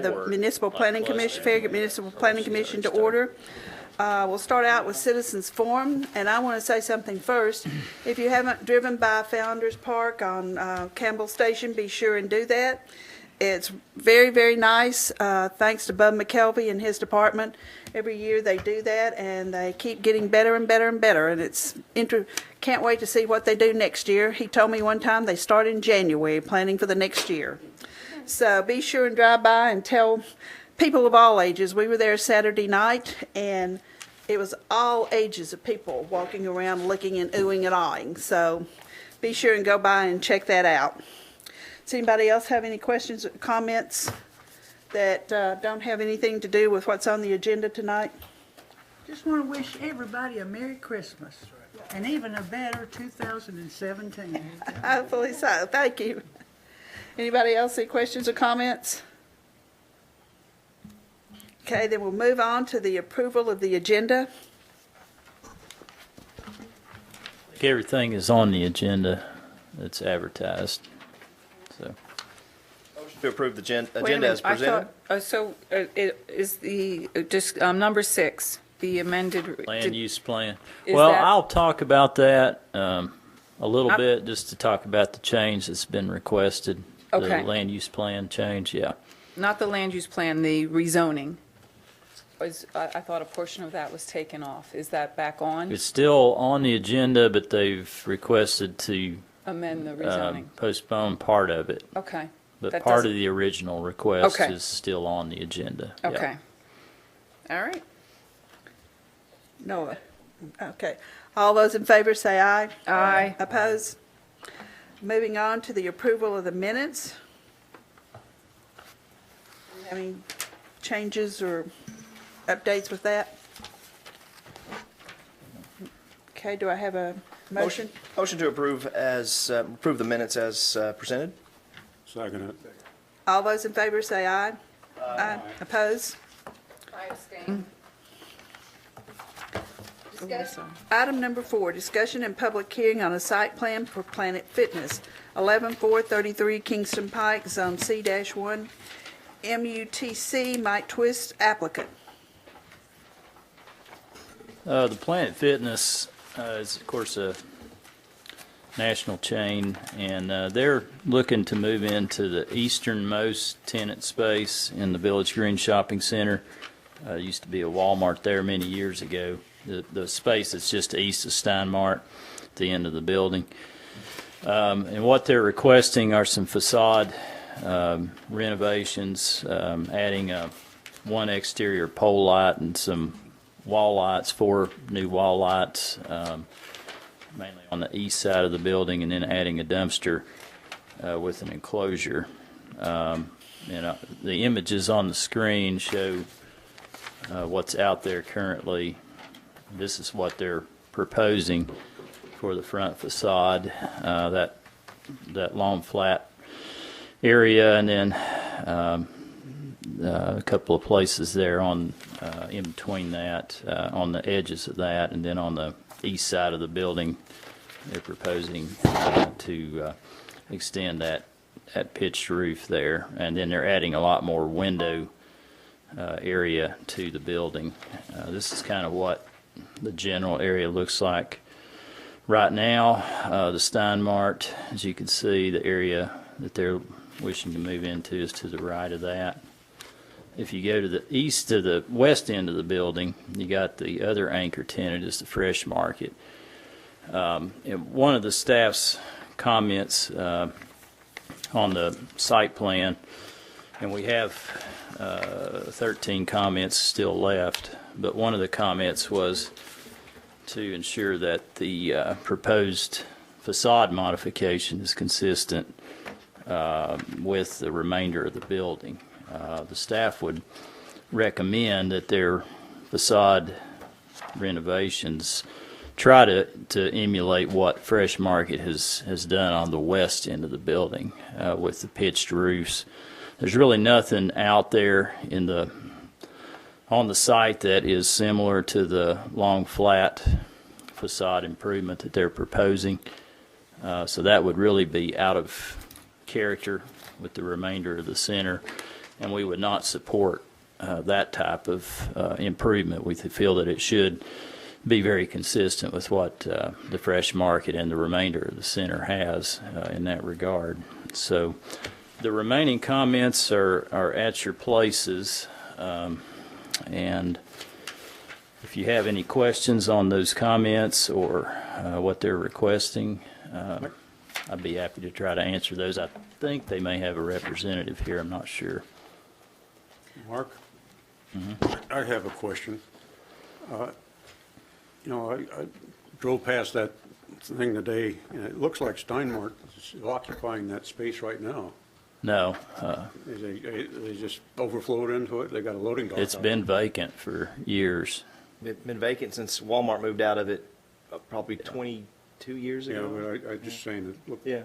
The Municipal Planning Commission, Farragut Municipal Planning Commission to order. We'll start out with citizens forum, and I want to say something first. If you haven't driven by Founders Park on Campbell Station, be sure and do that. It's very, very nice. Thanks to Bub McKelvey and his department. Every year they do that, and they keep getting better and better and better. And it's can't wait to see what they do next year. He told me one time they start in January, planning for the next year. So be sure and drive by and tell people of all ages. We were there Saturday night, and it was all ages of people walking around looking and oohing and awing. So be sure and go by and check that out. Does anybody else have any questions or comments that don't have anything to do with what's on the agenda tonight? Just want to wish everybody a Merry Christmas and even a better 2017. Hopefully so. Thank you. Anybody else any questions or comments? Okay, then we'll move on to the approval of the agenda. Everything is on the agenda that's advertised. So, Motion to approve the agenda as presented. It is the, just number 6, the amended. land use plan. Is Well, that- I'll talk about that a little bit, just to talk about the change that's been requested. Okay. The land use plan change, yeah. Not the land use plan, the rezoning. I thought a portion of that was taken off. Is that back on? It's still on the agenda, but they've requested to Amend the rezoning. postpone part of it. Okay. But That part of doesn't- the original request Okay. is still on the agenda. yeah. Okay. All right. No. Okay. All those in favor say aye. Aye. Oppose? Moving on to the approval of the minutes. Any changes or updates with that? Okay, do I have a motion? Motion to approve approve the minutes as presented. Second it. All those in favor say aye. Aye. Oppose? I abstain. Item number 4, discussion and public hearing on a site plan for Planet Fitness, 11433 Kingston Pike, Zone C-1, MUTC, Mike Twist, applicant. The Planet Fitness is, of course, a national chain, and they're looking to move into the easternmost tenant space in the Village Green Shopping Center. Used to be a Walmart there many years ago. The space that's just east of Steinmart, at the end of the building. And what they're requesting are some facade renovations, adding one exterior pole light and some wall lights, 4 new wall lights, mainly on the east side of the building, and then adding a dumpster with an enclosure. The images on the screen show what's out there currently. This is what they're proposing for the front facade, that long flat area, and then a couple of places there on in between that, on the edges of that, and then on the east side of the building, they're proposing to extend that pitched roof there, and then they're adding a lot more window area to the building. This is kind of what the general area looks like right now. The Steinmart, as you can see, the area that they're wishing to move into is to the right of that. If you go to the east of the west end of the building, you got the other anchor tenant is the Fresh Market. And one of the staff's comments on the site plan, and we have 13 comments still left, but one of the comments was to ensure that the proposed facade modification is consistent with the remainder of the building. The staff would recommend that their facade renovations try to emulate what Fresh Market has done on the west end of the building with the pitched roofs. There's really nothing out there on the site that is similar to the long flat facade improvement that they're proposing. So that would really be out of character with the remainder of the center. and we would not support that type of improvement. We feel that it should be very consistent with what the Fresh Market and the remainder of the center has in that regard. So the remaining comments are at your places, and if you have any questions on those comments or what they're requesting, I'd be happy to try to answer those. I think they may have a representative here. I'm not sure. Mark? I have a question. I drove past that thing today, and it looks like Steinmart is occupying that space right now. No, They just overflowed into it? They got a loading dock? it's out been vacant for years. Been vacant since Walmart moved out of it, probably 22 years there? Yeah, ago. but I just saying, it Yeah.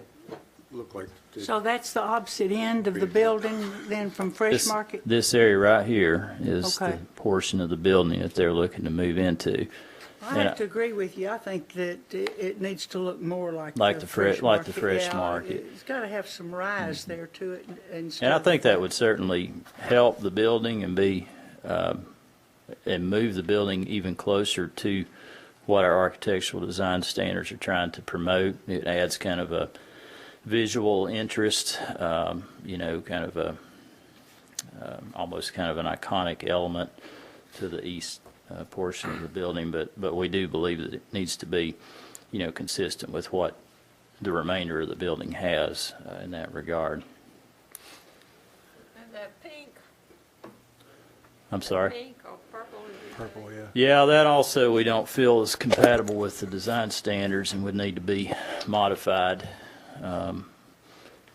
looked like. So that's the opposite end of the building then from Fresh Market? This area right here is the Okay. portion of the building that they're looking to move into. I have to agree with you. I think that it needs to look more like Like the the Fresh like the Market. Fresh Yeah, Market. It's got to have some rise there to it. And I think that would certainly help the building and and move the building even closer to what our architectural design standards are trying to promote. It adds kind of a visual interest, kind of almost kind of an iconic element to the east portion of the building. But we do believe that it needs to be, consistent with what the remainder of the building has in that regard. And that pink, I'm sorry? pink or purple. Purple, yeah. Yeah, that also we don't feel is compatible with the design standards and would need to be modified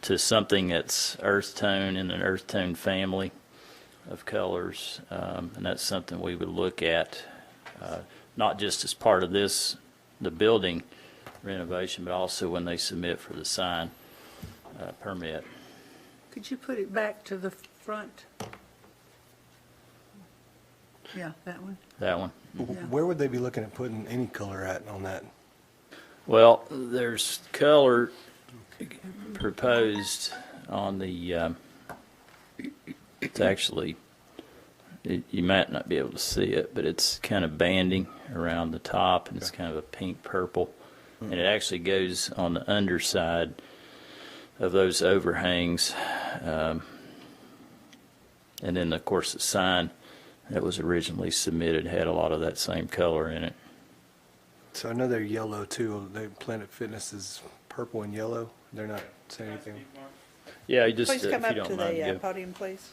to something that's earth tone in an earth tone family of colors, and that's something we would look at, not just as part of the building renovation, but also when they submit for the sign permit. Could you put it back to the front? Yeah, that one. That one. Yeah. Where would they be looking at putting any color at on that? Well, there's color proposed on the, it's actually, you might not be able to see it, but it's kind of banding around the top, and it's kind of a pink purple. And it actually goes on the underside of those overhangs. And then, of course, the sign that was originally submitted had a lot of that same color in it. So I know they're yellow too. Planet Fitness is purple and yellow. They're not saying anything. Yeah, you just, Please if come you up don't to mind, the go. podium, please.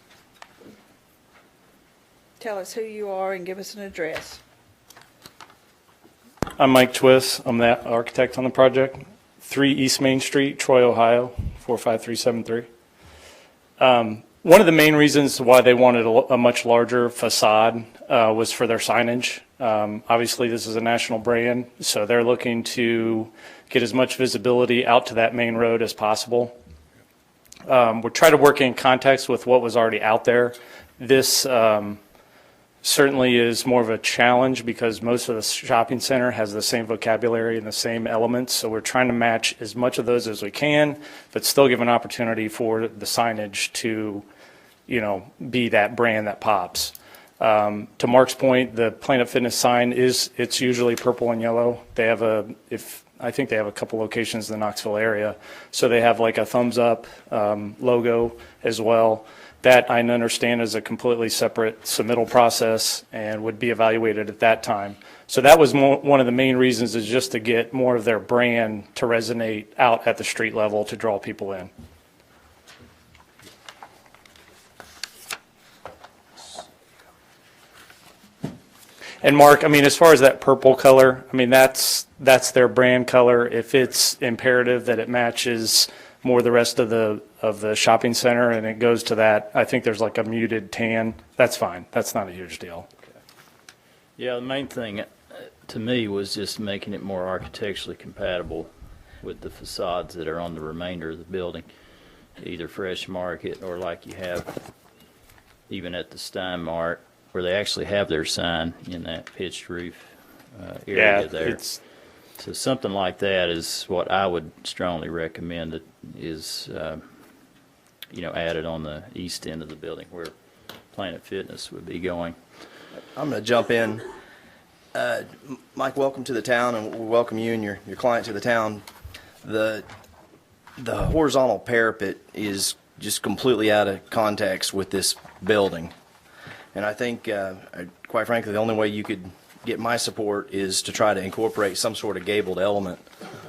Tell us who you are and give us an address. I'm Mike Twiss. I'm the architect on the project. 3 East Main Street, Troy, Ohio, 45373. One of the main reasons why they wanted a much larger facade was for their signage. Obviously, this is a national brand, so they're looking to get as much visibility out to that main road as possible. We're trying to work in context with what was already out there. This certainly is more of a challenge because most of the shopping center has the same vocabulary and the same elements. So we're trying to match as much of those as we can, but still give an opportunity for the signage to, be that brand that pops. To Mark's point, the Planet Fitness sign it's usually purple and yellow. They have I think they have a couple locations in the Knoxville area. So they have like a thumbs up logo as well. That I understand is a completely separate submittal process and would be evaluated at that time. So that was one of the main reasons, is just to get more of their brand to resonate out at the street level to draw people in. And Mark, as far as that purple color, that's their brand color. If it's imperative that it matches more the rest of the shopping center and it goes to that, I think there's like a muted tan, that's fine. That's not a huge deal. Yeah, the main thing to me was just making it more architecturally compatible with the facades that are on the remainder of the building, either Fresh Market or like you have even at the Steinmart, where they actually have their sign in that pitched roof area there. So something like that is what I would strongly recommend. That is added on the east end of the building where Planet Fitness would be going. I'm going to jump in. Mike, welcome to the town, and we welcome you and your client to the town. The horizontal parapet is just completely out of context with this building. And I think, quite frankly, the only way you could get my support is to try to incorporate some sort of gabled element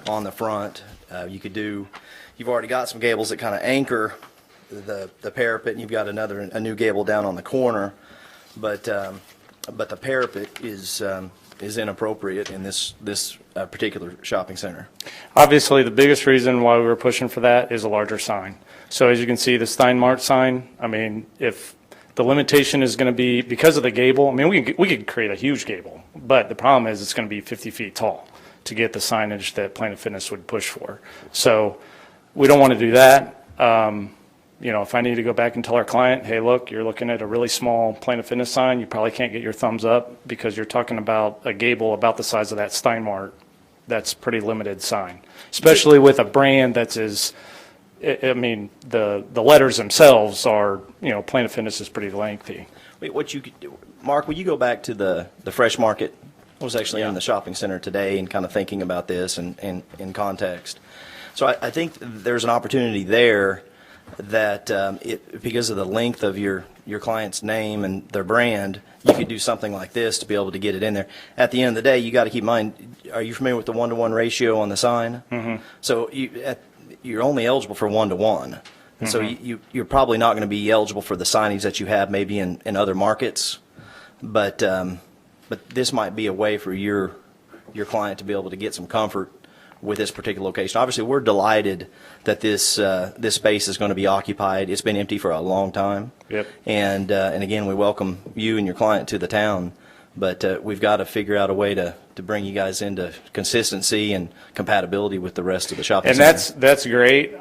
on the front. You've already got some gables that kind of anchor the parapet, and you've got a new gable down on the corner. But the parapet is inappropriate in this particular shopping center. Obviously, the biggest reason why we were pushing for that is a larger sign. So as you can see, the Steinmart sign, I mean, if the limitation is going to be, because of the gable, I mean, we could create a huge gable, but the problem is it's going to be 50 feet tall to get the signage that Planet Fitness would push for. So we don't want to do that. If I need to go back and tell our client, hey, look, you're looking at a really small Planet Fitness sign, you probably can't get your thumbs up because you're talking about a gable about the size of that Steinmart. That's pretty limited sign, especially with a brand that's the letters themselves are, Planet Fitness is pretty lengthy. Wait, Mark, will you go back to the Fresh Market? I was actually in the shopping center today and kind of thinking about this and in context. So I think there's an opportunity there that because of the length of your client's name and their brand, you could do something like this to be able to get it in there. At the end of the day, you got to keep in mind, are you familiar with the 1-to-1 ratio on the sign? Mm-hmm. So you're only eligible for 1-to-1. And so you're probably not going to be eligible for the signage that you have maybe in other markets. But this might be a way for your client to be able to get some comfort with this particular location. Obviously, we're delighted that this space is going to be occupied. It's been empty for a long time. Yep. And again, we welcome you and your client to the town. But we've got to figure out a way to bring you guys into consistency and compatibility with the rest of the shopping And center. that's great.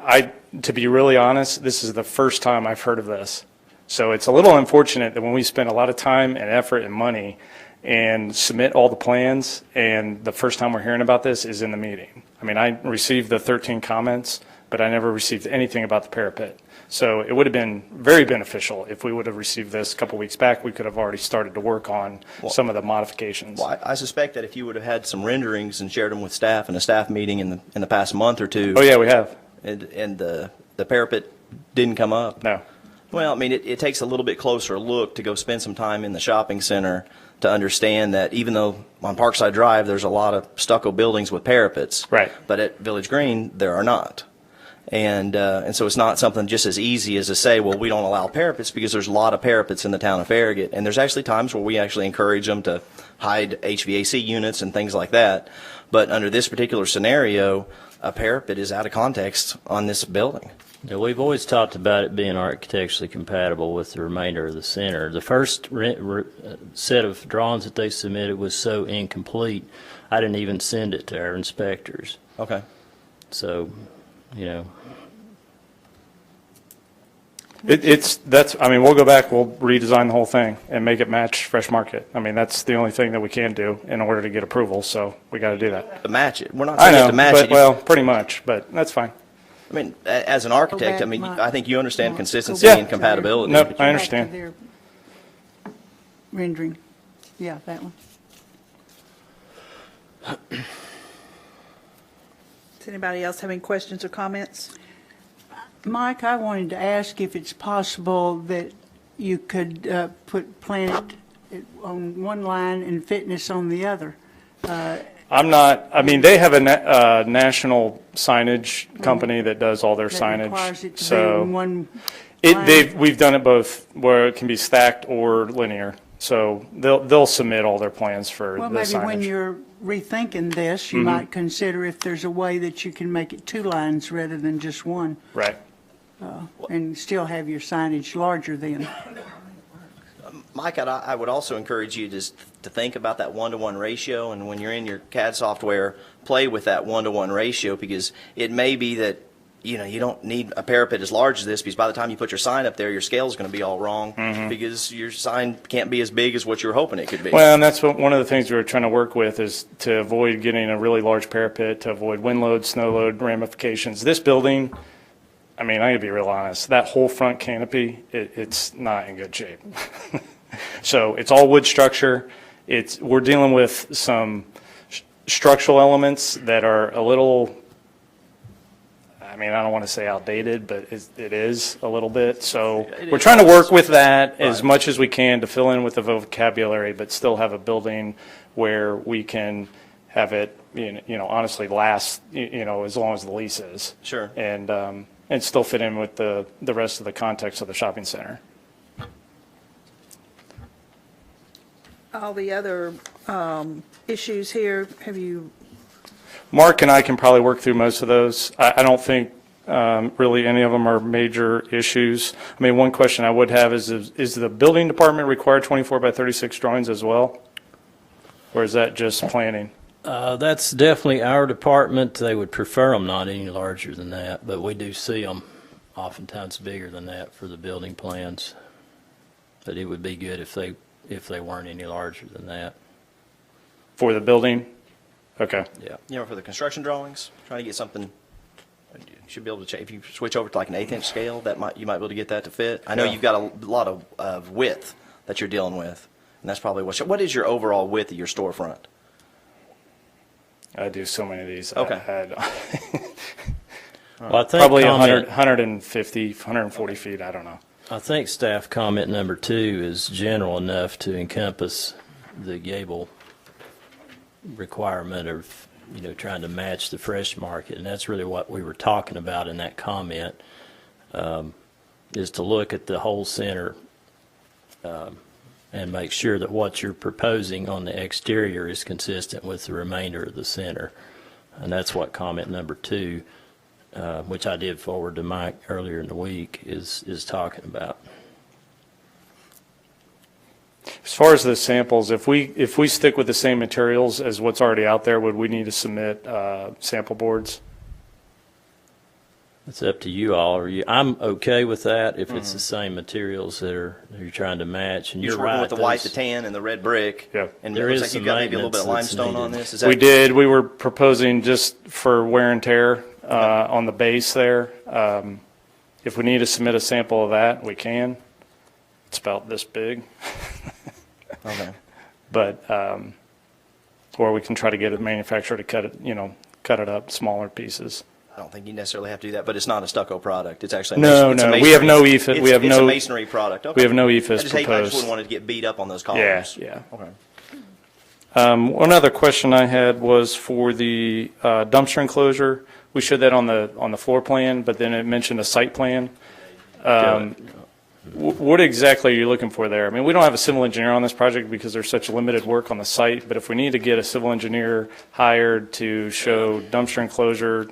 To be really honest, this is the first time I've heard of this. So it's a little unfortunate that when we spend a lot of time and effort and money and submit all the plans, and the first time we're hearing about this is in the meeting. I mean, I received the 13 comments, but I never received anything about the parapet. So it would have been very beneficial if we would have received this a couple weeks back. We could have already started to work on some of the modifications. Well, I suspect that if you would have had some renderings and shared them with staff in a staff meeting in the past month or two. Oh, yeah, we have. And the parapet didn't come up. No. Well, I mean, it takes a little bit closer look to go spend some time in the shopping center to understand that even though on Parkside Drive there's a lot of stucco buildings with parapets, Right. But at Village Green there are not. And so it's not something just as easy as to say, well, we don't allow parapets, because there's a lot of parapets in the town of Farragut. And there's actually times where we actually encourage them to hide HVAC units and things like that. But under this particular scenario, a parapet is out of context on this building. Yeah, we've always talked about it being architecturally compatible with the remainder of the center. The first set of drawings that they submitted was so incomplete, I didn't even send it to our inspectors. Okay. So, We'll go back, we'll redesign the whole thing and make it match Fresh Market. I mean, that's the only thing that we can do in order to get approval, so we got to do that. To match it. We're not I saying you have know, to match but, it. well, pretty much, but that's fine. I mean, as an architect, I mean, Mark. I think you understand Mark, consistency Yeah. and compatibility. Nope, I Back to understand. their rendering. Yeah, that one. Does anybody else have any questions or comments? Mike, I wanted to ask if it's possible that you could put Planet on one line and Fitness on the other. They have a national signage company that does all their That requires it signage. to be So in one line. we've done it both where it can be stacked or linear. So they'll submit all their plans for Well, the maybe when signage. you're rethinking this, you might consider if there's a way that you can make it two lines rather than just one, Right. and still have your signage larger than. Mike, I would also encourage you to think about that 1-to-1 ratio, and when you're in your CAD software, play with that 1-to-1 ratio, because it may be that you don't need a parapet as large as this, because by the time you put your sign up there, your scale is going to be all wrong, because your sign can't be as big as what you're hoping it could be. Well, and that's one of the things we were trying to work with, is to avoid getting a really large parapet, to avoid wind load, snow load ramifications. This building I mean, I gotta be real honest, that whole front canopy, it's not in good shape. So it's all wood structure. We're dealing with some structural elements that are a little, I mean, I don't want to say outdated, but it is a little bit. So we're trying to work with that as much as we can to fill in with the vocabulary, but still have a building where we can have it, honestly last, as long as the lease is. Sure. And still fit in with the rest of the context of the shopping center. All the other issues here, have you, Mark and I can probably work through most of those. I don't think really any of them are major issues. I mean, one question I would have is the building department required 24 by 36 drawings as well? Or is that just planning? That's definitely our department. They would prefer them not any larger than that, but we do see them oftentimes bigger than that for the building plans. But it would be good if they weren't any larger than that. For the building? Okay. Yeah. For the construction drawings, trying to get something, you should be able to change, if you switch over to like an 1/8" scale, you might be able to get that to fit. I know you've got a lot of width that you're dealing with, and that's probably what is your overall width of your storefront? I do so many of these. Okay. Well, I think Probably comment- 150, 140 feet, I don't know. I think staff comment number 2 is general enough to encompass the gable requirement of, trying to match the fresh market. And that's really what we were talking about in that comment, is to look at the whole center and make sure that what you're proposing on the exterior is consistent with the remainder of the center. And that's what comment number 2, which I did forward to Mike earlier in the week, is talking about. As far as the samples, if we stick with the same materials as what's already out there, would we need to submit sample boards? It's up to you all. I'm okay with that if it's the same materials that you're trying to match. And You're you're working right. with the white, the tan, and the red brick. Yeah. And There it is looks like you've some got maybe a little bit of maintenance that's limestone on needed. this. Is We that? did. We were proposing just for wear and tear on the base there. If we need to submit a sample of that, we can. It's about this big. Okay. But, or we can try to get a manufacturer to cut it up, smaller pieces. I don't think you necessarily have to do that, but it's not a stucco product. It's actually No, it's a no, we have no masonry- EFIS. It's, We have it's no- a masonry product. Okay. We have no EFIS I just proposed. wouldn't want it to get beat up on those Yeah, columns. yeah. Okay. One other question I had was for the dumpster enclosure. We showed that on the floor plan, but then it mentioned a site plan. What exactly are you looking for there? I mean, we don't have a civil engineer on this project because there's such limited work on the site, but if we need to get a civil engineer hired to show dumpster enclosure,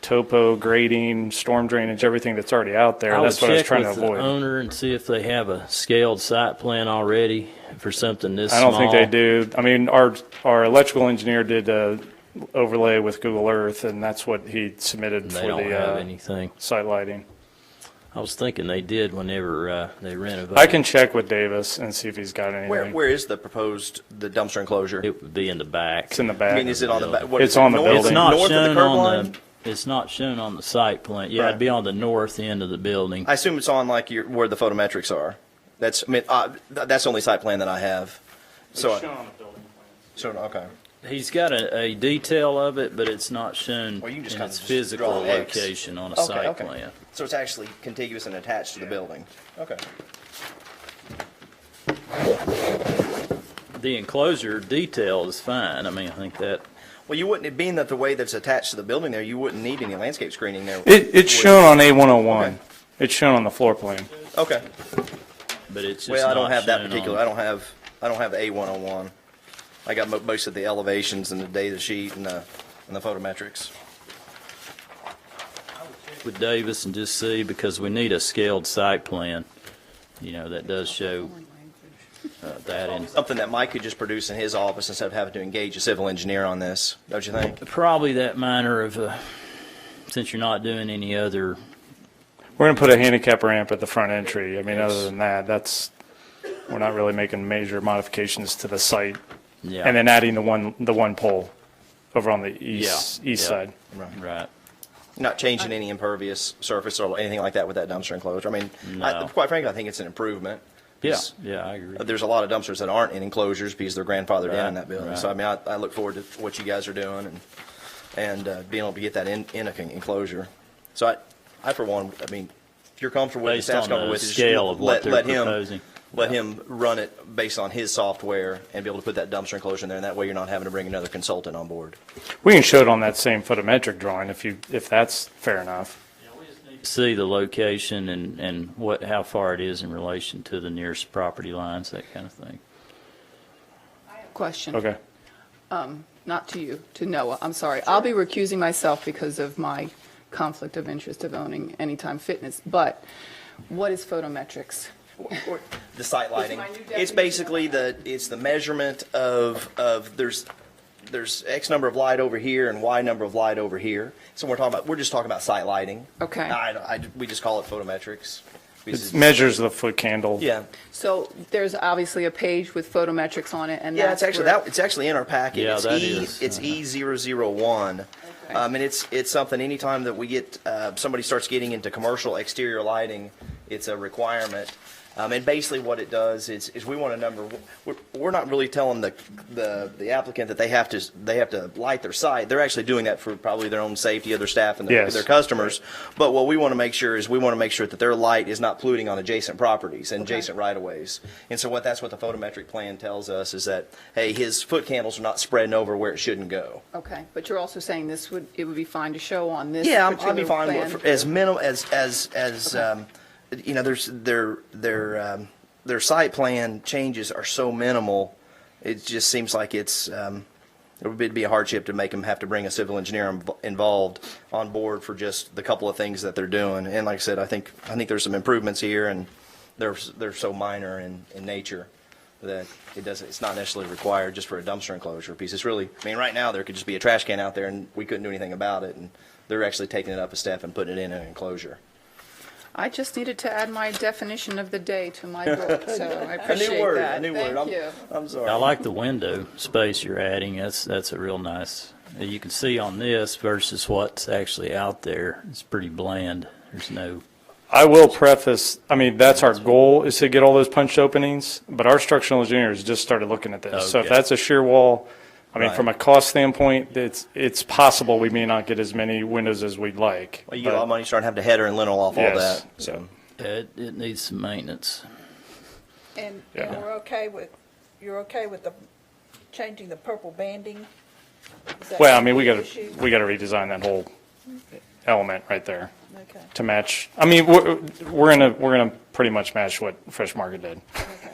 topo, grading, storm drainage, everything that's already out there, that's what I was trying to I would check with avoid. the owner and see if they have a scaled site plan already for something this I small. don't think they do. I mean, our electrical engineer did a overlay with Google Earth, and that's what he submitted They for don't have the anything. site lighting. I was thinking they did whenever they renovated. I can check with Davis and see if he's got anything. Where is the dumpster enclosure? It would be in the back. It's in the I back. mean, is it on the back? What, It's is it on the north, building. It's not north of the shown curb on line? It's not shown on the site plan. Yeah, Right. it'd be on the north end of the building. I assume it's on like where the photometrics are. That's the only site plan that I have. So on the building plan. okay. He's got a detail of it, but it's not shown Well, you can just in kind its of just draw physical an X. location on a Okay, site okay. plan. So it's actually contiguous and attached to the building. Okay. The enclosure detail is fine. I mean, I think that Well, you wouldn't, being that the way that's attached to the building there, you wouldn't need any landscape screening there. It's shown on A101. Okay. It's shown on the floor plan. Okay. but it's just Well, I don't not have that shown particular. on- I don't have the A101. I got most of the elevations and the data sheet and the photometrics. with Davis and just see, because we need a scaled site plan, that does show that. And Something that Mike could just produce in his office instead of having to engage a civil engineer on this, don't you think? probably that minor of, since you're not doing any other, We're going to put a handicap ramp at the front entry. I mean, other than that, we're not really making major modifications to the site. yeah. And then adding the one pole over on the Yeah, east yeah. side. Right. You're not changing any impervious surface or anything like that with that dumpster enclosure. I mean, No. quite frankly, I think it's an improvement. Yeah, because yeah, I agree. There's a lot of dumpsters that aren't in enclosures because they're grandfathered in Right, that building. right. So, I mean, I look forward to what you guys are doing and being able to get that in an enclosure. So I for one, I mean, if you're comfortable with it, Based staff's on comfortable the with it, just scale of what they're let him proposing. let him run it based on his software and be able to put that dumpster enclosure in there, and that way you're not having to bring another consultant on board. We can show it on that same photometric drawing if that's fair enough. See the location and how far it is in relation to the nearest property lines, that kind of thing. Question. Okay. Not to you, to Noah. I'm sorry. I'll be recusing myself because of my conflict of interest of owning Anytime Fitness. But what is photometrics? The site lighting. my new It's definition basically the measurement of there's X number of light over here and Y number of light over here. So we're just talking about site lighting. Okay. We just call it photometrics. It measures the foot candle. Yeah. So there's obviously a page with photometrics on it, and Yeah, that's it's actually where- it's actually in our packet. Yeah, it's that E, is. It's E001. And it's something anytime that we get somebody starts getting into commercial exterior lighting, it's a requirement. And basically what it does is we want a number. We're not really telling the applicant that they have to light their site. They're actually doing that for probably their own safety of their staff and Yes. their customers. But what we want to make sure is that their light is not polluting on adjacent properties and adjacent right-of-ways. And so that's what the photometric plan tells us is that, hey, his foot candles are not spreading over where it shouldn't go. Okay, but you're also saying it would be fine to show on this Yeah, I'll particular be fine plan? with as minimal as you know. Their site plan changes are so minimal. It just seems like it would be a hardship to make them have to bring a civil engineer involved on board for just the couple of things that they're doing. And like I said, I think there's some improvements here, and they're so minor in nature that it's not necessarily required just for a dumpster enclosure piece. It's really, I mean, right now there could just be a trash can out there and we couldn't do anything about it, and they're actually taking it up a step and putting it in an enclosure. I just needed to add my definition of the day to my book, so I A appreciate new word, that. a new word. Thank you. I'm sorry. I like the window space you're adding. That's a real nice. You can see on this versus what's actually out there. It's pretty bland. There's no. I will preface, I mean, that's our goal, is to get all those punched openings, but our structural engineers just started looking at this. So if Okay. that's a shear wall, I mean, Right. from a cost standpoint, it's possible we may not get as many windows as we'd like. Well, you get a lot of but money starting to have to header and lintel off all yes, that. so. It needs some maintenance. And Yeah. you're okay with the changing the purple banding? Is that Well, I mean, we an gotta issue? redesign that whole element right there Okay, to match. I mean, we're gonna pretty much match what Fresh Market did. okay.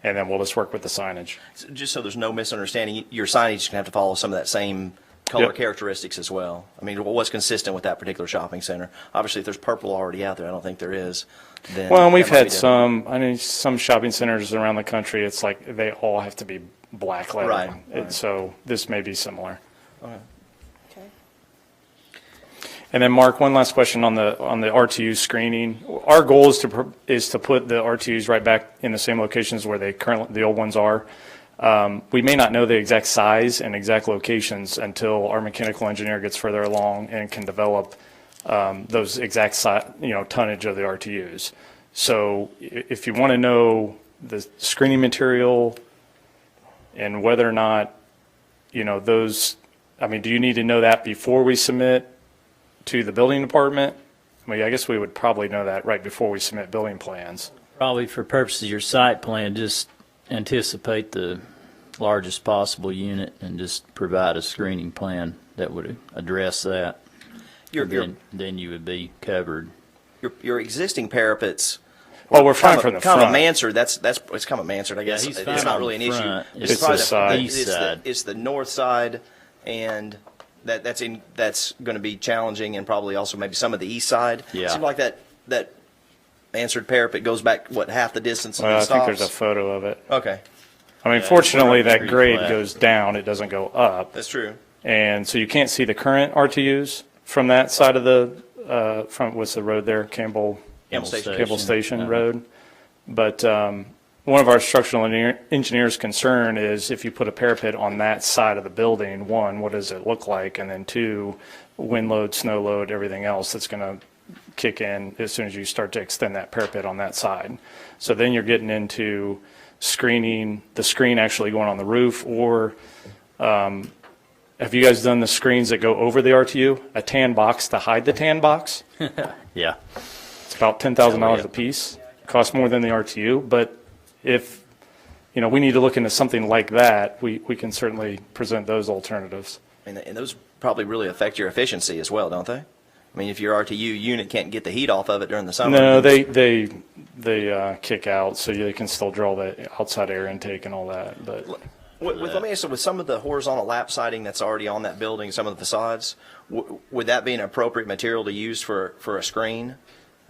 And then we'll just work with the signage. Just so there's no misunderstanding, your signage is going to have to follow some of that same color Yep. characteristics as well. I mean, what's consistent with that particular shopping center? Obviously, if there's purple already out there, I don't think there is. Then Well, and we've that might had be different. I mean, some shopping centers around the country, it's like they all have to be black lettering. Right, right. So this may be similar. Okay. And then, Mark, one last question on the RTU screening. Our goal is to put the RTUs right back in the same locations where the old ones are. We may not know the exact size and exact locations until our mechanical engineer gets further along and can develop those exact tonnage of the RTUs. So if you want to know the screening material and whether or not, those, I mean, do you need to know that before we submit to the building department? I mean, I guess we would probably know that right before we submit building plans. Probably for purposes of your site plan, just anticipate the largest possible unit and just provide a screening plan that would address that. Then you would be covered. Your existing parapets. Well, we're fine from the kind of front. mansard. It's kind of mansard, I guess. he's It's fine not on really an the issue. front. It's probably the side. East side. It's the north side, and that's going to be challenging, and probably also maybe some of the east side. Yeah. Seems like that mansard parapet goes back half the distance and Well, then I think stops. there's a photo of it. Okay, I mean, Yeah, fortunately, it's that pretty grade flat. goes down, it doesn't go up. that's true. And so you can't see the current RTUs from that side of what's the road there? Campbell Campbell Station. Station Uh-huh. Road. But one of our structural engineers' concern is if you put a parapet on that side of the building, one, what does it look like? And then two, wind load, snow load, everything else that's going to kick in as soon as you start to extend that parapet on that side. So then you're getting into screening, the screen actually going on the roof, or have you guys done the screens that go over the RTU? A tan box to hide the tan box? Yeah. It's about $10,000 a piece. Costs more than the RTU, but if, we need to look into something like that, we can certainly present those alternatives. And those probably really affect your efficiency as well, don't they? I mean, if your RTU unit can't get the heat off of it during the summer. No, then- they kick out, so they can still draw the outside air intake and all that, but. Let me ask you, with some of the horizontal lap siding that's already on that building, some of the facades, would that be an appropriate material to use for a screen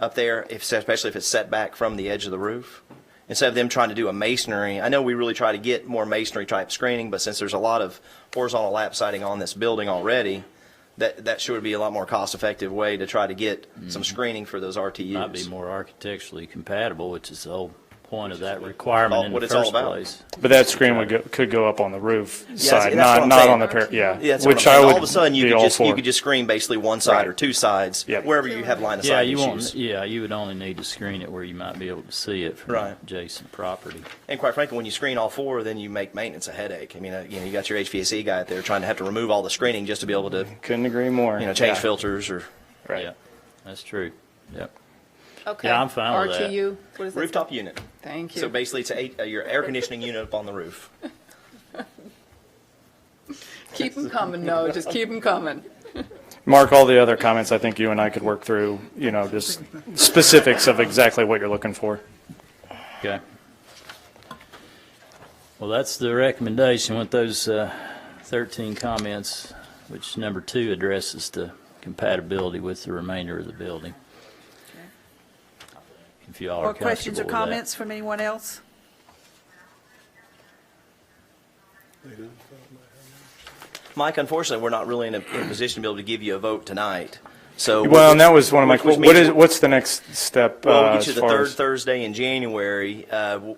up there, especially if it's set back from the edge of the roof? Instead of them trying to do a masonry, I know we really try to get more masonry type screening, but since there's a lot of horizontal lap siding on this building already, that sure would be a lot more cost effective way to try to get some screening for those RTUs. Might be more architecturally compatible, which is the whole point of that requirement in what the it's all first about. place. But that screen could go up on the roof see, side, that's what I'm not saying. on the parapet, Yeah, that's which what I'm I saying. would All of a sudden you be could all just for. you could just screen basically one side Right. or two sides Yep. wherever you have line of Yeah, sight you issues. would only need to screen it where you might be able to see it from Right. adjacent property. And quite frankly, when you screen all four, then you make maintenance a headache. I mean, you got your HVAC guy out there trying to have to remove all the screening just to be able to, Couldn't agree more. change Yeah. filters or Right. Yeah, that's true. Yep. Okay. Yeah, I'm fine with that. RTU, what is that? rooftop unit. Thank you. So basically, it's your air conditioning unit up on the roof. Keep them coming, no, just keep them coming. Mark, all the other comments, I think you and I could work through, just specifics of exactly what you're looking for. Okay. Well, that's the recommendation with those 13 comments, which number 2 addresses the compatibility with the remainder of the building. If you all are Or questions or comfortable with that. comments from anyone else? Mike, unfortunately, we're not really in a position to be able to give you a vote tonight. So Well, and that was one of my, which means- what's the next step? Well, we'll get as you the far third as- Thursday in January.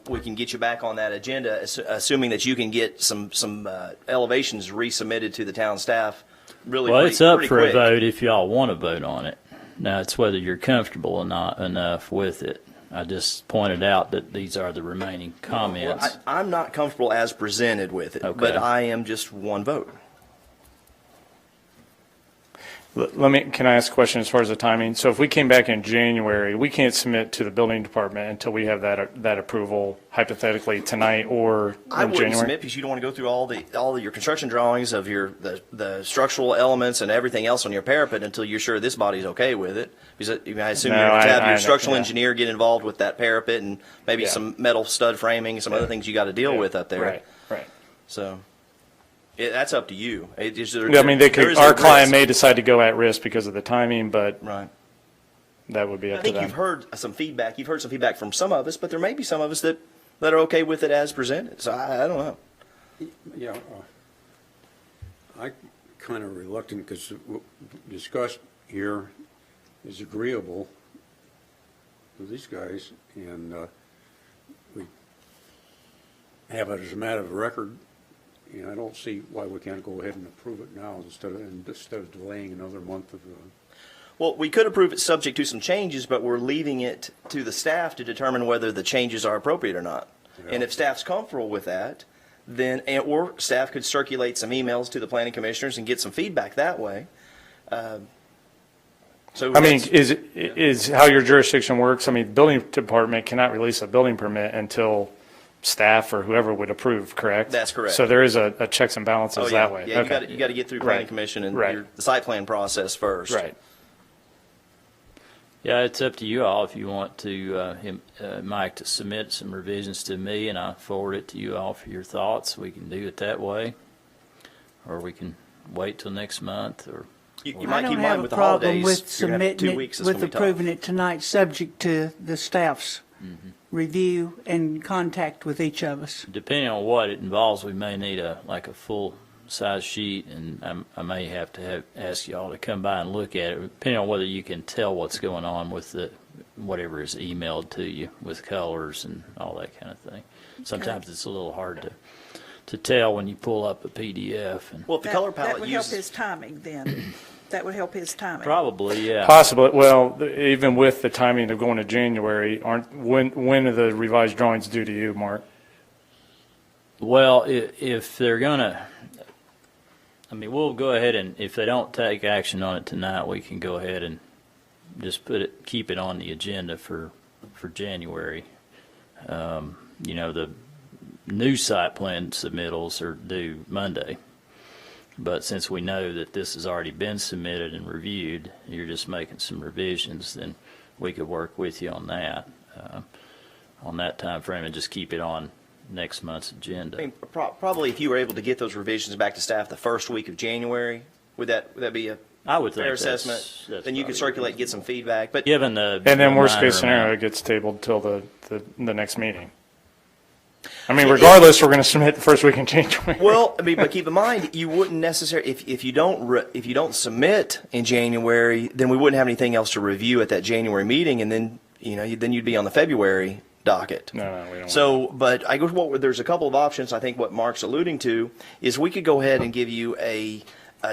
We can get you back on that agenda, assuming that you can get some elevations resubmitted to the town staff. Really, Well, pretty, it's up pretty for quick. a vote if y'all want to vote on it. Now, it's whether you're comfortable or not enough with it. I just pointed out that these are the remaining comments. I'm not comfortable as presented with it, Okay. but I am just one vote. Can I ask a question as far as the timing? So if we came back in January, we can't submit to the building department until we have that approval hypothetically tonight or I in wouldn't January? submit because you don't want to go through all of your construction drawings of the structural elements and everything else on your parapet until you're sure this body's okay with it. Because I assume No, you're going to have I your structural yeah. engineer get involved with that parapet and maybe Yeah. some metal stud framing, some other things you got to deal Yeah. with up there. Right. So that's up to you. Yeah, I mean, our client may decide to go at risk because of the timing, but Right. that would be I up to think them. you've heard some feedback. You've heard some feedback from some of us, but there may be some of us that are okay with it as presented. So I don't know. Yeah, I kind of reluctant because what discussed here is agreeable to these guys, and we have it as a matter of record. And I don't see why we can't go ahead and approve it now instead of delaying another month of. Well, we could approve it subject to some changes, but we're leaving it to the staff to determine whether the changes are appropriate or not. Yeah. And if staff's comfortable with that, then, or staff could circulate some emails to the planning commissioners and get some feedback that way. So I mean, that's- is how your jurisdiction works, I mean, the building department cannot release a building permit until staff or whoever would approve, correct? That's correct. So there is a checks and balances oh, yeah. that way? Yeah, Okay. you got to get through planning Right. commission and Right. the site plan process first. Right. Yeah, it's up to you all if you want to, Mike, to submit some revisions to me and I forward it to you all for your thoughts. We can do it that way. Or we can wait till next month or. You I might don't keep in have mind a with the problem holidays. with you're gonna have 2 submitting weeks. it, It's with gonna be tough. approving it tonight, subject to the staff's review and contact with each of us. Depending on what it involves, we may need a full size sheet, and I may have to ask y'all to come by and look at it, depending on whether you can tell what's going on with whatever is emailed to you with colors and all that kind of thing. Sometimes it's a little hard to tell when you pull up a PDF. And Well, if the color That palette would help uses, his timing then. That would help his timing. probably, yeah. Possibly, well, even with the timing of going to January, when are the revised drawings due to you, Mark? Well, if they're gonna, I mean, we'll go ahead and, if they don't take action on it tonight, we can go ahead and just keep it on the agenda for January. You know, the new site plan submittals are due Monday. But since we know that this has already been submitted and reviewed, you're just making some revisions, then we could work with you on that time frame and just keep it on next month's agenda. I mean, probably if you were able to get those revisions back to staff the first week of January, would that be a I would think fair that's assessment? Then you could probably circulate, get some feedback. But given the And then worst minor case scenario, amount. it gets tabled till the next meeting. I mean, regardless, we're going to submit the first week in January. well, I mean, but keep in mind, you wouldn't necessarily if you don't submit in January, then we wouldn't have anything else to review at that January meeting, and then then you'd be on the February docket. No, we don't. So, but I guess there's a couple of options. I think what Mark's alluding to is we could go ahead and give you a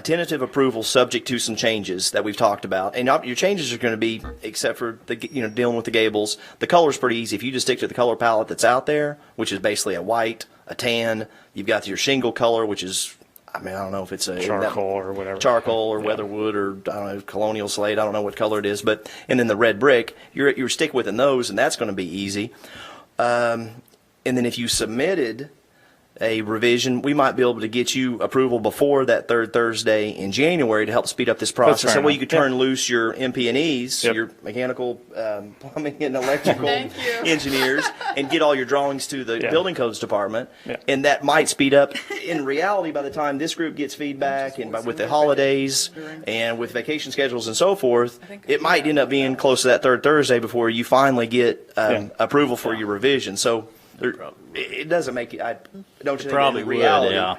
tentative approval subject to some changes that we've talked about. And your changes are going to be, except for dealing with the gables, the color's pretty easy. If you just stick to the color palette that's out there, which is basically a white, a tan, you've got your shingle color, which is, I mean, I don't know if it's a Charcoal or whatever. charcoal or weatherwood or I don't know, colonial slate. I don't know what color it is, but and then the red brick, you're stick within those, and that's going to be easy. And then if you submitted a revision, we might be able to get you approval before that third Thursday in January to help speed up this process. fair That way you enough. could turn loose your MP&Es, Yep. your mechanical, plumbing, and electrical Thank you. engineers, and get all your drawings to the Yeah. building codes department. Yeah. And that might speed up. In reality, by the time this group gets feedback, and with the holidays and with vacation schedules and so forth, it might end up being close to that third Thursday before you finally get approval for your revision. So it doesn't make it. Don't you think? Probably in would, reality, yeah.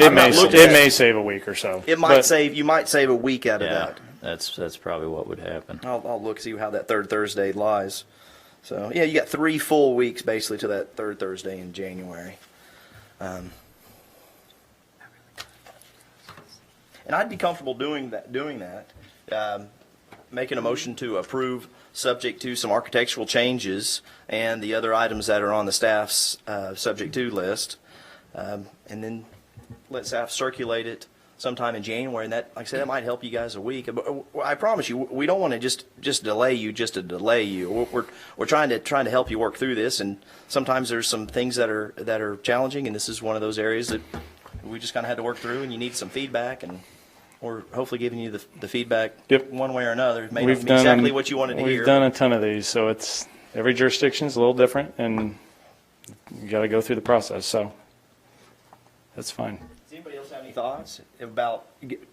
It may, looking at it may save a week or so. It might But- save. You might save a week out of Yeah, that. that's probably what would happen. I'll look see how that third Thursday lies. So yeah, you got 3 full weeks basically to that third Thursday in January. And I'd be comfortable doing that. Making a motion to approve, subject to some architectural changes and the other items that are on the staff's subject to list, and then let staff circulate it sometime in January. And that, like I said, that might help you guys a week. But I promise you, we don't want to just delay you just to delay you. We're trying to help you work through this, and sometimes there's some things that are challenging, and this is one of those areas that we just kind of had to work through, and you need some feedback, and we're hopefully giving you the feedback Yep. one way or another. It may not We've be done exactly what you wanted to hear. We've done a ton of these, so it's every jurisdiction's a little different, and you got to go through the process. So that's fine. Does anybody else have any thoughts about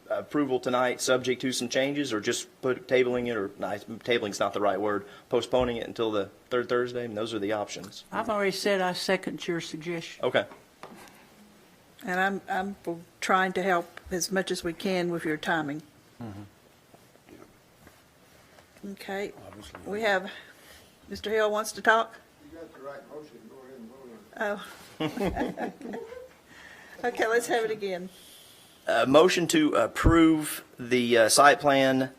approval tonight, subject to some changes, or just tabling it, or no, tabling's not the right word, postponing it until the third Thursday? I mean, those are the options. I've already said I second your suggestion. Okay. And I'm trying to help as much as we can with your timing. Okay, we have, Mr. Hill wants to talk? You got the right motion, go ahead and vote on it. Oh. Okay, let's have it again. Motion to approve the site plan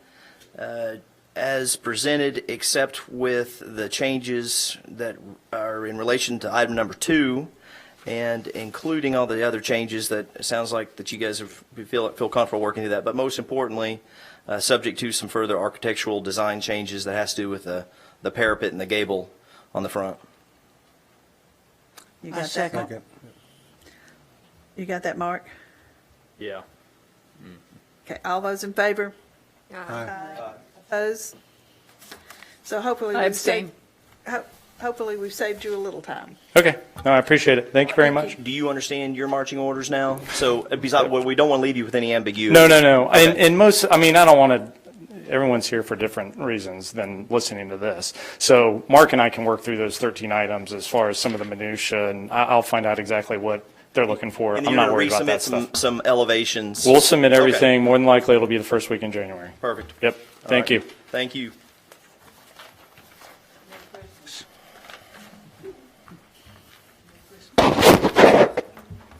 as presented, except with the changes that are in relation to item number 2, and including all the other changes that it sounds like that you guys feel comfortable working through that. But most importantly, subject to some further architectural design changes that has to do with the parapet and the gable on the front. You I got that, second. Mark? You got that, Mark? Yeah. Okay, all those in favor? Opposed? So hopefully I we've saved, abstain. hopefully we've saved you a little time. Okay. No, I appreciate it. Thank you very much. Do you understand your marching orders now? So besides, we don't want to leave you with any ambiguity. No. Okay. And most, I mean, I don't want to, everyone's here for different reasons than listening to this. So Mark and I can work through those 13 items as far as some of the minutia, and I'll find out exactly what they're looking for. And I'm you're not going worried to about that resubmit stuff. some elevations. We'll submit Okay. everything. More than likely, it'll be the first week in January. Perfect. Yep. All Thank right. you. Thank you.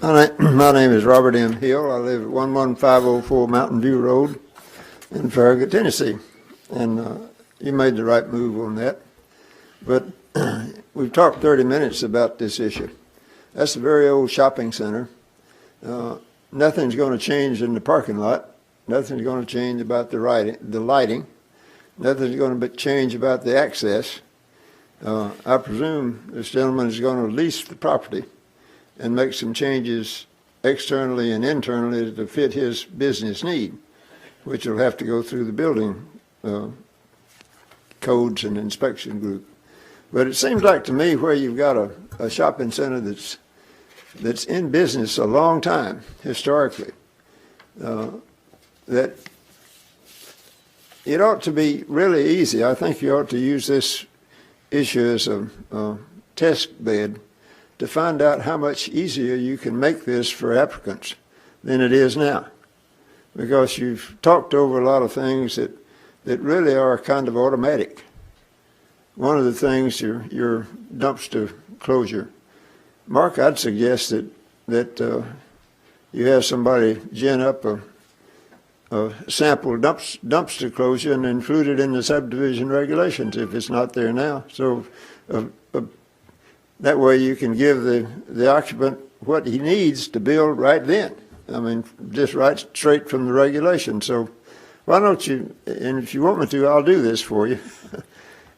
My name is Robert M. Hill. I live at 11504 Mountain View Road in Farragut, Tennessee. And you made the right move on that. But we've talked 30 minutes about this issue. That's a very old shopping center. Nothing's going to change in the parking lot. Nothing's going to change about the lighting. Nothing's going to change about the access. I presume this gentleman is going to lease the property and make some changes externally and internally to fit his business need, which will have to go through the building codes and inspection group. But it seems like to me where you've got a shopping center that's in business a long time, historically, that it ought to be really easy. I think you ought to use this issue as a test bed to find out how much easier you can make this for applicants than it is now. Because you've talked over a lot of things that really are kind of automatic. One of the things, your dumpster closure. Mark, I'd suggest that you have somebody gin up a sample dumpster closure and include it in the subdivision regulations if it's not there now. So that way you can give the occupant what he needs to build right then. I mean, just right straight from the regulation. So why don't you, and if you want me to, I'll do this for you.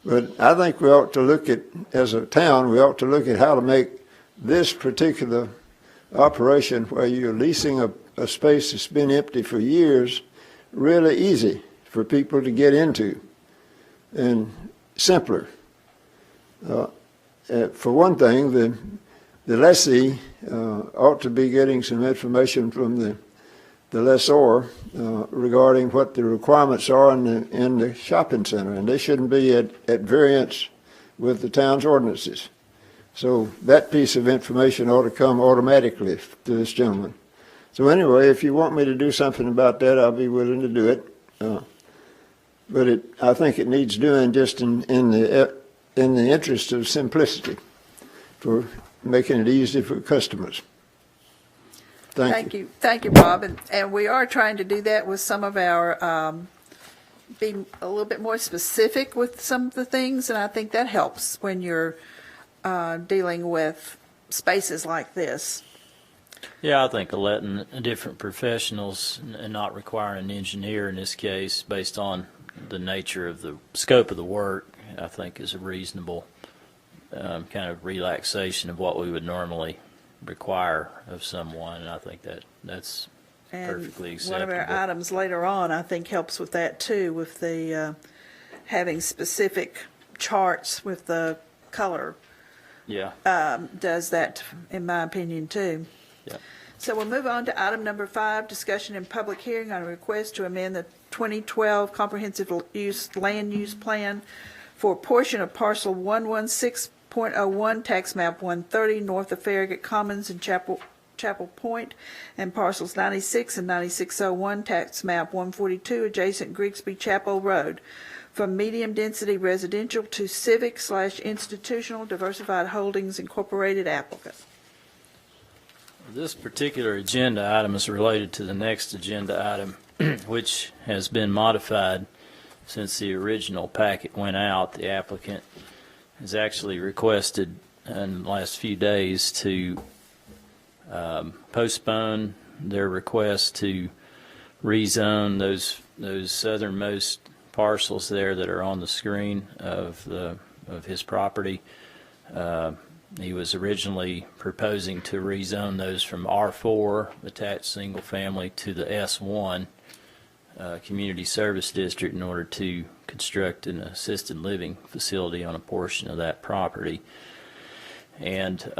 But I think we ought to look at, as a town, we ought to look at how to make this particular operation where you're leasing a space that's been empty for years really easy for people to get into and simpler. For one thing, the lessee ought to be getting some information from the lessor regarding what the requirements are in the shopping center, and they shouldn't be at variance with the town's ordinances. So that piece of information ought to come automatically to this gentleman. So anyway, if you want me to do something about that, I'll be willing to do it. But I think it needs doing just in the interest of simplicity, for making it easy for customers. Thank you. Thank you, Bob. And we are trying to do that with some of our, being a little bit more specific with some of the things, and I think that helps when you're dealing with spaces like this. Yeah, I think letting different professionals and not requiring an engineer in this case based on the nature of the scope of the work, I think is a reasonable kind of relaxation of what we would normally require of someone, and I think that's perfectly acceptable. One of our items later on, I think, helps with that too, with the having specific charts with the color. Yeah. Does that, in my opinion, too. Yeah. So we'll move on to item number 5, discussion and public hearing on a request to amend the 2012 Comprehensive Land Use Plan for a portion of parcel 116.01, tax map 130, north of Farragut Commons and Chapel Point, and parcels 96 and 9601, tax map 142, adjacent Grigsby Chapel Road, from medium-density residential to civic/institutional diversified holdings incorporated applicant. This particular agenda item is related to the next agenda item, which has been modified since the original packet went out. The applicant has actually requested in the last few days to postpone their request to rezone those southernmost parcels there that are on the screen of his property. He was originally proposing to rezone those from R4, attached single family, to the S1 community service district in order to construct an assisted living facility on a portion of that property. And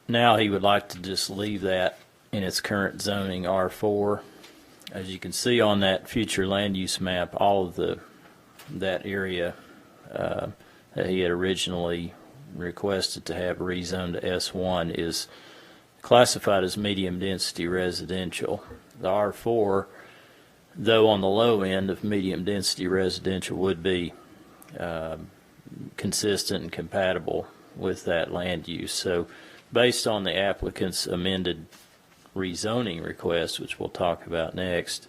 now he would like to just leave that in its current zoning R4. As you can see on that future land use map, all of that area that he had originally requested to have rezoned to S1 is classified as medium density residential. The R4, though on the low end of medium density residential, would be consistent and compatible with that land use. So based on the applicant's amended rezoning request, which we'll talk about next,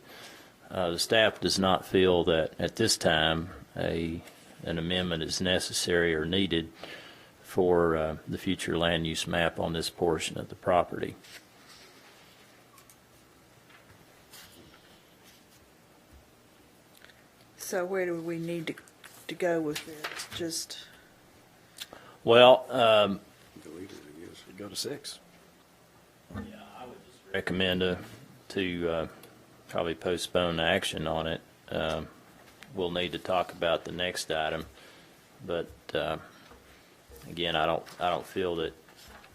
the staff does not feel that at this time an amendment is necessary or needed for the future land use map on this portion of the property. So where do we need to go with this? Just, Well, Go to 6. recommend to probably postpone action on it. We'll need to talk about the next item, but again, I don't feel that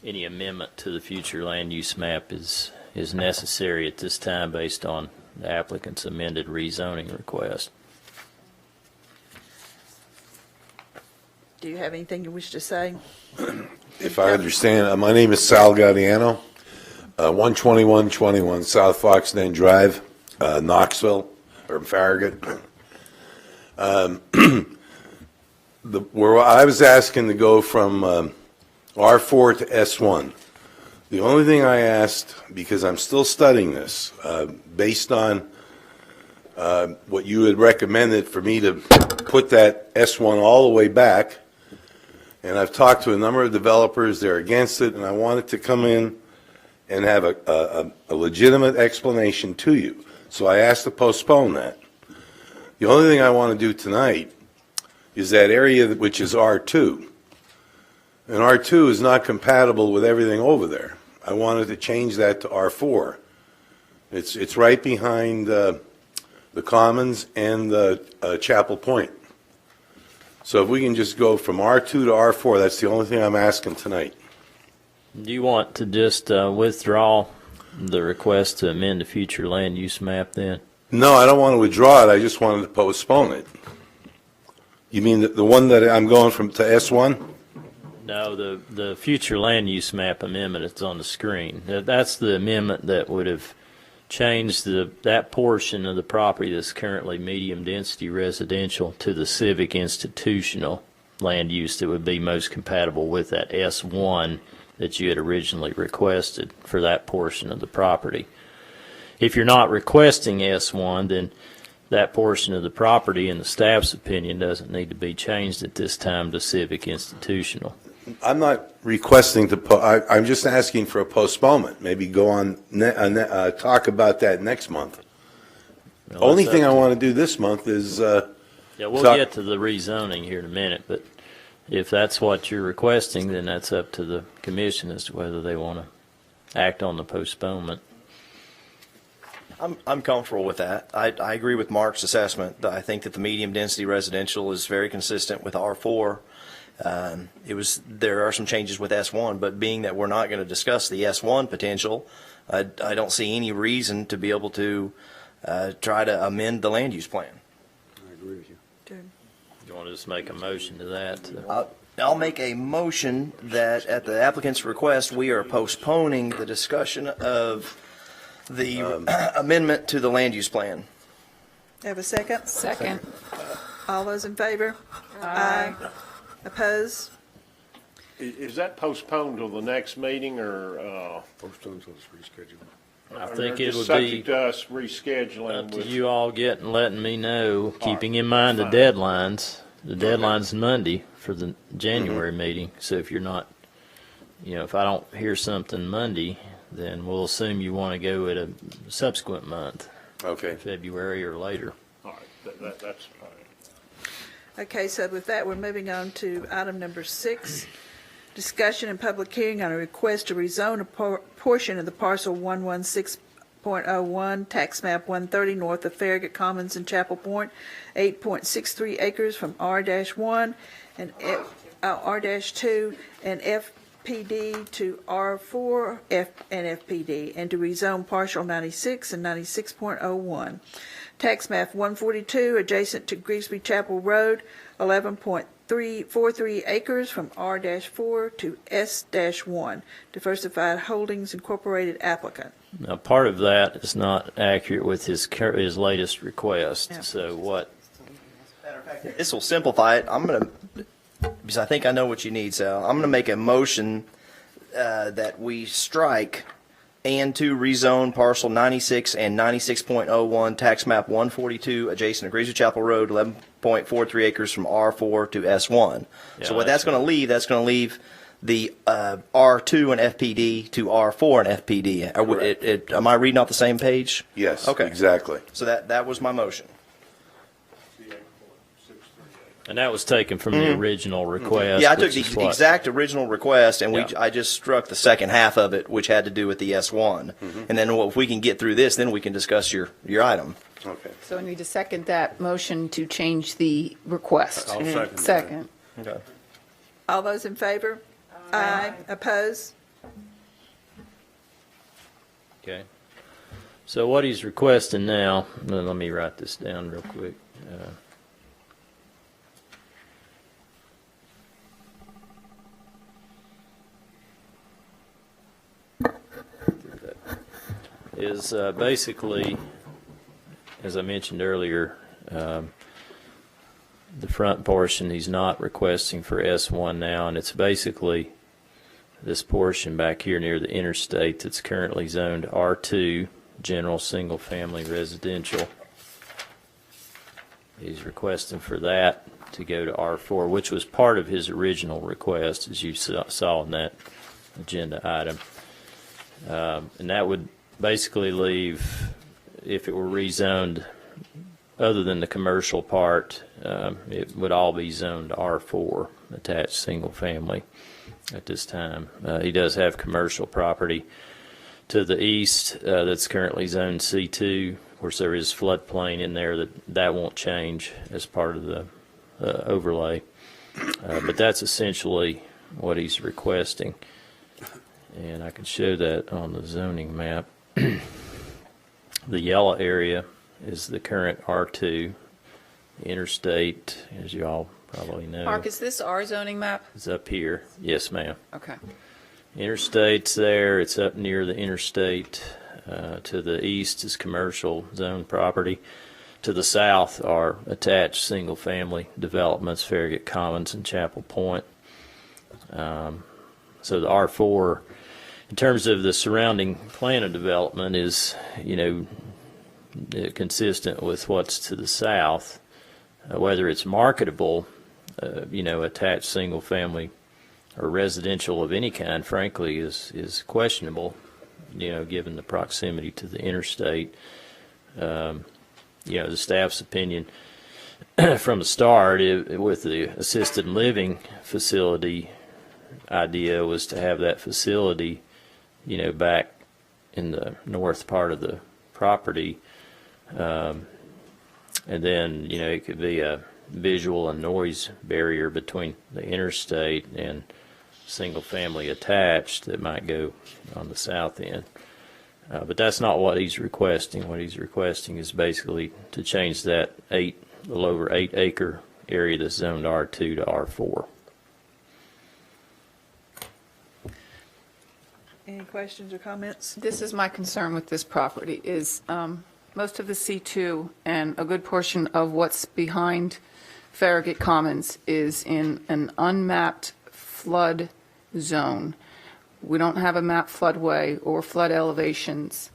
any amendment to the future land use map is necessary at this time based on the applicant's amended rezoning request. do you have anything you wish to say? If I understand, my name is Sal Gaudiano, 12121 South Foxden Drive, Knoxville, or Farragut. Where I was asking to go from R4 to S1, the only thing I asked, because I'm still studying this, based on what you had recommended for me to put that S1 all the way back, and I've talked to a number of developers, they're against it, and I wanted to come in and have a legitimate explanation to you. So I asked to postpone that. The only thing I want to do tonight is that area which is R2. And R2 is not compatible with everything over there. I wanted to change that to R4. It's right behind the Commons and Chapel Point. So if we can just go from R2 to R4, that's the only thing I'm asking tonight. Do you want to just withdraw the request to amend the future land use map then? No, I don't want to withdraw it. I just wanted to postpone it. You mean the one that I'm going from to S1? No, the future land use map amendment that's on the screen. That's the amendment that would have changed that portion of the property that's currently medium density residential to the civic institutional land use that would be most compatible with that S1 that you had originally requested for that portion of the property. If you're not requesting S1, then that portion of the property, in the staff's opinion, doesn't need to be changed at this time to civic institutional. I'm not requesting I'm just asking for a postponement. Maybe go on, talk about that next month. Well, Only that's thing up I to- want to do this month is, Yeah, we'll talk- get to the rezoning here in a minute, but if that's what you're requesting, then that's up to the commission as to whether they want to act on the postponement. I'm comfortable with that. I agree with Mark's assessment. I think that the medium density residential is very consistent with R4. There are some changes with S1, but being that we're not going to discuss the S1 potential, I don't see any reason to be able to try to amend the land use plan. I agree with you. You want to just make a motion to that? I'll make a motion that at the applicant's request, we are postponing the discussion of the amendment to the land use plan. Have a second? Second. All those in favor? Aye. Opposed? Is that postponed till the next meeting, or Postpone until it's rescheduled. I think or it just would subject be to us rescheduling up to with? you all letting me know, keeping in mind the deadlines. The deadline's Monday for the January meeting, so if you're not, if I don't hear something Monday, then we'll assume you want to go at a subsequent month, okay. February or later. All right, that's fine. Okay, so with that, we're moving on to item number 6, discussion and public hearing on a request to rezone a portion of the parcel 116.01, tax map 130, north of Farragut Commons and Chapel Point, 8.63 acres from R-1 and R-2 and FPD to R4 and FPD, and to rezone partial 96 and 96.01. Tax map 142, adjacent to Grigsby Chapel Road, 11.43 acres from R-4 to S-1. Diversified Holdings Incorporated applicant. Now, part of that is not accurate with his latest request. Yeah. So what? This will simplify it. Because I think I know what you need, Sal. I'm going to make a motion that we strike and to rezone parcel 96 and 96.01, tax map 142, adjacent to Greasy Chapel Road, 11.43 acres from R4 to S1. So Yeah, what that's that's going to leave, that's going to leave the R2 and FPD to R4 and FPD. Am I reading off the same page? Yes, Okay. exactly. So that was my motion. And that was taken from the original request. Yeah, I took which the is what- exact original request, and Yeah. I just struck the second half of it, which had to do with the S1. And then if we can get through this, then we can discuss your item. Okay. So I need to second that motion to change the request. I'll second that. Second. Okay. All those in favor? Aye. Oppose? Okay. So what he's requesting now, let me write this down real quick. Is basically, as I mentioned earlier, the front portion he's not requesting for S1 now, and it's basically this portion back here near the interstate that's currently zoned R2, general single-family residential. He's requesting for that to go to R4, which was part of his original request, as you saw in that agenda item. And that would basically leave, if it were rezoned, other than the commercial part, it would all be zoned R4, attached single family at this time. He does have commercial property to the east that's currently zoned C2. Of course, there is floodplain in there that won't change as part of the overlay. But that's essentially what he's requesting. And I can show that on the zoning map. The yellow area is the current R2. The interstate, as you all probably know, Mark, is this our zoning map? is up here. Yes, ma'am. Okay. Interstate's there. It's up near the interstate. To the east is commercial zone property. To the south are attached single-family developments, Farragut Commons and Chapel Point. So the R4, in terms of the surrounding plan of development, is, consistent with what's to the south. Whether it's marketable, attached single-family or residential of any kind, frankly, is questionable, given the proximity to the interstate. The staff's opinion from the start with the assisted living facility idea was to have that facility, back in the north part of the property. And then, it could be a visual and noise barrier between the interstate and single family attached that might go on the south end. But that's not what he's requesting. What he's requesting is basically to change that a little over 8 acre area that's zoned R2 to R4. Any questions or comments? This is my concern with this property, is most of the C2 and a good portion of what's behind Farragut Commons is in an unmapped flood zone. We don't have a mapped floodway or flood elevations.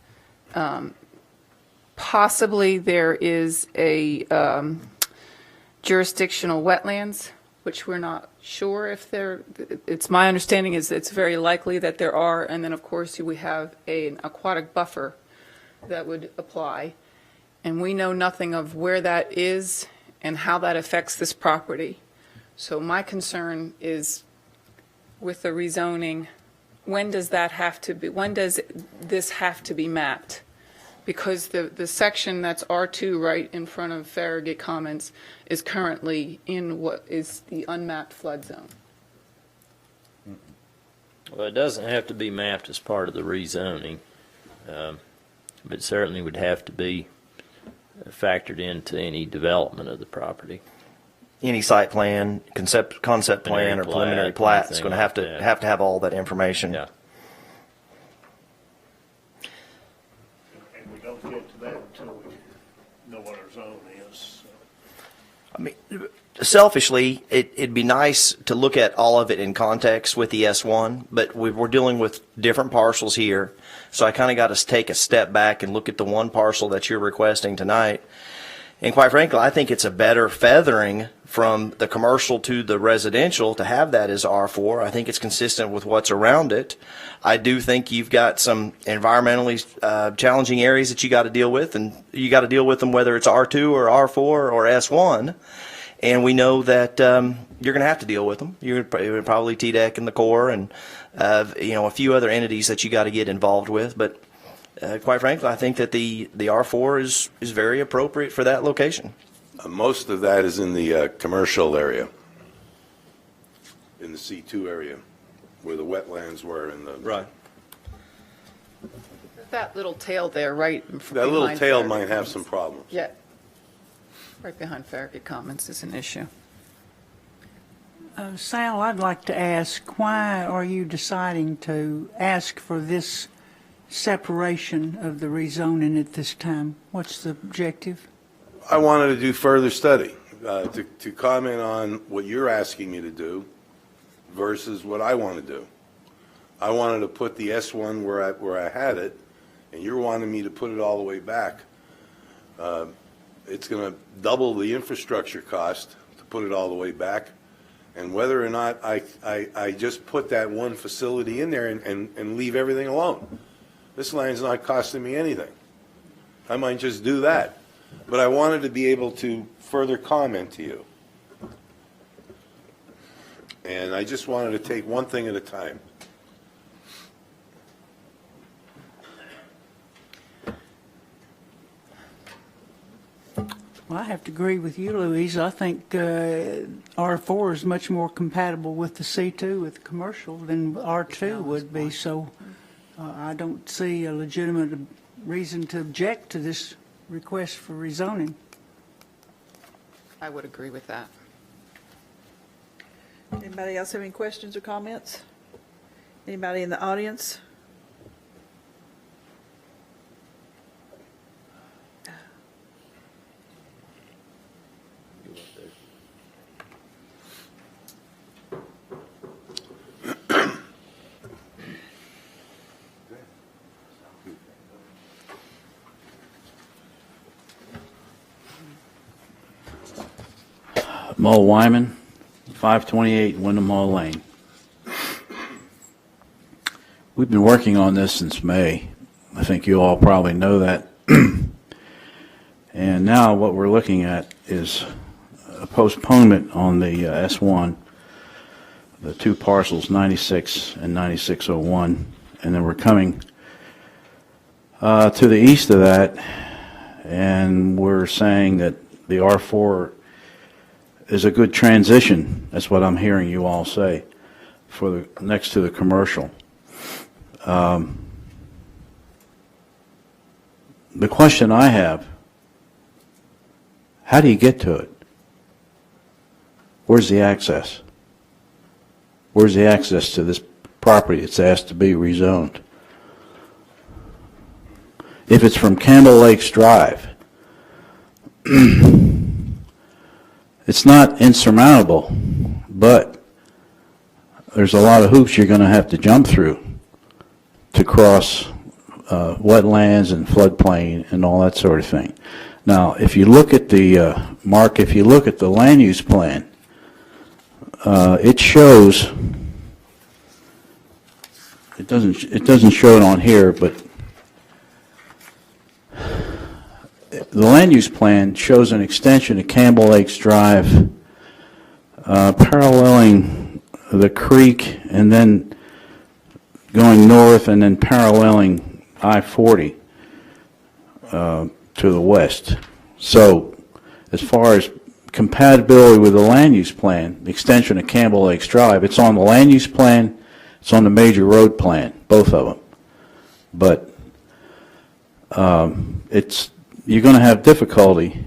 Possibly there is a jurisdictional wetlands, which we're not sure if there, it's my understanding is it's very likely that there are, and then of course we have an aquatic buffer that would apply. And we know nothing of where that is and how that affects this property. So my concern is with the rezoning, when does this have to be mapped? Because the section that's R2 right in front of Farragut Commons is currently in what is the unmapped flood zone. Well, it doesn't have to be mapped as part of the rezoning, but certainly would have to be factored into any development of the property. Any site plan, concept plan, or preliminary plat is going to have to have all that information. Yeah. And we don't get to that until we know what our zone is. I mean, selfishly, it'd be nice to look at all of it in context with the S1, but we're dealing with different parcels here. So I kind of got to take a step back and look at the one parcel that you're requesting tonight. And quite frankly, I think it's a better feathering from the commercial to the residential to have that as R4. I think it's consistent with what's around it. I do think you've got some environmentally challenging areas that you got to deal with, and you got to deal with them whether it's R2 or R4 or S1. And we know that you're going to have to deal with them. You're probably TDEC and the Corps and a few other entities that you got to get involved with. But quite frankly, I think that the R4 is very appropriate for that location. Most of that is in the commercial area, in the C2 area, where the wetlands were in the... Right. That little tail there, right? That little behind tail Farragut might have Commons. some problems. Yeah. Right behind Farragut Commons is an issue. Sal, I'd like to ask, why are you deciding to ask for this separation of the rezoning at this time? What's the objective? I wanted to do further study, to comment on what you're asking me to do versus what I want to do. I wanted to put the S1 where I had it, and you're wanting me to put it all the way back. It's going to double the infrastructure cost to put it all the way back. And whether or not I just put that one facility in there and leave everything alone. This land's not costing me anything. I might just do that. But I wanted to be able to further comment to you. And I just wanted to take one thing at a time. Well, I have to agree with you, Louise. I think R4 is much more compatible with the C2, with the commercial, than R2 would be. So I don't see a legitimate reason to object to this request for rezoning. I would agree with that. Anybody else have any questions or comments? Anybody in the audience? Mo Wyman, 528 Wyndham Hall Lane. We've been working on this since May. I think you all probably know that. And now what we're looking at is a postponement on the S1, the two parcels, 96 and 9601. And then we're coming to the east of that, and we're saying that the R4 is a good transition. That's what I'm hearing you all say, for the next to the commercial. The question I have, how do you get to it? Where's the access? Where's the access to this property that's asked to be rezoned? If it's from Campbell Lakes Drive, it's not insurmountable, but there's a lot of hoops you're going to have to jump through to cross wetlands and floodplain and all that sort of thing. Now, if you look at the, Mark, if you look at the land use plan, it shows, it doesn't show it on here, but the land use plan shows an extension of Campbell Lakes Drive paralleling the creek and then going north and then paralleling I-40 to the west. So as far as compatibility with the land use plan, the extension of Campbell Lakes Drive, it's on the land use plan, it's on the major road plan, both of them. But you're going to have difficulty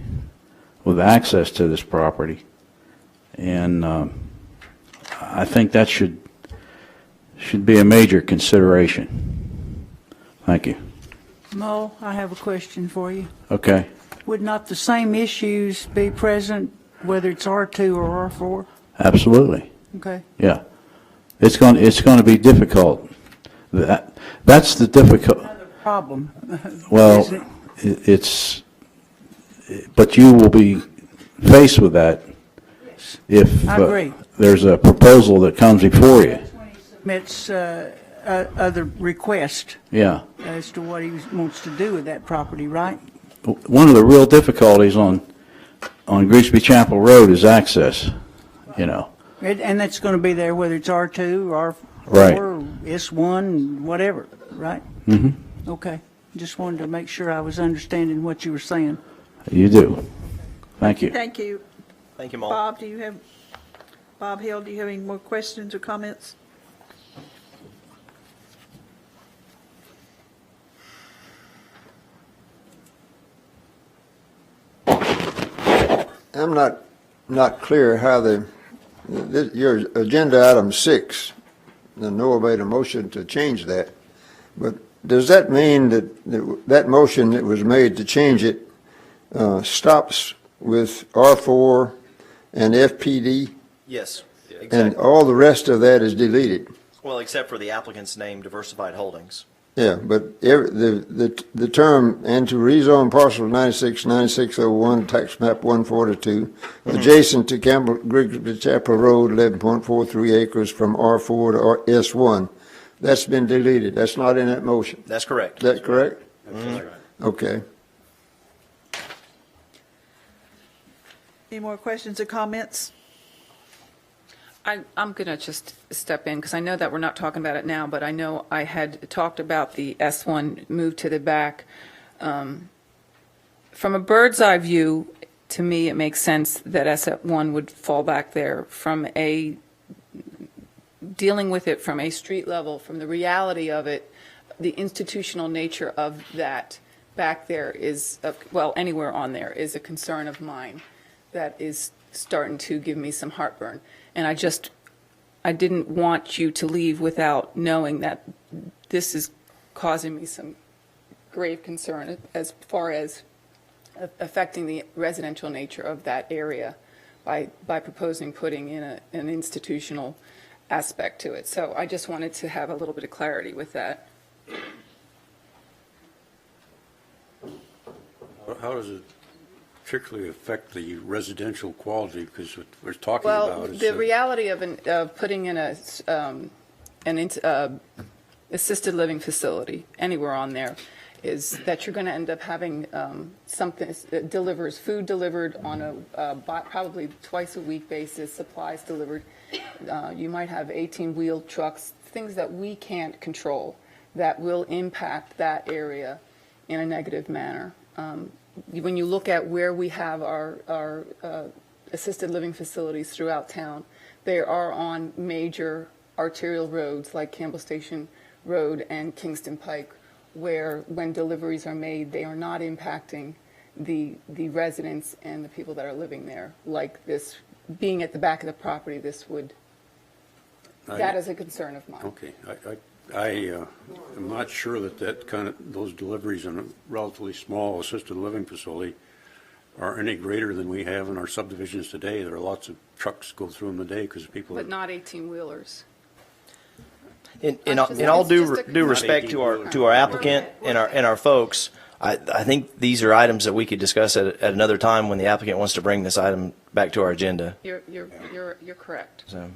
with access to this property, and I think that should be a major consideration. Thank you. Mo, I have a question for you. Okay. Would not the same issues be present whether it's R2 or R4? Absolutely. Okay. Yeah. It's going to be difficult. That's the difficult. Problem. Well, Isn't it's, but you will be faced with that if I agree. there's a proposal that comes before you. Submits other request Yeah. as to what he wants to do with that property, right? One of the real difficulties on Grigsby Chapel Road is access, you know. And that's going to be there whether it's R2 or R4 Right. or S1, whatever, right? Mm-hmm. Okay. Just wanted to make sure I was understanding what you were saying. You do. Thank you. Thank you. Thank you, Mal. Bob, Bob Hill, do you have any more questions or comments? I'm not clear how your agenda item 6, the Noah made a motion to change that, but does that mean that motion that was made to change it stops with R4 and FPD, Yes, and exactly. all the rest of that is deleted? Well, except for the applicant's name, Diversified Holdings. Yeah, but the term, and to rezone parcel 9601, tax map 142, adjacent to Grigsby Chapel Road, 11.43 acres from R4 to S1, that's been deleted. That's not in that motion. That's correct. Is that correct? That's right. Okay. Any more questions or comments? I'm going to just step in because I know that we're not talking about it now, but I know I had talked about the S1 move to the back. From a bird's eye view, to me, it makes sense that S1 would fall back there. From dealing with it from a street level, from the reality of it, the institutional nature of that back there is, well, anywhere on there is a concern of mine that is starting to give me some heartburn. And I didn't want you to leave without knowing that this is causing me some grave concern as far as affecting the residential nature of that area by proposing putting in an institutional aspect to it. So I just wanted to have a little bit of clarity with that. How does it particularly affect the residential quality? Because what we're talking Well, about is... the reality of putting in an assisted living facility anywhere on there is that you're going to end up having something that delivers food delivered on a probably twice a week basis, supplies delivered. You might have 18-wheel trucks, things that we can't control that will impact that area in a negative manner. When you look at where we have our assisted living facilities throughout town, they are on major arterial roads like Campbell Station Road and Kingston Pike, where when deliveries are made, they are not impacting the residents and the people that are living there. Like this, being at the back of the property, that is a concern of mine. Okay. I am not sure that those deliveries in a relatively small assisted living facility are any greater than we have in our subdivisions today. There are lots of trucks go through them a day because people But not 18-wheelers. In all due respect to our applicant and our folks, I think these are items that we could discuss at another time when the applicant wants to bring this item back to our agenda. You're correct. So.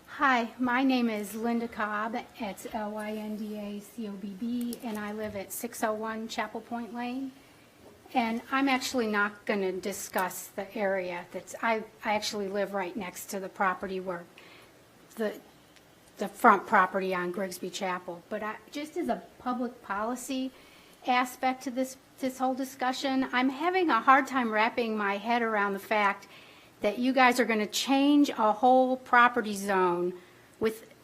Hi, my name is Linda Cobb. It's LYNDACOBB, and I live at 601 Chapel Point Lane. And I'm actually not going to discuss the area I actually live right next to the property where the front property on Grigsby Chapel. But just as a public policy aspect to this whole discussion, I'm having a hard time wrapping my head around the fact that you guys are going to change a whole property zone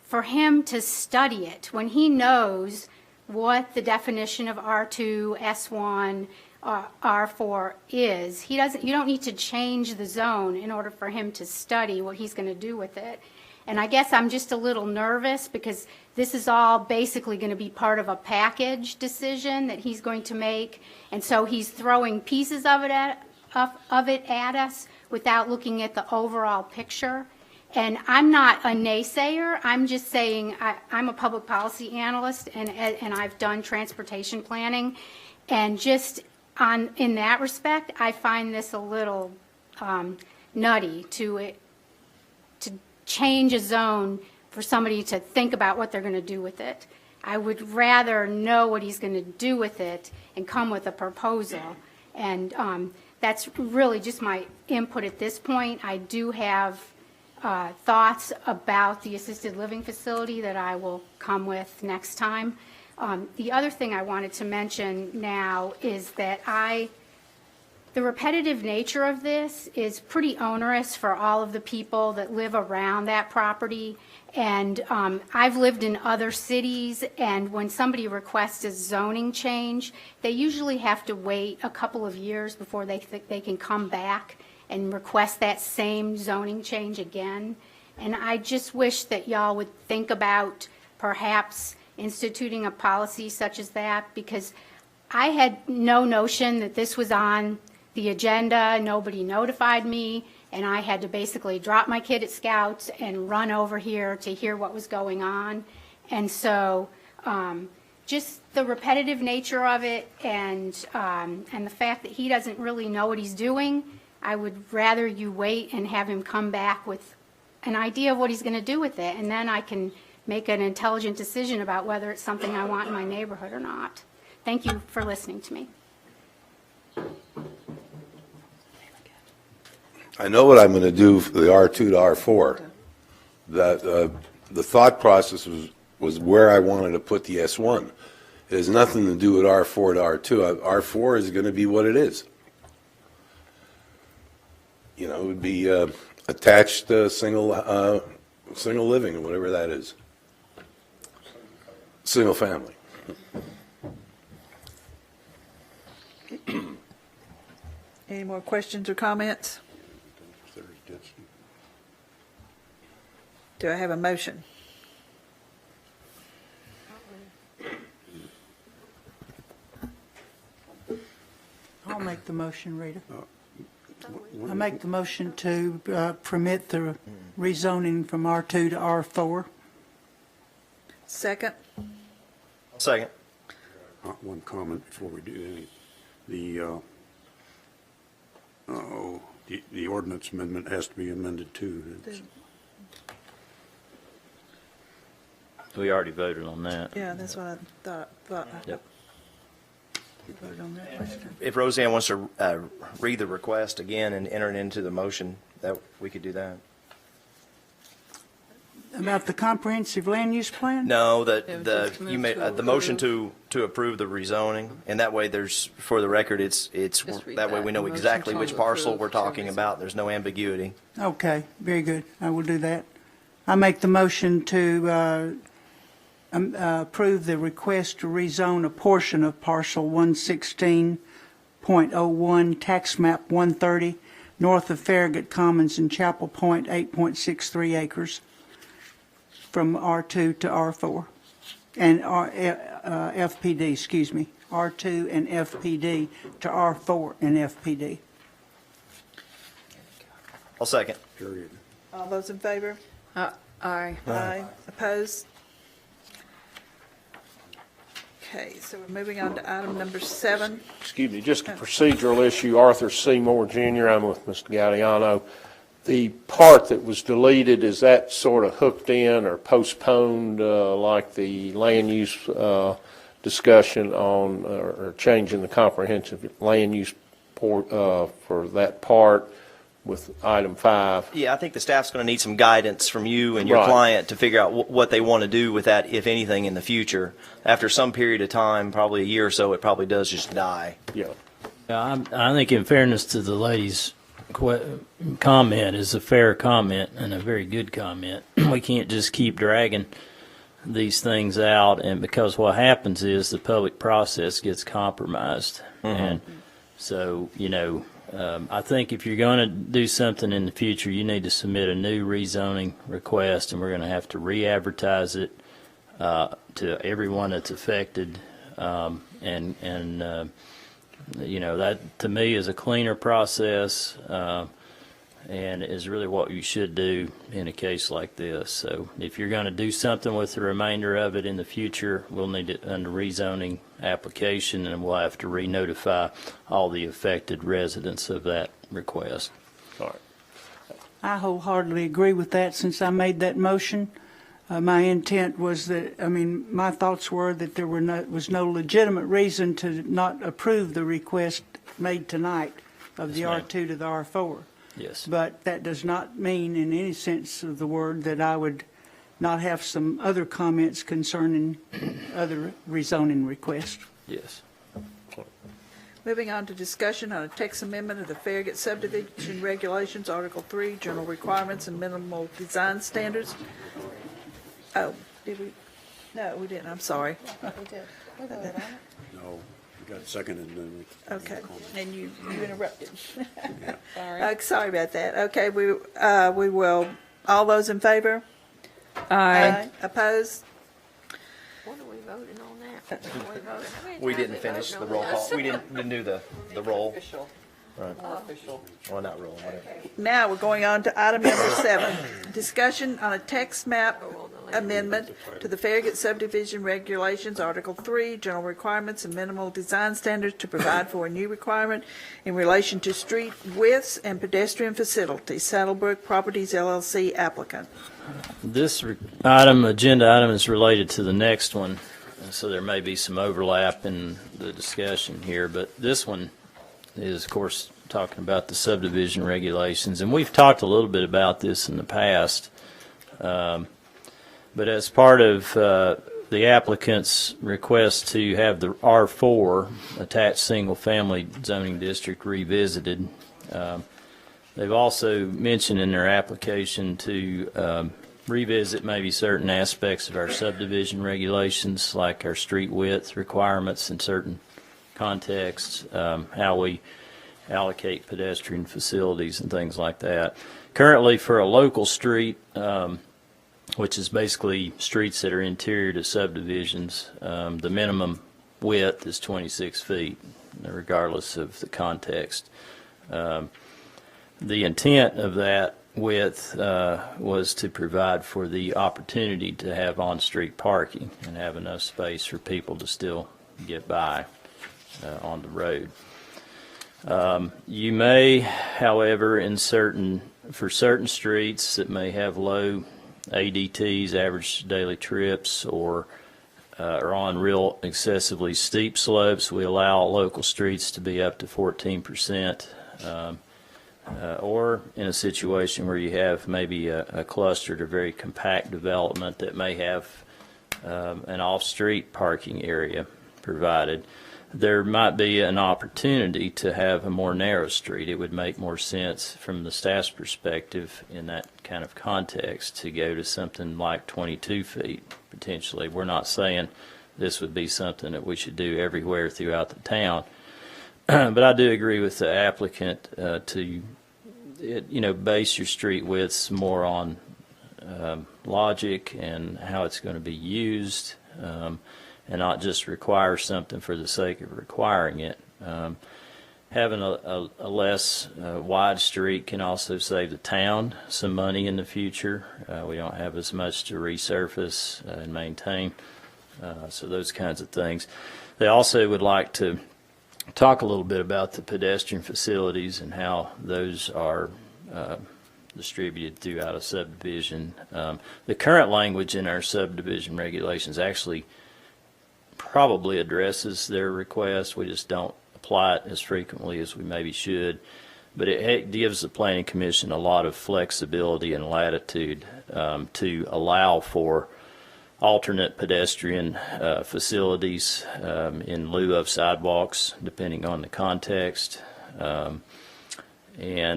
for him to study it when he knows what the definition of R2, S1, R4 is. You don't need to change the zone in order for him to study what he's going to do with it. And I guess I'm just a little nervous because this is all basically going to be part of a package decision that he's going to make. And so he's throwing pieces of it at us without looking at the overall picture. And I'm not a naysayer. I'm just saying I'm a public policy analyst, and I've done transportation planning. And just in that respect, I find this a little nutty to change a zone for somebody to think about what they're going to do with it. I would rather know what he's going to do with it and come with a proposal. And that's really just my input at this point. I do have thoughts about the assisted living facility that I will come with next time. The other thing I wanted to mention now is that the repetitive nature of this is pretty onerous for all of the people that live around that property. And I've lived in other cities, and when somebody requests a zoning change, they usually have to wait a couple of years before they can come back and request that same zoning change again. And I just wish that y'all would think about perhaps instituting a policy such as that, because I had no notion that this was on the agenda. Nobody notified me, and I had to basically drop my kid at Scouts and run over here to hear what was going on. And so just the repetitive nature of it and the fact that he doesn't really know what he's doing, I would rather you wait and have him come back with an idea of what he's going to do with it, and then I can make an intelligent decision about whether it's something I want in my neighborhood or not. Thank you for listening to me. I know what I'm going to do for the R2 to R4. That the thought process was where I wanted to put the S1. It has nothing to do with R4 to R2. R4 is going to be what it is. You know, it would be attached single living, or whatever that is. Single family. Any more questions or comments? Do I have a motion? I'll make the motion, Rita. I make the motion to permit the rezoning from R2 to R4. Second? Second. One comment before we do the ordinance amendment has to be amended too. We already voted on that. Yeah, that's what I thought. Yep. You voted on that question. If Roseanne wants to read the request again and enter it into the motion, that we could do that. About the comprehensive land use plan? No, just you move made to the motion to approve the rezoning, and that way there's, for the record, it's read that way that. we know Motion exactly to which parcel approve. we're talking about. There's no ambiguity. Okay, very good. I will do that. I make the motion to approve the request to rezone a portion of parcel 116.01, tax map 130, north of Farragut Commons in Chapel Point, 8.63 acres, from R2 to R4, and FPD, excuse me, R2 and FPD to R4 and FPD. I'll second. Period. All those in favor? Aye. Aye. Opposed? Okay, so we're moving on to item number 7. Excuse me, just a procedural issue. Arthur Seymour Jr., I'm with Mr. Galliano. The part that was deleted, is that sort of hooked in or postponed like the land use discussion on, or changing the comprehensive land use for that part with item 5? Yeah, I think the staff's going to need some guidance from you and your Right. client to figure out what they want to do with that, if anything, in the future. After some period of time, probably a year or so, it probably does just die. Yeah. Yeah, I think in fairness to the lady's comment is a fair comment and a very good comment. We can't just keep dragging these things out, and because what happens is the public process gets compromised. And so, I think if you're going to do something in the future, you need to submit a new rezoning request, and we're going to have to re-advertise it to everyone that's affected, that to me is a cleaner process. and is really what you should do in a case like this. So if you're going to do something with the remainder of it in the future, we'll need it under rezoning application, and we'll have to re-notify all the affected residents of that request. All right. I wholeheartedly agree with that. Since I made that motion, my intent was that, my thoughts were that there was no legitimate reason to not approve the request made tonight of the Yes, ma'am. R2 to the R4. Yes. But that does not mean in any sense of the word that I would not have some other comments concerning other rezoning requests. Yes. Moving on to discussion on a text amendment of the Farragut subdivision regulations, Article 3, general requirements and minimal design standards. Oh, did we? No, we didn't. I'm sorry. No, we got seconded and then we. Okay, and you interrupted. Sorry. Sorry about that. Okay, we will, all those in favor? Aye. Opposed? What are we voting on that? What are we voting? How many We times didn't we finish voted the on roll this? call. We didn't do the roll. Official. Right. Official. Well, not roll, whatever. Now, we're going on to item number 7, discussion on a text map amendment to the Farragut subdivision regulations, Article 3, general requirements and minimal design standards to provide for a new requirement in relation to street widths and pedestrian facilities. Saddlebrook Properties LLC applicant. This agenda item is related to the next one, so there may be some overlap in the discussion here, but this one is, of course, talking about the subdivision regulations, and we've talked a little bit about this in the past. But as part of the applicant's request to have the R4 attached single-family zoning district revisited, they've also mentioned in their application to revisit maybe certain aspects of our subdivision regulations, like our street width requirements in certain contexts, how we allocate pedestrian facilities and things like that. Currently, for a local street, which is basically streets that are interior to subdivisions, the minimum width is 26 feet, regardless of the context. The intent of that width was to provide for the opportunity to have on-street parking and have enough space for people to still get by on the road. You may, however, for certain streets that may have low ADTs, average daily trips, or are on real excessively steep slopes, we allow local streets to be up to 14%. Or in a situation where you have maybe a clustered or very compact development that may have an off-street parking area provided, there might be an opportunity to have a more narrow street. It would make more sense from the staff's perspective in that kind of context to go to something like 22 feet, potentially. We're not saying this would be something that we should do everywhere throughout the town. But I do agree with the applicant to base your street widths more on logic and how it's going to be used, and not just require something for the sake of requiring it. Having a less wide street can also save the town some money in the future. We don't have as much to resurface and maintain, so those kinds of things. They also would like to talk a little bit about the pedestrian facilities and how those are distributed throughout a subdivision. The current language in our subdivision regulations actually probably addresses their request. We just don't apply it as frequently as we maybe should. But it gives the Planning Commission a lot of flexibility and latitude to allow for alternate pedestrian facilities in lieu of sidewalks, depending on the context. And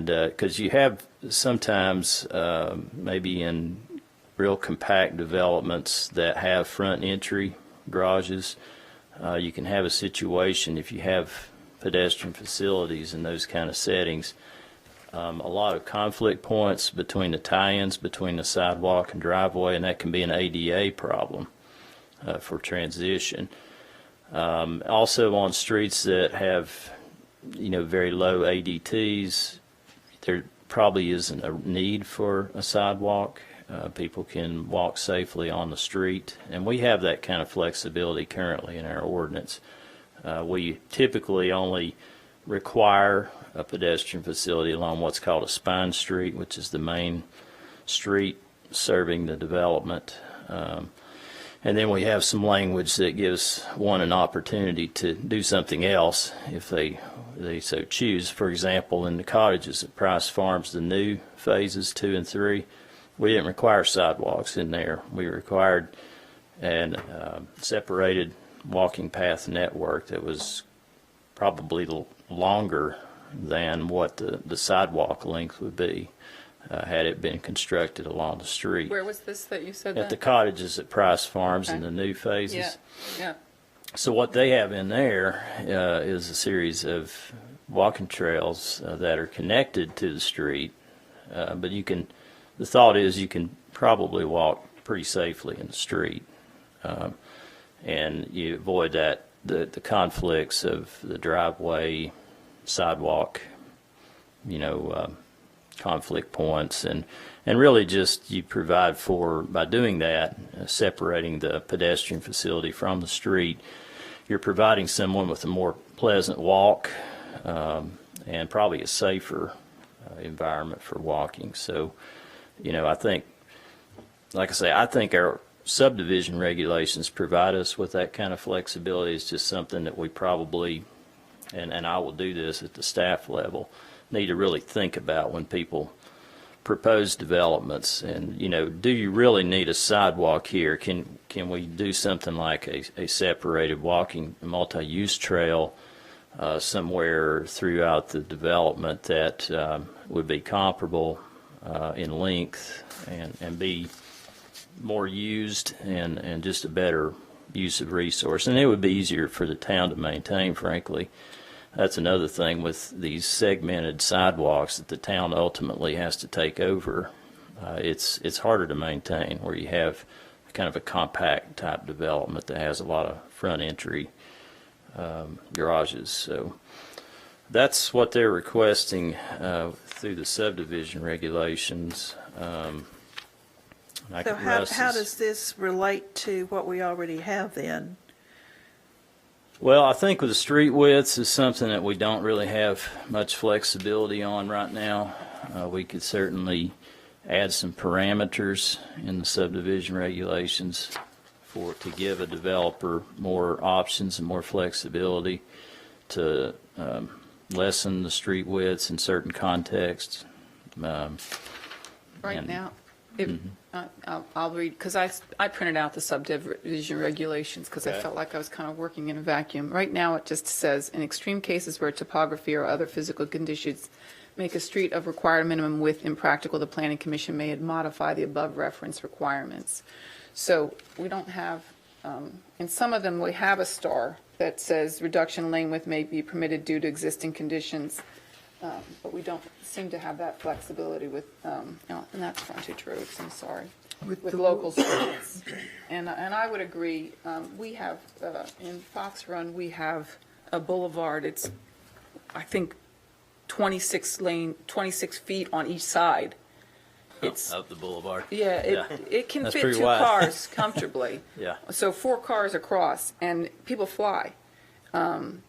because you have sometimes maybe in real compact developments that have front entry garages, you can have a situation if you have pedestrian facilities in those kind of settings, a lot of conflict points between the tie-ins between the sidewalk and driveway, and that can be an ADA problem for transition. Also on streets that have very low ADTs, there probably isn't a need for a sidewalk. People can walk safely on the street, and we have that kind of flexibility currently in our ordinance. We typically only require a pedestrian facility along what's called a spine street, which is the main street serving the development. And then we have some language that gives one an opportunity to do something else if they so choose. For example, in the cottages at Price Farms, the new phases 2 and 3, we didn't require sidewalks in there. We required an separated walking path network that was probably longer than what the sidewalk length would be had it been constructed along the street. Where was this that you said At that? the cottages at Price Farms in Okay. the new phases. Yeah, yeah. So what they have in there is a series of walking trails that are connected to the street, but the thought is you can probably walk pretty safely in the street, and you avoid the conflicts of the driveway, sidewalk, conflict points, and really just you provide for, by doing that, separating the pedestrian facility from the street, you're providing someone with a more pleasant walk and probably a safer environment for walking. So, I think, like I say, I think our subdivision regulations provide us with that kind of flexibility. It's just something that we probably, and I will do this at the staff level, need to really think about when people propose developments. And, do you really need a sidewalk here? Can we do something like a separated walking multi-use trail somewhere throughout the development that would be comparable in length and be more used and just a better use of resource? And it would be easier for the town to maintain, frankly. That's another thing with these segmented sidewalks that the town ultimately has to take over. It's harder to maintain where you have kind of a compact type development that has a lot of front entry garages. So that's what they're requesting through the subdivision regulations. So how does this relate to what we already have then? Well, I think with the street widths is something that we don't really have much flexibility on right now. We could certainly add some parameters in the subdivision regulations to give a developer more options and more flexibility to lessen the street widths in certain contexts. Right now, I'll read, because I printed out the subdivision regulations because I felt like I was kind of working in a vacuum. Right now, it just says, in extreme cases where topography or other physical conditions make a street of required minimum width impractical, the Planning Commission may modify the above reference requirements. So we don't have, in some of them, we have a star that says reduction in lane width may be permitted due to existing conditions. But we don't seem to have that flexibility with, and that's frontage roads, I'm sorry, with local streets. And I would agree, we have, in Fox Run, we have a boulevard, it's, I think, 26 feet on each side. It's Up the boulevard. Yeah, it can That's fit pretty 2 wide. cars comfortably. Yeah. So 4 cars across, and people fly.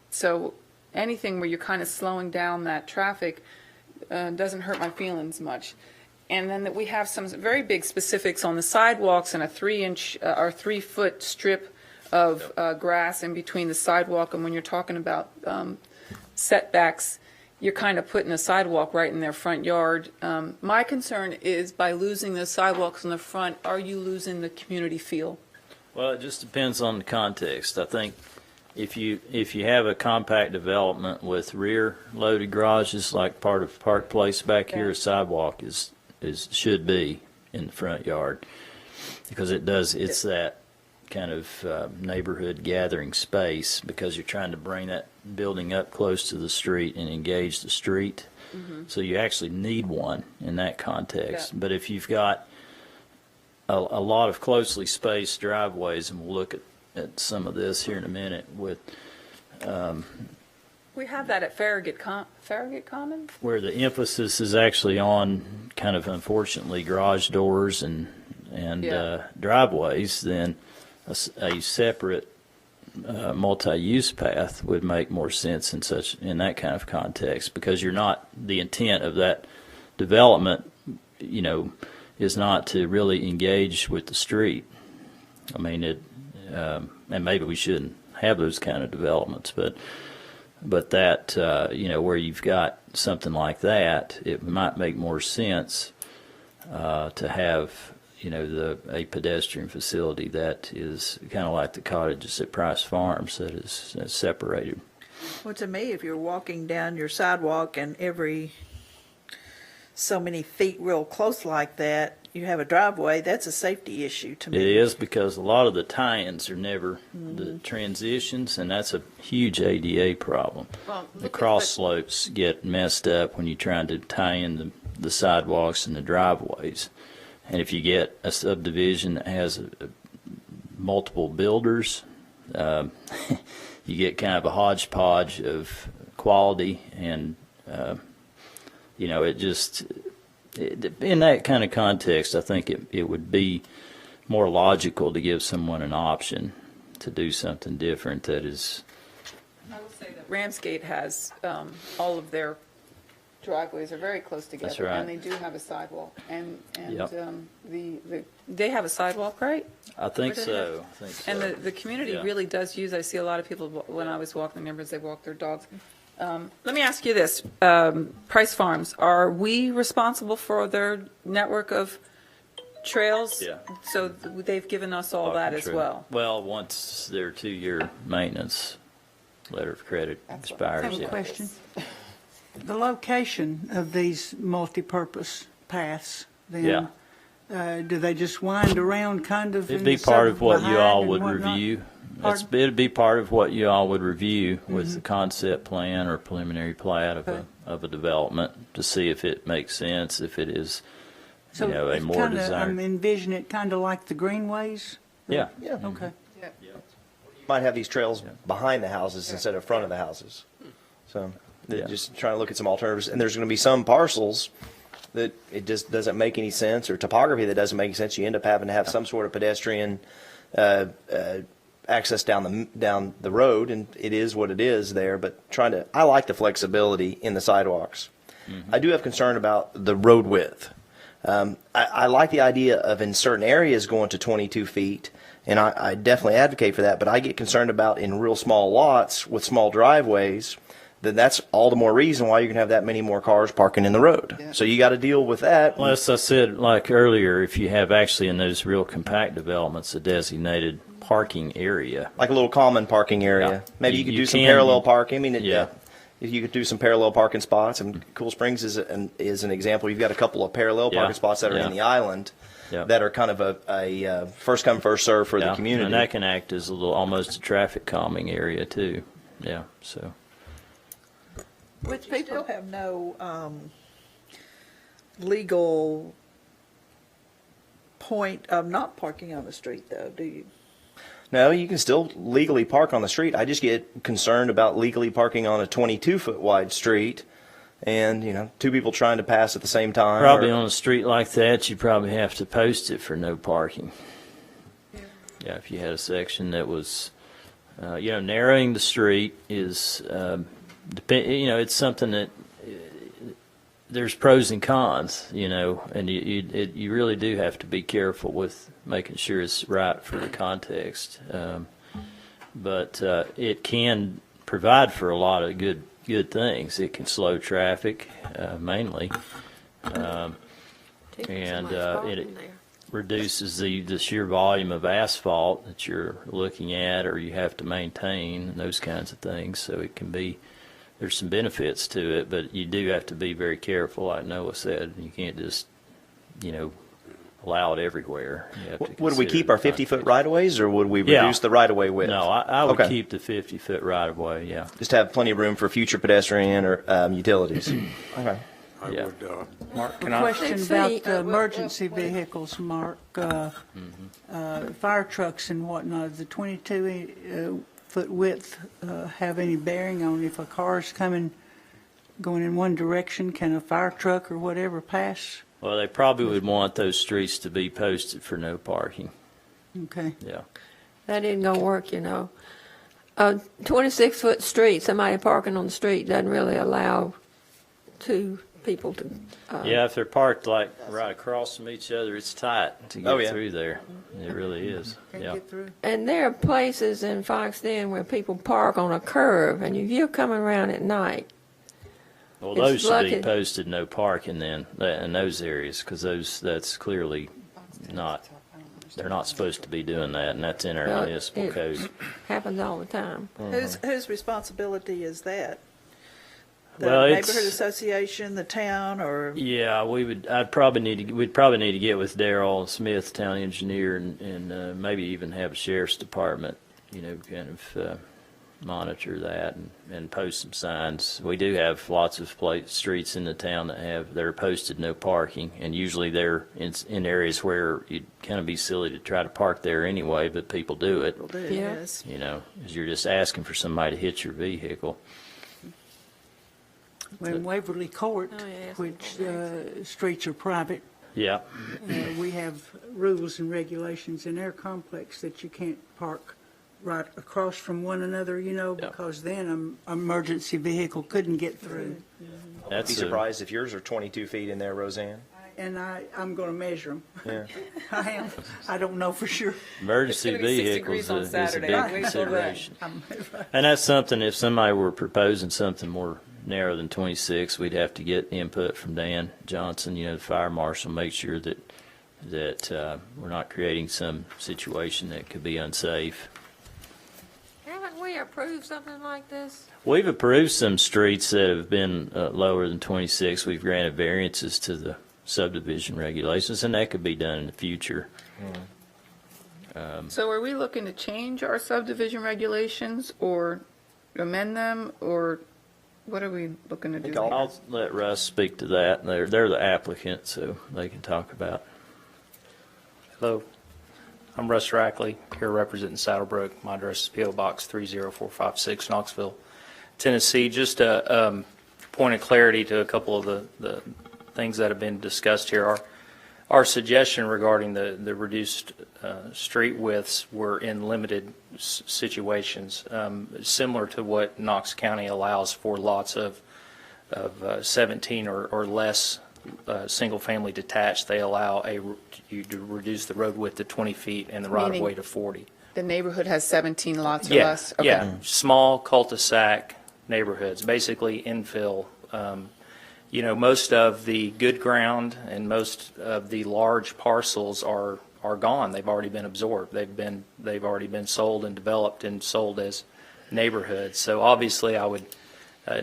So anything where you're kind of slowing down that traffic doesn't hurt my feelings much. And then that we have some very big specifics on the sidewalks and a 3-inch or 3-foot strip of grass in between the sidewalk. And when you're talking about setbacks, you're kind of putting a sidewalk right in their front yard. My concern is by losing the sidewalks in the front, are you losing the community feel? Well, it just depends on the context. I think if you have a compact development with rear-loaded garages like part of Park Place back here, a sidewalk should be in the front yard because it's that kind of neighborhood gathering space because you're trying to bring that building up close to the street and engage the street. Mm-hmm. So you actually need one in that context. Yeah. But if you've got a lot of closely spaced driveways, and we'll look at some of this here in a minute with We have that at Farragut Commons? Where the emphasis is actually on kind of unfortunately garage doors and Yeah. driveways, then a separate multi-use path would make more sense in that kind of context, because you're not, the intent of that development, is not to really engage with the street. I mean, and maybe we shouldn't have those kind of developments, but that, where you've got something like that, it might make more sense to have, a pedestrian facility that is kind of like the cottages at Price Farms that is separated. Well, to me, if you're walking down your sidewalk and every so many feet real close like that, you have a driveway, that's a safety issue to me. It is, because a lot of the tie-ins are never the transitions, and that's a huge ADA problem. Well, The cross slopes get messed up when you're trying to tie in the sidewalks and the driveways. And if you get a subdivision that has multiple builders, you get kind of a hodgepodge of quality, and in that kind of context, I think it would be more logical to give someone an option to do something different that is. I will say that Ramsgate has, all of their driveways are very close together. That's right. And they do have a sidewalk. And Yep. they have a sidewalk, right? I think Where do they so. I think so. And the community Yeah. really does use, I see a lot of people, when I was walking the neighborhoods, they walk their dogs. Let me ask you this, Price Farms, are we responsible for their network of trails? Yeah. So they've given us all that as True. well? Well, once their 2-year maintenance letter of credit expires, I have a yeah. question. The location of these multi-purpose paths, Yeah. then, do they just wind around kind of? It'd in be the part of what behind you all and would whatnot? review. Pardon? It'd be part of what you all would review with Mm-hmm. the concept plan or preliminary plat of a development to see if it makes sense, if it is, So a it's more kinda- desired. I'm envisioning it kind of like the greenways? Yeah. Yeah. Okay. You might have these trails behind the houses instead of front of the houses. So they're Yeah. just trying to look at some alternatives. And there's going to be some parcels that it just doesn't make any sense, or topography that doesn't make any sense. You end up having to have some sort of pedestrian access down the road, and it is what it is there. But I like the flexibility in the sidewalks. I do have concern about the road width. I like the idea of in certain areas going to 22 feet, and I definitely advocate for that, but I get concerned about in real small lots with small driveways, then that's all the more reason why you can have that many more cars parking in the road. So you got to deal with that. Well, as I said, like earlier, if you have actually in those real compact developments a designated parking area. Like a little common parking area. Yeah. Maybe you could You do some can- parallel parking. I mean, Yeah. you could do some parallel parking spots, and Cool Springs is an example. You've got a couple of parallel Yeah. parking spots that are Yeah. in the island Yeah. that are kind of a first come, first serve for the Yeah, community. And that can act as almost a traffic calming area too. Yeah, so. But you still have no legal point of not parking on the street, though, do you? No, you can still legally park on the street. I just get concerned about legally parking on a 22-foot wide street and, two people trying to pass at the same time. Probably or- on a street like that, you probably have to post it for no parking. Yeah, if you had a section that was, narrowing the street is, it's something that there's pros and cons, and you really do have to be careful with making sure it's right for the context. But it can provide for a lot of good things. It can slow traffic, mainly, and it reduces the sheer volume of asphalt that you're looking at or you have to maintain and those kinds of things. So it can be, there's some benefits to it, but you do have to be very careful, like Noah said. You can't just, allow it everywhere. You have to Would we consider keep our the 50-foot context. right-of-ways, or would we Yeah. reduce the right-of-way width? No, I would Okay. keep the 50-foot right-of-way, yeah. Just have plenty of room for future pedestrian or utilities. Okay. I Yeah. would, Mark, A can I? question Let's about see, the emergency vehicles, Mark, Mm-hmm. fire trucks and whatnot, the 22 foot width have any bearing on if a car's going in one direction? Can a fire truck or whatever pass? Well, they probably would want those streets to be posted for no parking. Okay. Yeah. That isn't gonna work, you know. A 26-foot street, somebody parking on the street doesn't really allow two people to. Yeah, if they're parked like right across from each other, it's tight to get Oh, yeah. through there. It really is. Can't Yeah. get through? And there are places in Foxton where people park on a curve, and if you're coming around at night, Well, It's those should be lucky. posted no parking then in those areas because that's clearly not. They're not supposed to be doing that, and that's in our Well, municipal it- code. happens all the time. Whose responsibility is that? The Well, it's- neighborhood association, the town, or? Yeah, we'd probably need to get with Darrell Smith, town engineer, and maybe even have a sheriff's department, kind of monitor that and post some signs. We do have lots of streets in the town that are posted no parking, and usually they're in areas where you'd kind of be silly to try to park there anyway, but people do it. Yeah. Yes. Because you're just asking for somebody to hit your vehicle. When Waverly Court, Oh, yeah, it's which streets are private, Yeah. we have rules and regulations in our complex that you can't park right across from one another, because then an emergency vehicle couldn't get through. I'd be That's surprised if yours are 22 feet in there, Roseanne. And I'm going to measure them. Yeah. I am. I don't know for sure. emergency It's gonna be 60 vehicles degrees on is a Saturday. big Wait till then. consideration. And that's something, if somebody were proposing something more narrow than 26, we'd have to get input from Dan Johnson, the fire marshal, make sure that we're not creating some situation that could be unsafe. Haven't we approved something like this? We've approved some streets that have been lower than 26. We've granted variances to the subdivision regulations, and that could be done in the future. So are we looking to change our subdivision regulations or amend them, or what are we looking to do? I'll let Russ speak to that. They're the applicant, so they can talk about. Hello, I'm Russ Rackley, here representing Saddlebrook. My address is P.O. Box 30456, Knoxville, Tennessee. Just a point of clarity to a couple of the things that have been discussed here. Our suggestion regarding the reduced street widths were in limited situations, similar to what Knox County allows for lots of 17 or less single-family detached. They allow you to reduce the road width to 20 feet and the right-of-way Meaning- to 40. The neighborhood has 17 lots or Yeah, less? Okay. yeah, small cul-de-sac neighborhoods, basically infill. Most of the good ground and most of the large parcels are gone. They've already been absorbed. They've already been sold and developed and sold as neighborhoods. So obviously, I would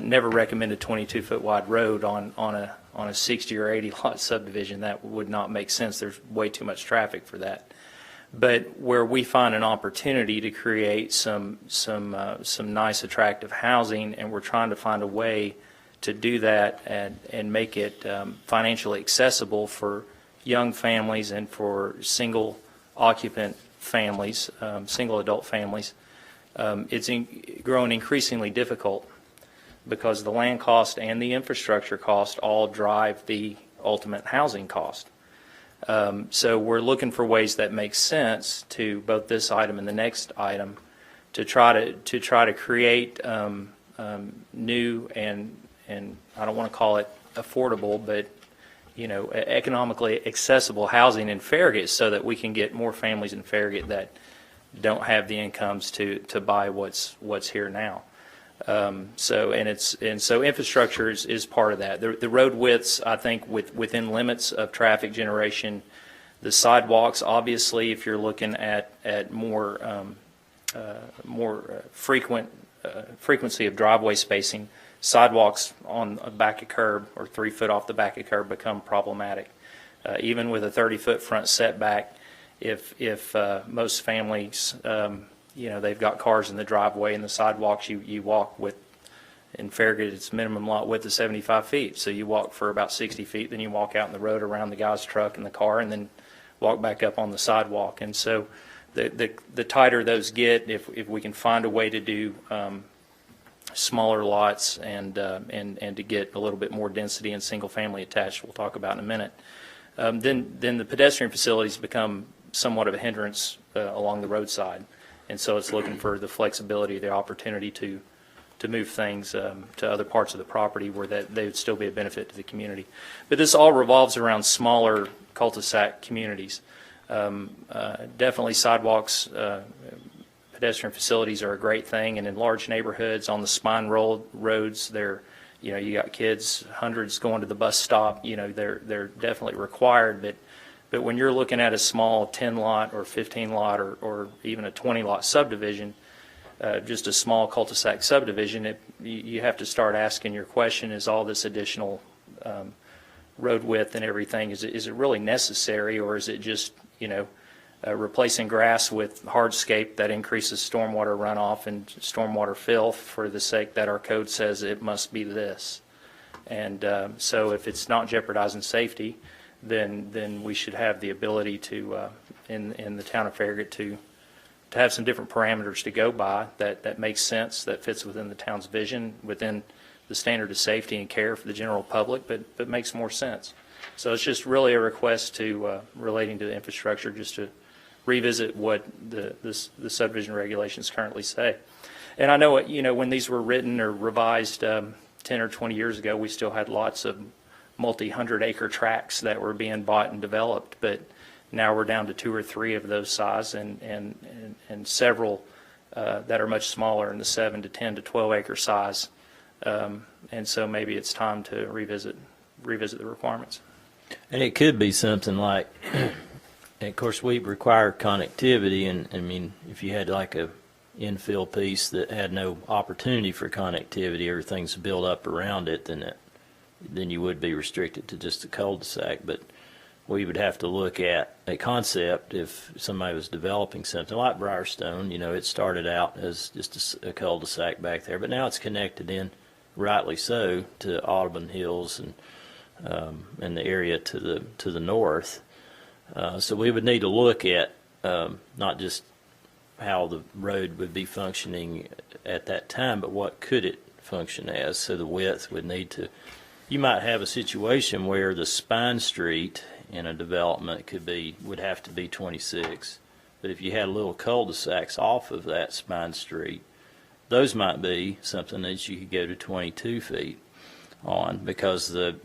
never recommend a 22-foot wide road on a 60 or 80 lot subdivision. That would not make sense. There's way too much traffic for that. But where we find an opportunity to create some nice, attractive housing, and we're trying to find a way to do that and make it financially accessible for young families and for single occupant families, single adult families, it's growing increasingly difficult because the land cost and the infrastructure cost all drive the ultimate housing cost. So we're looking for ways that make sense to both this item and the next item to try to create new and I don't want to call it affordable, but economically accessible housing in Farragut, so that we can get more families in Farragut that don't have the incomes to buy what's here now. So infrastructure is part of that. The road widths, I think, within limits of traffic generation. The sidewalks, obviously, if you're looking at more frequency of driveway spacing, sidewalks on a back of curb or 3 foot off the back of curb become problematic. Even with a 30-foot front setback, if most families, they've got cars in the driveway and the sidewalks you walk with, in Farragut, it's minimum lot width of 75 feet. So you walk for about 60 feet, then you walk out in the road around the guy's truck and the car, and then walk back up on the sidewalk. And so the tighter those get, if we can find a way to do smaller lots and to get a little bit more density and single-family attached, we'll talk about in a minute, then the pedestrian facilities become somewhat of a hindrance along the roadside. And so it's looking for the flexibility, the opportunity to move things to other parts of the property where they would still be a benefit to the community. But this all revolves around smaller cul-de-sac communities. Definitely sidewalks, pedestrian facilities are a great thing, and in large neighborhoods on the spine roads, you got kids, hundreds going to the bus stop, they're definitely required, but when you're looking at a small 10-lot or 15-lot or even a 20-lot subdivision, just a small cul-de-sac subdivision, you have to start asking your question, is all this additional road width and everything, is it really necessary, or is it just, replacing grass with hardscape that increases stormwater runoff and stormwater fill for the sake that our code says it must be this? And so if it's not jeopardizing safety, then we should have the ability to, in the town of Farragut, to have some different parameters to go by that makes sense, that fits within the town's vision, within the standard of safety and care for the general public, but makes more sense. So it's just really a request to relating to the infrastructure, just to revisit what the subdivision regulations currently say. And I know, when these were written or revised 10 or 20 years ago, we still had lots of multi-hundred-acre tracts that were being bought and developed, but now we're down to 2 or 3 of those size, and several that are much smaller in the 7 to 10 to 12 acre size. And so maybe it's time to revisit the requirements. And it could be something like, and of course we require connectivity, and I mean, if you had like a infill piece that had no opportunity for connectivity, everything's built up around it, then you would be restricted to just a cul-de-sac. But we would have to look at a concept if somebody was developing something like Briarstone. It started out as just a cul-de-sac back there, but now it's connected in, rightly so, to Audubon Hills and the area to the north. So we would need to look at not just how the road would be functioning at that time, but what could it function as. So the width would need to. You might have a situation where the spine street in a development would have to be 26, but if you had little cul-de-sacs off of that spine street, those might be something that you could go to 22 feet on, because the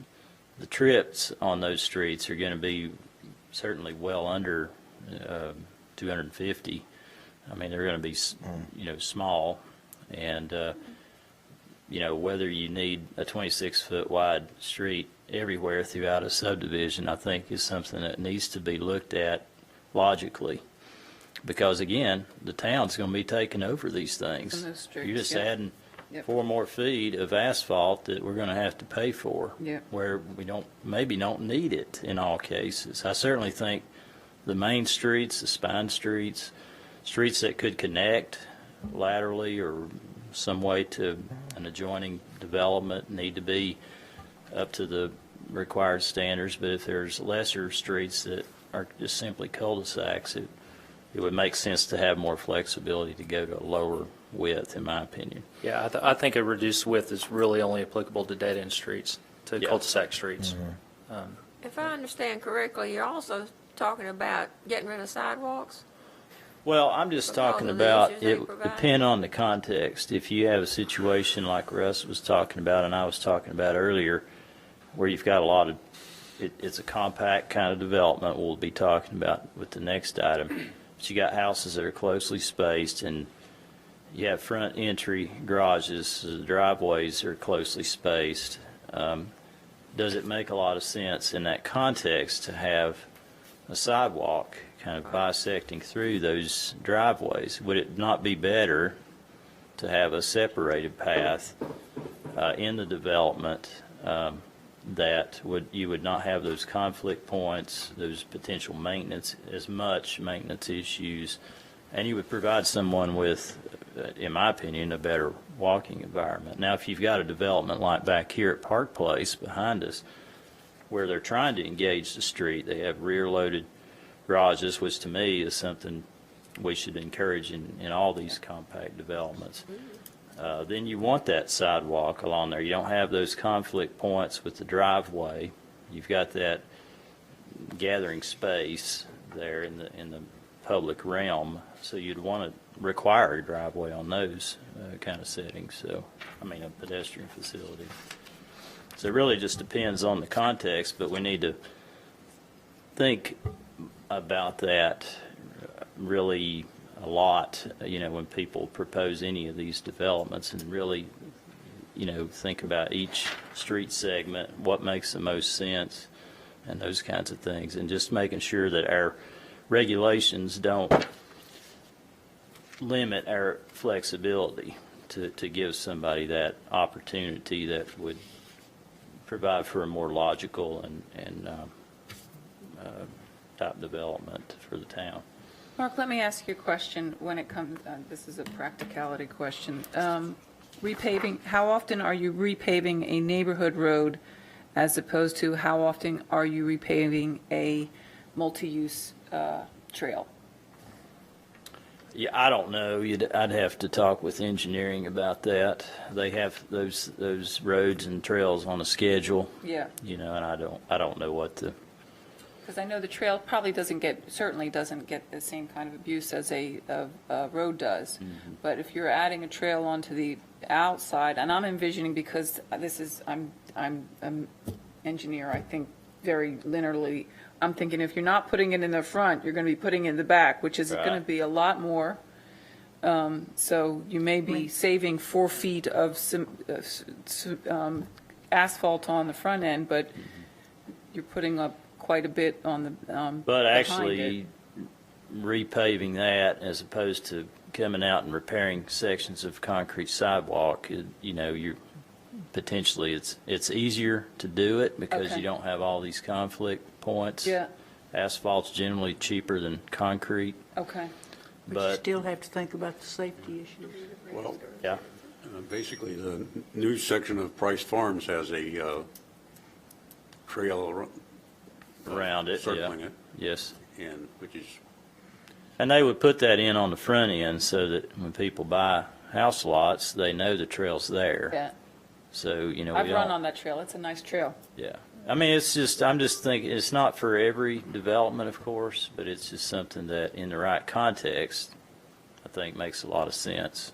trips on those streets are going to be certainly well under 250. I mean, they're going to be small, and whether you need a 26-foot wide street everywhere throughout a subdivision, I think is something that needs to be looked at logically. Because again, the town's going to be taking over these things. You're just adding 4 more feet of asphalt that we're going to have to pay for, where we maybe don't need it in all cases. I certainly think the main streets, the spine streets that could connect laterally or some way to an adjoining development need to be up to the required standards. But if there's lesser streets that are just simply cul-de-sacs, it would make sense to have more flexibility to go to a lower width, in my opinion. Yeah, I think a reduced width is really only applicable to dead-end streets, to cul-de-sac streets. Mm-hmm. If I understand correctly, you're also talking about getting rid of sidewalks? Well, I'm just talking about, it depend on the context. If you have a situation like Russ was talking about and I was talking about earlier, where you've got a lot of, it's a compact kind of development we'll be talking about with the next item. But you got houses that are closely spaced, and you have front entry garages, the driveways are closely spaced. Does it make a lot of sense in that context to have a sidewalk kind of bisecting through those driveways? Would it not be better to have a separated path in the development that you would not have those conflict points, those potential maintenance issues, and you would provide someone with, in my opinion, a better walking environment? Now, if you've got a development like back here at Park Place behind us, where they're trying to engage the street, they have rear-loaded garages, which to me is something we should encourage in all these compact developments. Then you want that sidewalk along there. You don't have those conflict points with the driveway. You've got that gathering space there in the public realm, so you'd want to require a driveway on those kind of settings. So, I mean, a pedestrian facility. So it really just depends on the context, but we need to think about that really a lot, when people propose any of these developments, and really, think about each street segment, what makes the most sense, and those kinds of things, and just making sure that our regulations don't limit our flexibility to give somebody that opportunity that would provide for a more logical and type development for the town. Mark, let me ask you a question when it comes, this is a practicality question. Repaving, how often are you repaving a neighborhood road as opposed to how often are you repaving a multi-use trail? Yeah, I don't know. I'd have to talk with engineering about that. They have those roads and trails on a schedule. Yeah. And I don't know what the. Because I know the trail certainly doesn't get the same kind of abuse as a road does. Mm-hmm. But if you're adding a trail onto the outside, and I'm envisioning, because I'm an engineer, I think very linearly. I'm thinking if you're not putting it in the front, you're going to be putting it in the back, which is going to be a lot more. So you may be saving 4 feet of asphalt on the front end, but you're putting up quite a bit on the But actually, repaving that as opposed to coming out and repairing sections of concrete sidewalk, you're potentially it's easier to do it because you don't have all these conflict points. Yeah. Asphalt's generally cheaper than concrete. Okay. But you still have to think about the safety issues. Well, Yeah. basically, the new section of Price Farms has a trail Around it, circling yeah. it, Yes. and which is And they would put that in on the front end so that when people buy house lots, they know the trail's there. Yeah. So, we I've run don't. on that trail. It's a nice trail. Yeah. I mean, I'm just thinking, it's not for every development, of course, but it's just something that in the right context, I think makes a lot of sense.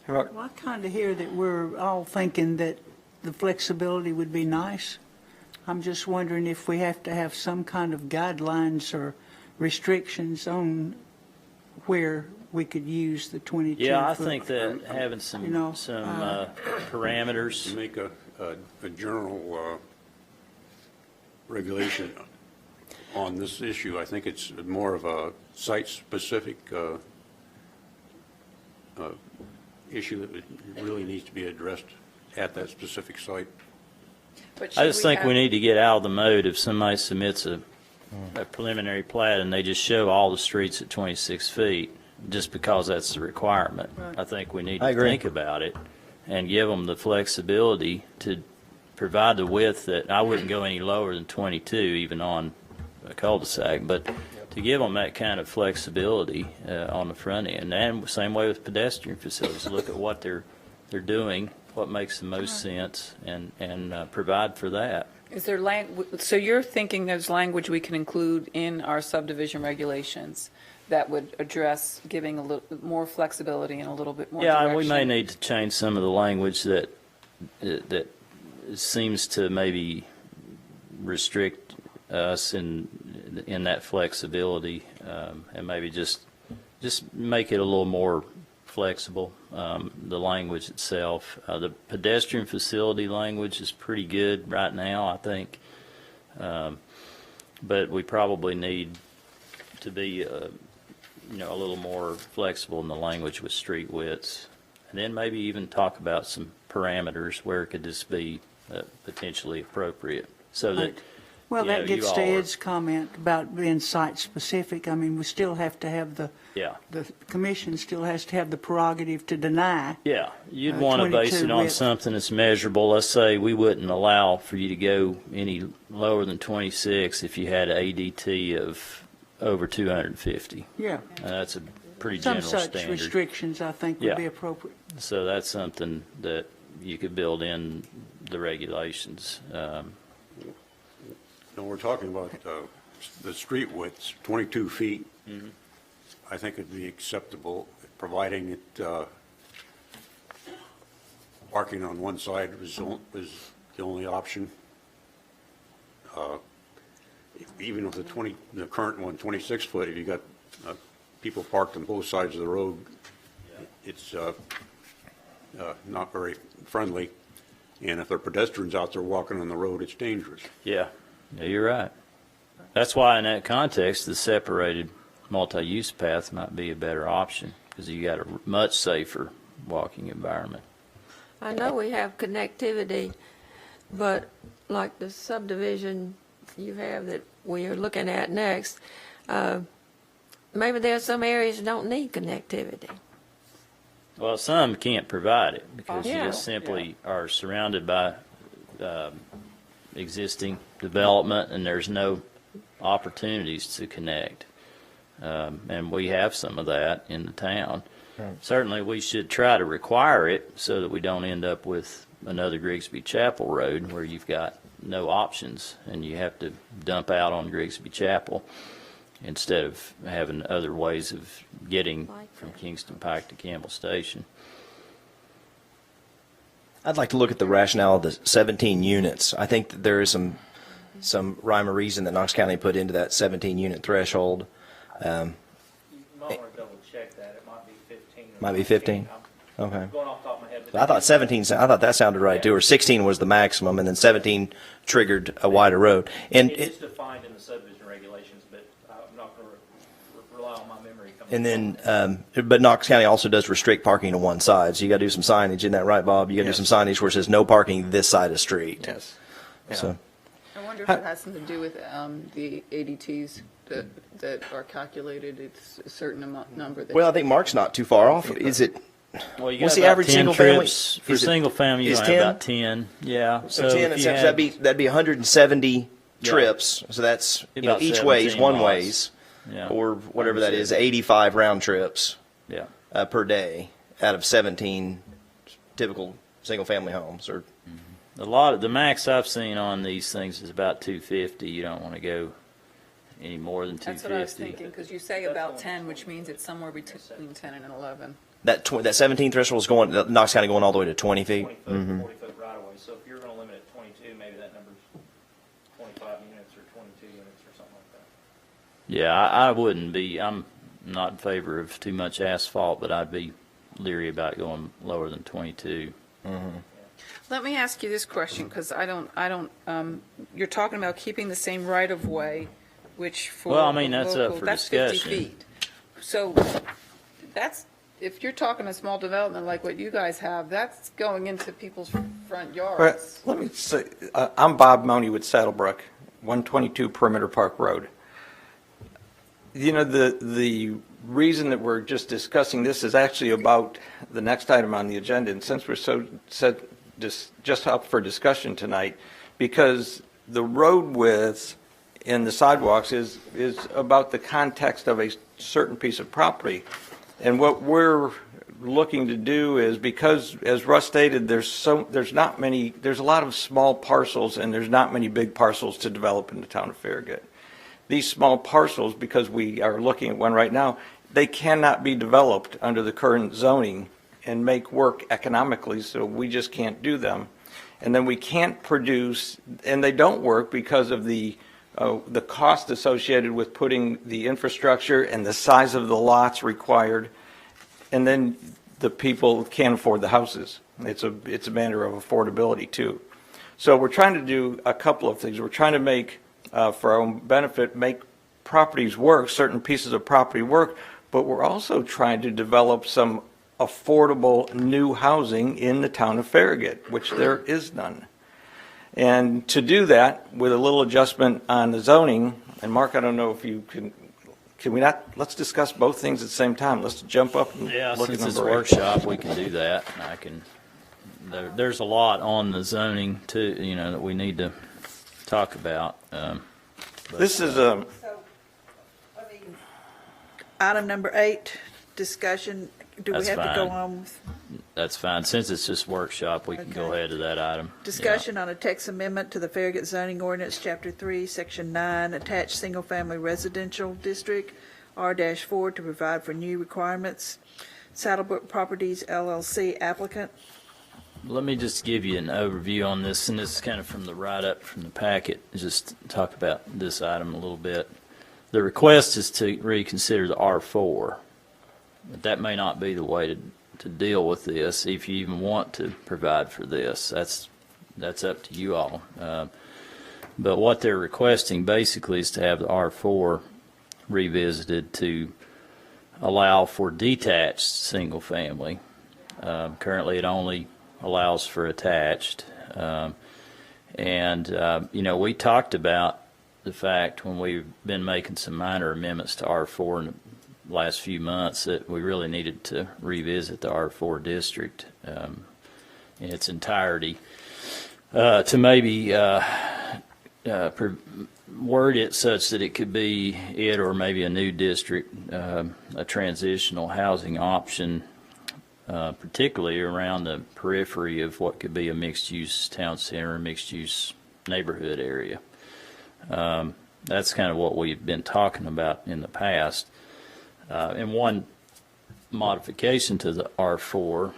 Well, I kind of hear that we're all thinking that the flexibility would be nice. I'm just wondering if we have to have some kind of guidelines or restrictions on where we could use the 22 Yeah, I foot. think that having some parameters. to make a general regulation on this issue. I think it's more of a site-specific issue that really needs to be addressed at that specific site. But I just think we have- need to get out of the mode if somebody submits a preliminary plat and they just show all the streets at 26 feet, just because that's the requirement. I think we need I to agree. think about it and give them the flexibility to provide the width that, I wouldn't go any lower than 22 even on a cul-de-sac, but to give them that kind of flexibility on the front end. And same way with pedestrian facilities, look at what they're doing, what makes the most sense, and provide for that. Is there so you're thinking there's language we can include in our subdivision regulations that would address giving a little more flexibility and a little bit more Yeah, direction? and we may need to change some of the language that seems to maybe restrict us in that flexibility, and maybe just make it a little more flexible. The language itself, the pedestrian facility language is pretty good right now, I think, but we probably need to be a little more flexible in the language with street widths, and then maybe even talk about some parameters where it could just be potentially appropriate, so that. Well, you know, that gets you to all are- Ed's comment about being site-specific. I mean, we still have to have the commission still has to have the prerogative to deny. Yeah, you'd want to base 22 it on width. something that's measurable. Let's say we wouldn't allow for you to go any lower than 26 if you had an ADT of over 250. Yeah. That's a pretty Some general such standard. restrictions, I think, Yeah. would be appropriate. So that's something that you could build in the regulations. No, we're talking about the street widths, 22 feet. I think it'd be acceptable, providing it, parking on one side was the only option. Even with the current one, 26 foot, if you got people parked on both sides of the road, it's not very friendly. And if there are pedestrians out there walking on the road, it's dangerous. Yeah, you're right. That's why in that context, the separated multi-use path might be a better option because you got a much safer walking environment. I know we have connectivity, but like the subdivision you have that we are looking at next, maybe there are some areas that don't need connectivity. Well, some can't provide it because you Yeah. just simply are surrounded by existing development and there's no opportunities to connect. And we have some of that in the town. Certainly, we should try to require it so that we don't end up with another Grigsby Chapel Road where you've got no options and you have to dump out on Grigsby Chapel instead of having other ways of getting from Kingston Pike to Campbell Station. I'd like to look at the rationale of the 17 units. I think that there is some rhyme or reason that Knox County put into that 17-unit threshold. You might want to double check that. It might be 15. Might be 15? Okay. Going off the top of my head. but I thought 17, I thought that sounded right too, or 16 was the maximum, and then 17 triggered a wider road. And It is defined in the subdivision regulations, but I'm not going to rely on my memory. And then, but Knox County also does restrict parking to one side, so you got to do some signage. Isn't that right, Bob? You got to do some signage where it says no parking this side of the street. Yes. So, I wonder if it has something to do with the ADTs that are calculated. It's a certain number. That well, I think Mark's not too far off. Is it? Well, you What's got the about average 10 single family? trips. For Is it- single family, you is have 10? about 10. Yeah. So 10, if you that'd be 170 trips. So that's About each ways, 17 one miles. ways, Yeah. or whatever that is, 85 round trips Yeah. per day out of 17 typical single family homes. Or The max I've seen on these things is about 250. You don't want to go any more than 250. That's what I was thinking, because you say about 10, which means it's somewhere between 10 and 11. that 17 threshold is going, Knox County going all the way to 20 feet. 20 foot, 40 foot right away. So if you're going to limit at 22, maybe that number's 25 units or 22 units or something like that. Yeah, I wouldn't be. I'm not in favor of too much asphalt, but I'd be leery about going lower than 22. Let me ask you this question, because you're talking about keeping the same right-of-way, which for Well, I mean, that's up local, for that's 50 discussion. feet. So if you're talking a small development like what you guys have, that's going into people's front yards. Let me say, I'm Bob Money with Saddlebrook, 122 Perimeter Park Road. You know, the reason that we're just discussing this is actually about the next item on the agenda, and since we're just up for discussion tonight, because the road width and the sidewalks is about the context of a certain piece of property. And what we're looking to do is, because, as Russ stated, there's a lot of small parcels and there's not many big parcels to develop in the town of Farragut. These small parcels, because we are looking at one right now, they cannot be developed under the current zoning and make work economically, so we just can't do them. And then we can't produce, and they don't work because of the cost associated with putting the infrastructure and the size of the lots required, and then the people can't afford the houses. It's a matter of affordability too. So we're trying to do a couple of things. We're trying to make, for our own benefit, make properties work, certain pieces of property work, but we're also trying to develop some affordable new housing in the town of Farragut, which there is none. And to do that, with a little adjustment on the zoning, and Mark, I don't know if you can we not, let's discuss both things at the same time. Let's jump up and Yeah, look at since it's a number 8. workshop, we can do that. There's a lot on the zoning too, that we need to talk about. This is So, let me Item number 8, discussion. Do we That's have to go fine. on with That's fine. Since it's just workshop, we can go Okay. ahead to that item. discussion on a text amendment to the Farragut zoning ordinance, Chapter 3, Section 9, attached single-family residential district, R-4, to provide for new requirements. Saddlebrook Properties LLC applicant. Let me just give you an overview on this, and this is kind of from the write-up from the packet, just talk about this item a little bit. The request is to reconsider the R4, but that may not be the way to deal with this if you even want to provide for this. That's up to you all. But what they're requesting basically is to have the R4 revisited to allow for detached single-family. Currently, it only allows for attached. We talked about the fact when we've been making some minor amendments to R4 in the last few months that we really needed to revisit the R4 district in its entirety to maybe word it such that it could be it or maybe a new district, a transitional housing option, particularly around the periphery of what could be a mixed-use town center, mixed-use neighborhood area. That's kind of what we've been talking about in the past. And one modification to the R4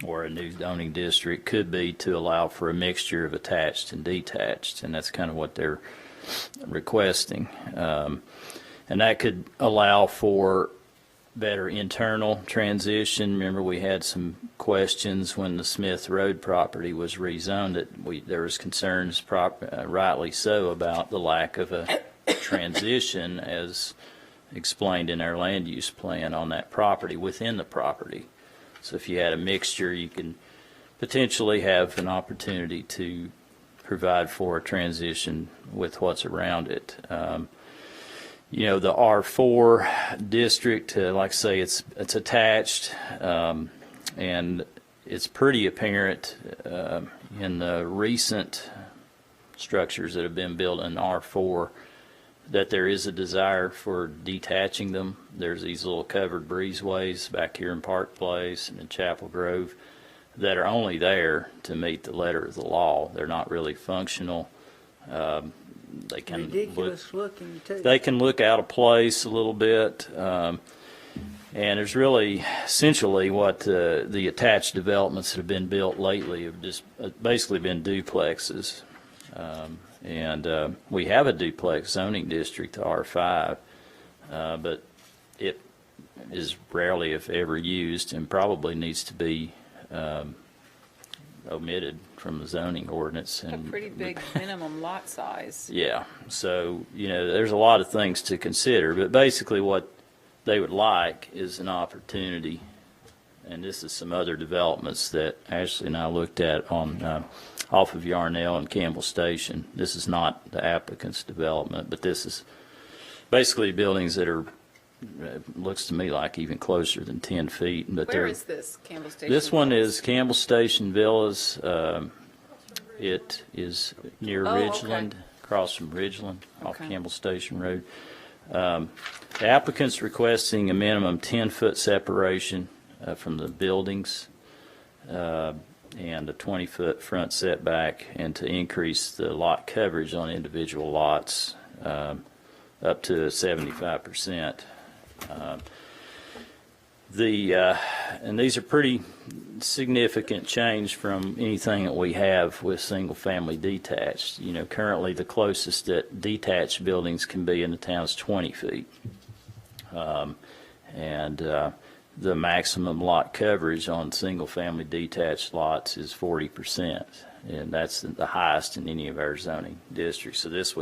or a new zoning district could be to allow for a mixture of attached and detached, and that's kind of what they're requesting. And that could allow for better internal transition. Remember, we had some questions when the Smith Road property was rezoned that there was concerns, rightly so, about the lack of a transition as explained in our land use plan on that property within the property. So if you had a mixture, you can potentially have an opportunity to provide for a transition with what's around it. The R4 district, like I say, it's attached, and it's pretty apparent in the recent structures that have been built in R4 that there is a desire for detaching them. There's these little covered breezeways back here in Park Place and in Chapel Grove that are only there to meet the letter of the law. They're not really functional. They can Ridiculous looking, too. They can look out of place a little bit. And there's really essentially what the attached developments that have been built lately have just basically been duplexes. We have a duplex zoning district, R5, but it is rarely, if ever, used and probably needs to be omitted from the zoning ordinance. A pretty big minimum lot size. Yeah, so, there's a lot of things to consider, but basically what they would like is an opportunity, and this is some other developments that Ashley and I looked at on off of Yarnell and Campbell Station. This is not the applicant's development, but this is basically buildings that are, looks to me like even closer than 10 feet. But Where is this, Campbell Station? This one is Campbell Station Villas. It is near Ridgeland, across from Ridgeland, off Campbell Station Road. The applicant's requesting a minimum 10-foot separation from the buildings and a 20-foot front setback, and to increase the lot coverage on individual lots up to 75%. And these are pretty significant change from anything that we have with single-family detached. Currently the closest that detached buildings can be in the town is 20 feet. The maximum lot coverage on single-family detached lots is 40%, and that's the highest in any of our zoning districts. So this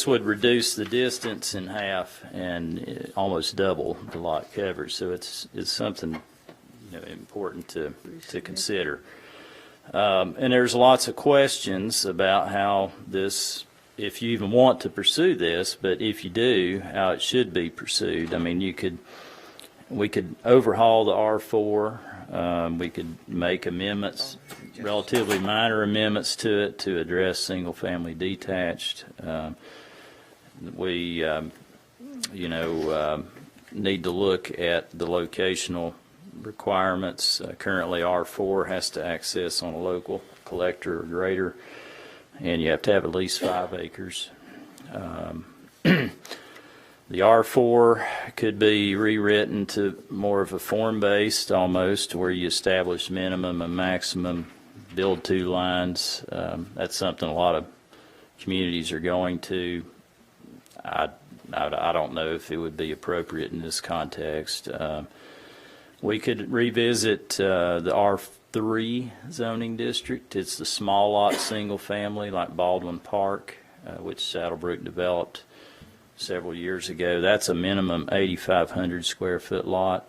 would reduce the distance in half and almost double the lot coverage. So it's something important to consider. And there's lots of questions about how this, if you even want to pursue this, but if you do, how it should be pursued. I mean, we could overhaul the R4. We could make amendments, relatively minor amendments to it to address single-family detached. need to look at the locational requirements. Currently, R4 has to access on a local collector or grader, and you have to have at least 5 acres. The R4 could be rewritten to more of a form-based almost, where you establish minimum and maximum build-to lines. That's something a lot of communities are going to. I don't know if it would be appropriate in this context. We could revisit the R3 zoning district. It's the small lot single family like Baldwin Park, which Saddlebrook developed several years ago. That's a minimum 8,500 square foot lot.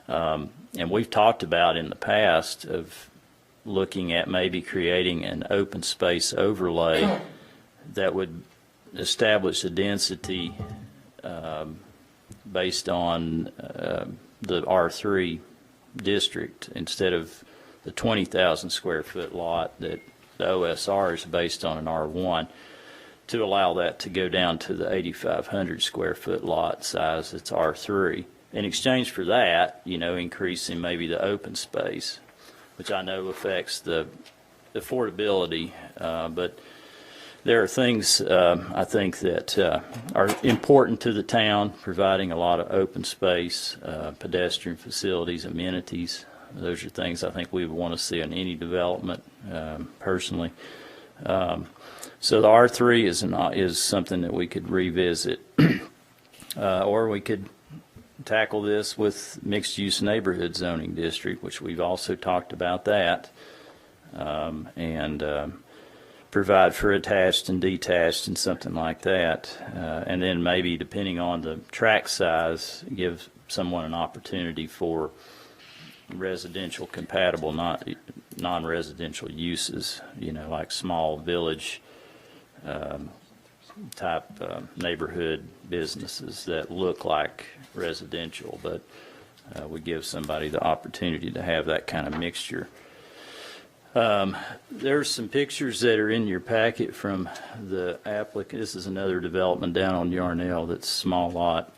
And we've talked about in the past of looking at maybe creating an open space overlay that would establish a density based on the R3 district instead of the 20,000 square foot lot that the OSR is based on an R1, to allow that to go down to the 8,500 square foot lot size that's R3. In exchange for that, increasing maybe the open space, which I know affects the affordability, but there are things I think that are important to the town, providing a lot of open space, pedestrian facilities, amenities. Those are things I think we would want to see in any development, personally. So the R3 is something that we could revisit, or we could tackle this with mixed-use neighborhood zoning district, which we've also talked about that, and provide for attached and detached and something like that, and then maybe depending on the tract size, give someone an opportunity for residential compatible, non-residential uses, like small village type neighborhood businesses that look like residential, but we give somebody the opportunity to have that kind of mixture. There's some pictures that are in your packet from the applicant. This is another development down on Yarnell that's small lot.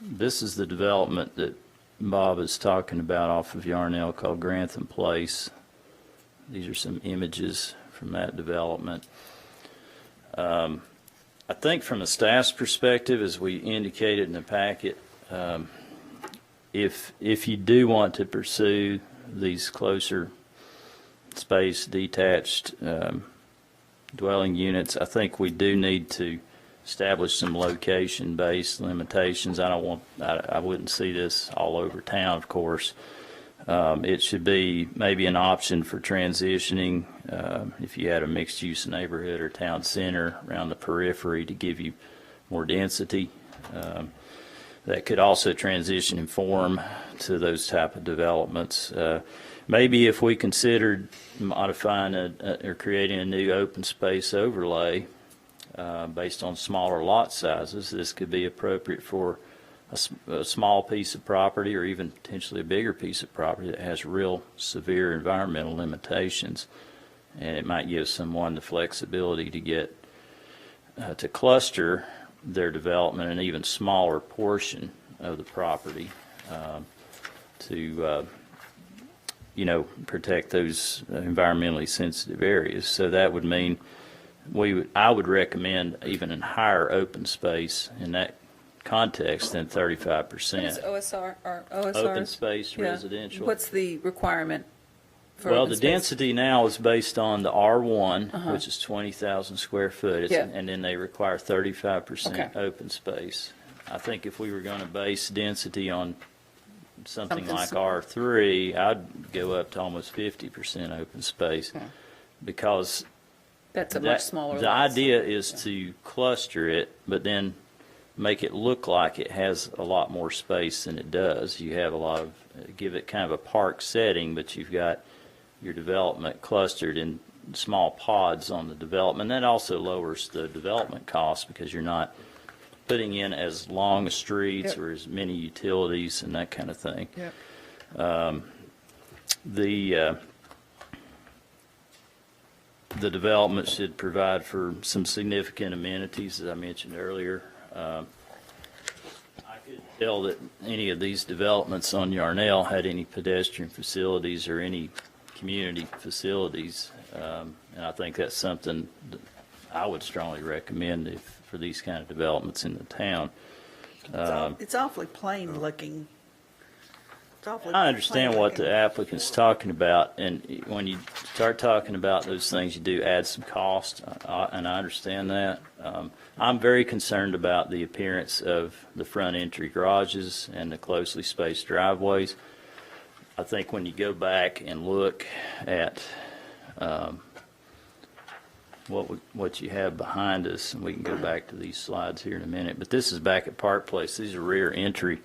This is the development that Bob is talking about off of Yarnell called Grantham Place. These are some images from that development. I think from a staff's perspective, as we indicated in the packet, if you do want to pursue these closer space detached dwelling units, I think we do need to establish some location-based limitations. I wouldn't see this all over town, of course. It should be maybe an option for transitioning if you had a mixed-use neighborhood or town center around the periphery to give you more density. That could also transition in form to those type of developments. Maybe if we considered modifying or creating a new open space overlay based on smaller lot sizes, this could be appropriate for a small piece of property or even potentially a bigger piece of property that has real severe environmental limitations. And it might give someone the flexibility to get to cluster their development an even smaller portion of the property to protect those environmentally sensitive areas. So that would mean I would recommend even a higher open space in that context than 35%. What is OSR or OSRs? Open space Yeah. residential. What's the requirement for Well, open the space? density now is based on the R1, which is 20,000 square foot, Yeah. and then they require 35% Okay. open space. I think if we were going to base density on something Something like smaller. R3, I'd go up to almost 50% open space, Okay. because That's a much smaller the lot. idea is to cluster it, but then make it look like it has a lot more space than it does. You have give it kind of a park setting, but you've got your development clustered in small pods on the development. That also lowers the development cost because you're not putting in as long streets or as many utilities and that kind of thing. the development should provide for some significant amenities, as I mentioned earlier. I couldn't tell that any of these developments on Yarnell had any pedestrian facilities or any community facilities, and I think that's something that I would strongly recommend for these kind of developments in the town. It's awfully plain looking. It's awfully I understand plain what looking. the applicant's talking about, and when you start talking about those things, you do add some cost, and I understand that. I'm very concerned about the appearance of the front entry garages and the closely spaced driveways. I think when you go back and look at what you have behind us, and we can go back to these slides here in a minute, but this is back at Park Place. These are rear entry,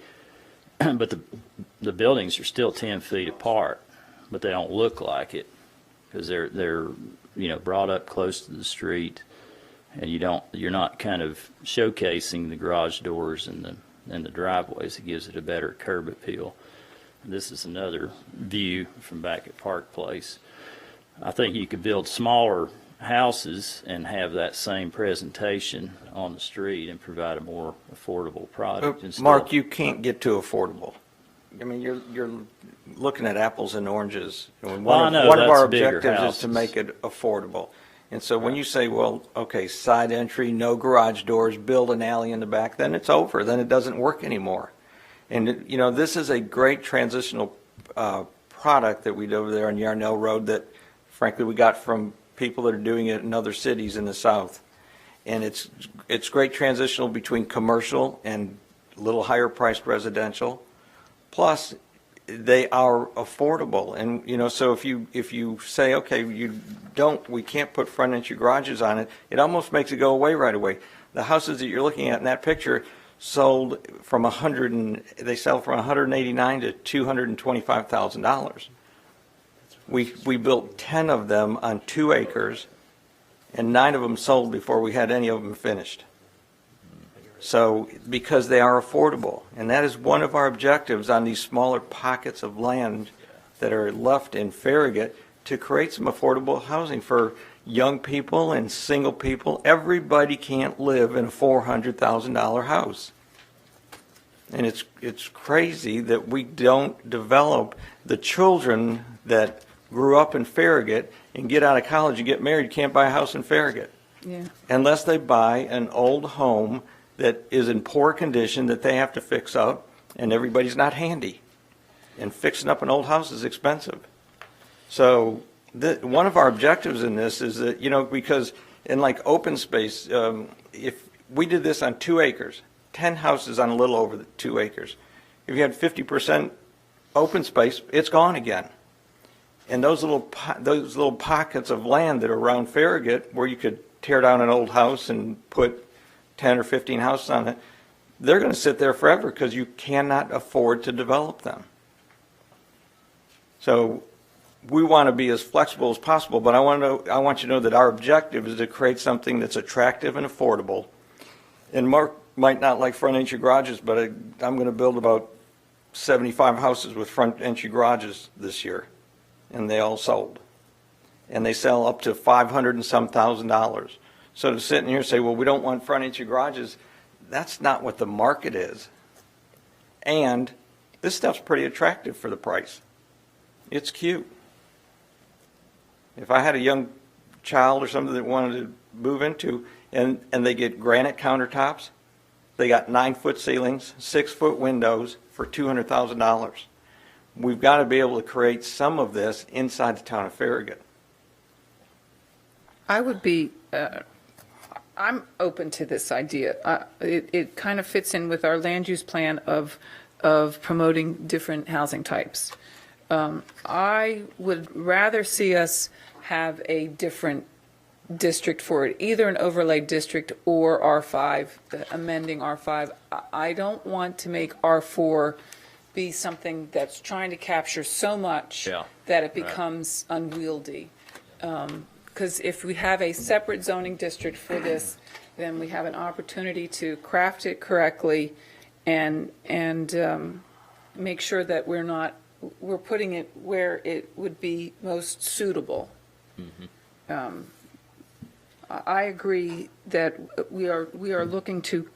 but the buildings are still 10 feet apart, but they don't look like it because they're brought up close to the street, and you're not kind of showcasing the garage doors and the driveways. It gives it a better curb appeal. This is another view from back at Park Place. I think you could build smaller houses and have that same presentation on the street and provide a more affordable product. and Mark, still- you can't get to affordable. I mean, you're looking at apples and oranges. And Well, I one know of our that's bigger objectives is to houses. make it affordable. And so when you say, well, okay, side entry, no garage doors, build an alley in the back, then it's over. Then it doesn't work anymore. And, this is a great transitional product that we do over there on Yarnell Road that, frankly, we got from people that are doing it in other cities in the South. And it's great transitional between commercial and a little higher priced residential. Plus, they are affordable. And, so if you say, okay, we can't put front entry garages on it, it almost makes it go away right away. The houses that you're looking at in that picture sold from they sell from $189,000 to $225,000. We built 10 of them on 2 acres, and 9 of them sold before we had any of them finished. So, because they are affordable, and that is one of our objectives on these smaller pockets of land that are left in Farragut, to create some affordable housing for young people and single people. Everybody can't live in a $400,000 house. And it's crazy that we don't develop the children that grew up in Farragut and get out of college and get married. You can't buy a house in Farragut Yeah. unless they buy an old home that is in poor condition that they have to fix up, and everybody's not handy. And fixing up an old house is expensive. So one of our objectives in this is that, because in like open space, if we did this on 2 acres, 10 houses on a little over 2 acres, if you had 50% open space, it's gone again. And those little pockets of land that are around Farragut where you could tear down an old house and put 10 or 15 houses on it, they're going to sit there forever because you cannot afford to develop them. So we want to be as flexible as possible, but I want you to know that our objective is to create something that's attractive and affordable. And Mark might not like front entry garages, but I'm going to build about 75 houses with front entry garages this year, and they all sold. And they sell up to $500,000 and some $1,000. So to sit in here and say, well, we don't want front entry garages, that's not what the market is. And this stuff's pretty attractive for the price. It's cute. If I had a young child or something that wanted to move into, and they get granite countertops, they got 9-foot ceilings, 6-foot windows for $200,000. We've got to be able to create some of this inside the town of Farragut. I would be, I'm open to this idea. It kind of fits in with our land use plan of promoting different housing types. I would rather see us have a different district for it, either an overlay district or R5, amending R5. I don't want to make R4 be something that's trying to capture so much that it becomes unwieldy. Because if we have a separate zoning district for this, then we have an opportunity to craft it correctly and make sure that we're putting it where it would be most suitable. I agree that we are looking to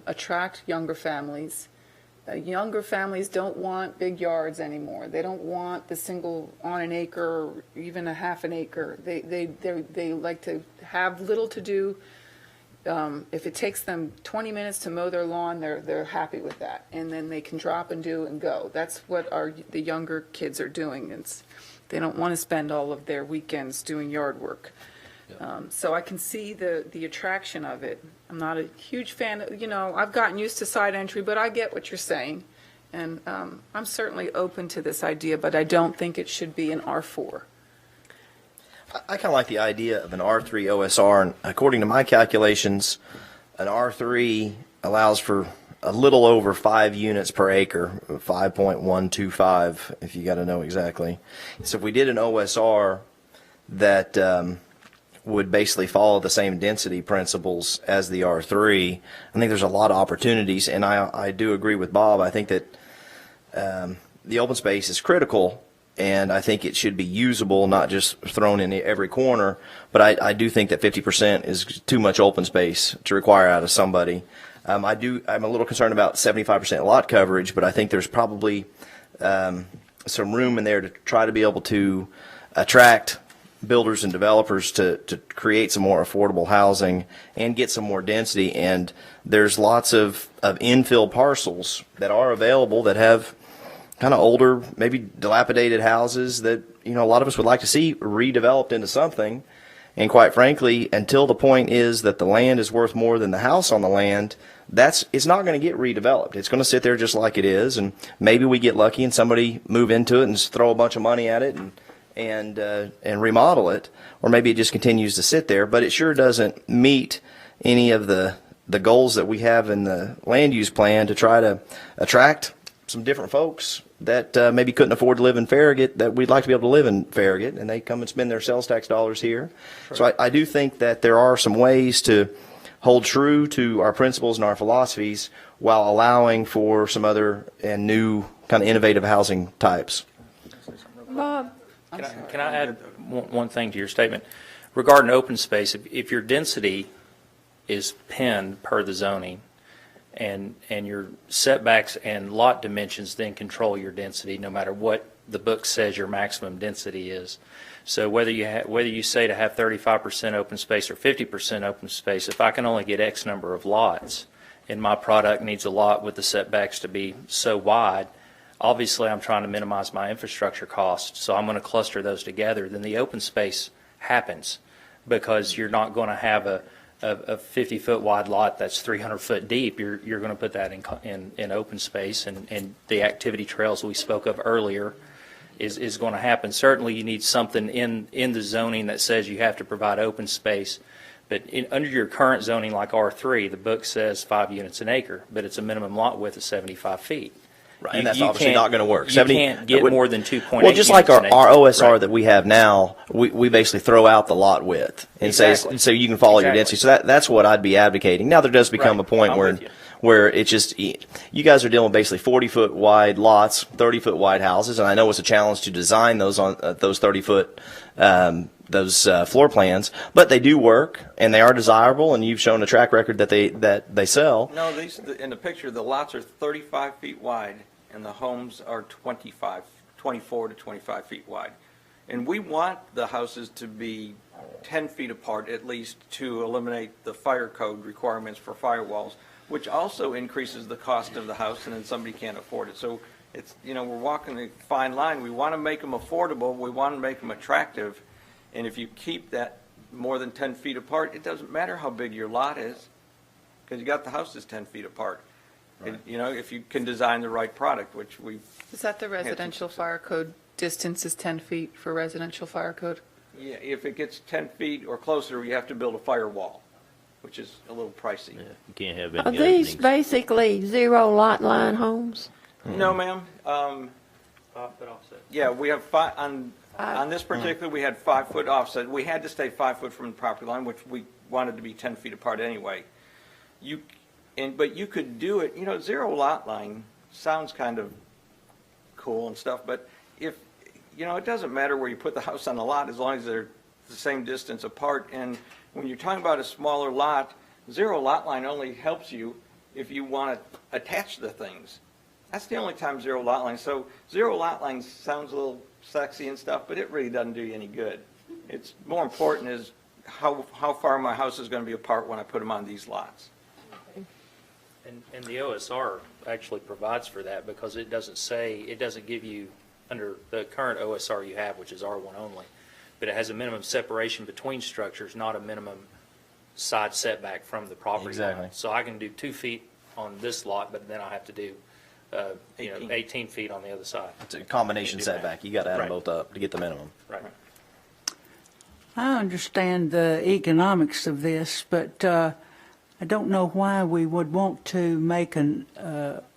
attract younger families. Younger families don't want big yards anymore. They don't want the single on an acre or even a half an acre. They like to have little to do. If it takes them 20 minutes to mow their lawn, they're happy with that, and then they can drop and do and go. That's what the younger kids are doing. They don't want to spend all of their weekends doing yard work. So I can see the attraction of it. I'm not a huge fan of, I've gotten used to side entry, but I get what you're saying. And I'm certainly open to this idea, but I don't think it should be an R4. I kind of like the idea of an R3 OSR, and according to my calculations, an R3 allows for a little over 5 units per acre, 5.125, if you got to know exactly. So if we did an OSR that would basically follow the same density principles as the R3, I think there's a lot of opportunities, and I do agree with Bob. I think that the open space is critical, and I think it should be usable, not just thrown in every corner. But I do think that 50% is too much open space to require out of somebody. I'm a little concerned about 75% lot coverage, but I think there's probably some room in there to try to be able to attract builders and developers to create some more affordable housing and get some more density. And there's lots of infill parcels that are available that have kind of older, maybe dilapidated houses that, a lot of us would like to see redeveloped into something. And quite frankly, until the point is that the land is worth more than the house on the land, it's not going to get redeveloped. It's going to sit there just like it is, and maybe we get lucky and somebody move into it and throw a bunch of money at it and remodel it, or maybe it just continues to sit there. But it sure doesn't meet any of the goals that we have in the land use plan to try to attract some different folks that maybe couldn't afford to live in Farragut, that we'd like to be able to live in Farragut, and they come and spend their sales tax dollars here. Sure. So I do think that there are some ways to hold true to our principles and our philosophies while allowing for some other and new kind of innovative housing types. Bob? Can I add one thing to your statement? Regarding open space, if your density is pinned per the zoning, and your setbacks and lot dimensions then control your density, no matter what the book says your maximum density is. So whether you say to have 35% open space or 50% open space, if I can only get X number of lots, and my product needs a lot with the setbacks to be so wide, obviously I'm trying to minimize my infrastructure costs, so I'm going to cluster those together. Then the open space happens, because you're not going to have a 50-foot wide lot that's 300 foot deep. You're going to put that in open space, and the activity trails we spoke of earlier is going to happen. Certainly you need something in the zoning that says you have to provide open space, but under your current zoning like R3, the book says 5 units an acre, but it's a minimum lot width of 75 feet. Right, and that's obviously not going to work. You can't get more than 2.8. Well, just like our units an OSR acre. that we have now, we basically throw out the lot width and Exactly. say so you can follow your density. So that's what I'd be advocating. Now there does become Right. a point I'm with you. where it's just you guys are dealing with basically 40-foot wide lots, 30-foot wide houses, and I know it's a challenge to design those on those 30-foot floor plans, but they do work and they are desirable, and you've shown a track record that they sell. No, in the picture, the lots are 35 feet wide, and the homes are 24 to 25 feet wide. And we want the houses to be 10 feet apart at least to eliminate the fire code requirements for firewalls, which also increases the cost of the house, and then somebody can't afford it. So it's, we're walking a fine line. We want to make them affordable. We want to make them attractive. And if you keep that more than 10 feet apart, it doesn't matter how big your lot is, because you got the houses 10 feet apart. Right. If you can design the right product, which we. Is that the residential fire code distance is 10 feet for residential fire code? Yeah, if it gets 10 feet or closer, you have to build a firewall, which is a little pricey. Yeah, you can't have Are any these openings. basically zero lot line homes? No, ma'am. 5 foot offset. Yeah, we have on this particular, we had 5 foot offset. We had to stay 5 foot from the property line, which we wanted to be 10 feet apart anyway. But you could do it, zero lot line sounds kind of cool and stuff, but it doesn't matter where you put the house on the lot as long as they're the same distance apart. And when you're talking about a smaller lot, zero lot line only helps you if you want to attach the things. That's the only time zero lot line. So zero lot line sounds a little sexy and stuff, but it really doesn't do you any good. It's more important is how far my house is going to be apart when I put them on these lots. And the OSR actually provides for that because it doesn't give you, under the current OSR you have, which is R1 only, but it has a minimum separation between structures, not a minimum side setback from the property Exactly. line. So I can do 2 feet on this lot, but then I have to do 18 feet on the other side. It's a combination setback. You got to add them Right. both up to get the minimum. Right. I understand the economics of this, but I don't know why we would want to make an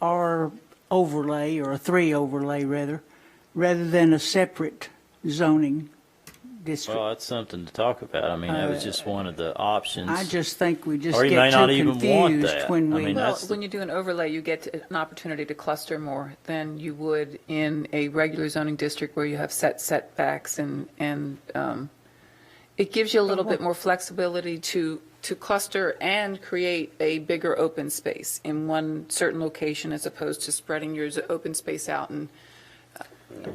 R overlay, or a 3 overlay rather than a separate zoning district. Well, that's something to talk about. I mean, that was just one of the options. I just think we just Or you get may not too even want confused that. when I we. mean, Well, that's when you do an overlay, you get an opportunity to cluster more than you would in a regular zoning district where you have setbacks and it gives you a little bit more flexibility to cluster and create a bigger open space in one certain location as opposed to spreading your open space out. And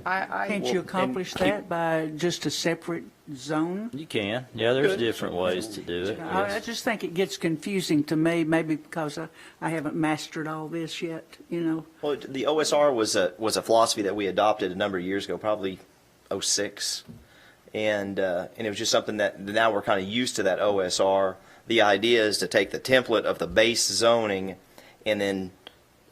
Can't you accomplish that by just a separate zone? You can. Yeah, there's different ways to do it. I yes. just think it gets confusing to me, maybe because I haven't mastered all this yet, you know. Well, the OSR was a philosophy that we adopted a number of years ago, probably 06. And it was just something that now we're kind of used to that OSR. The idea is to take the template of the base zoning and then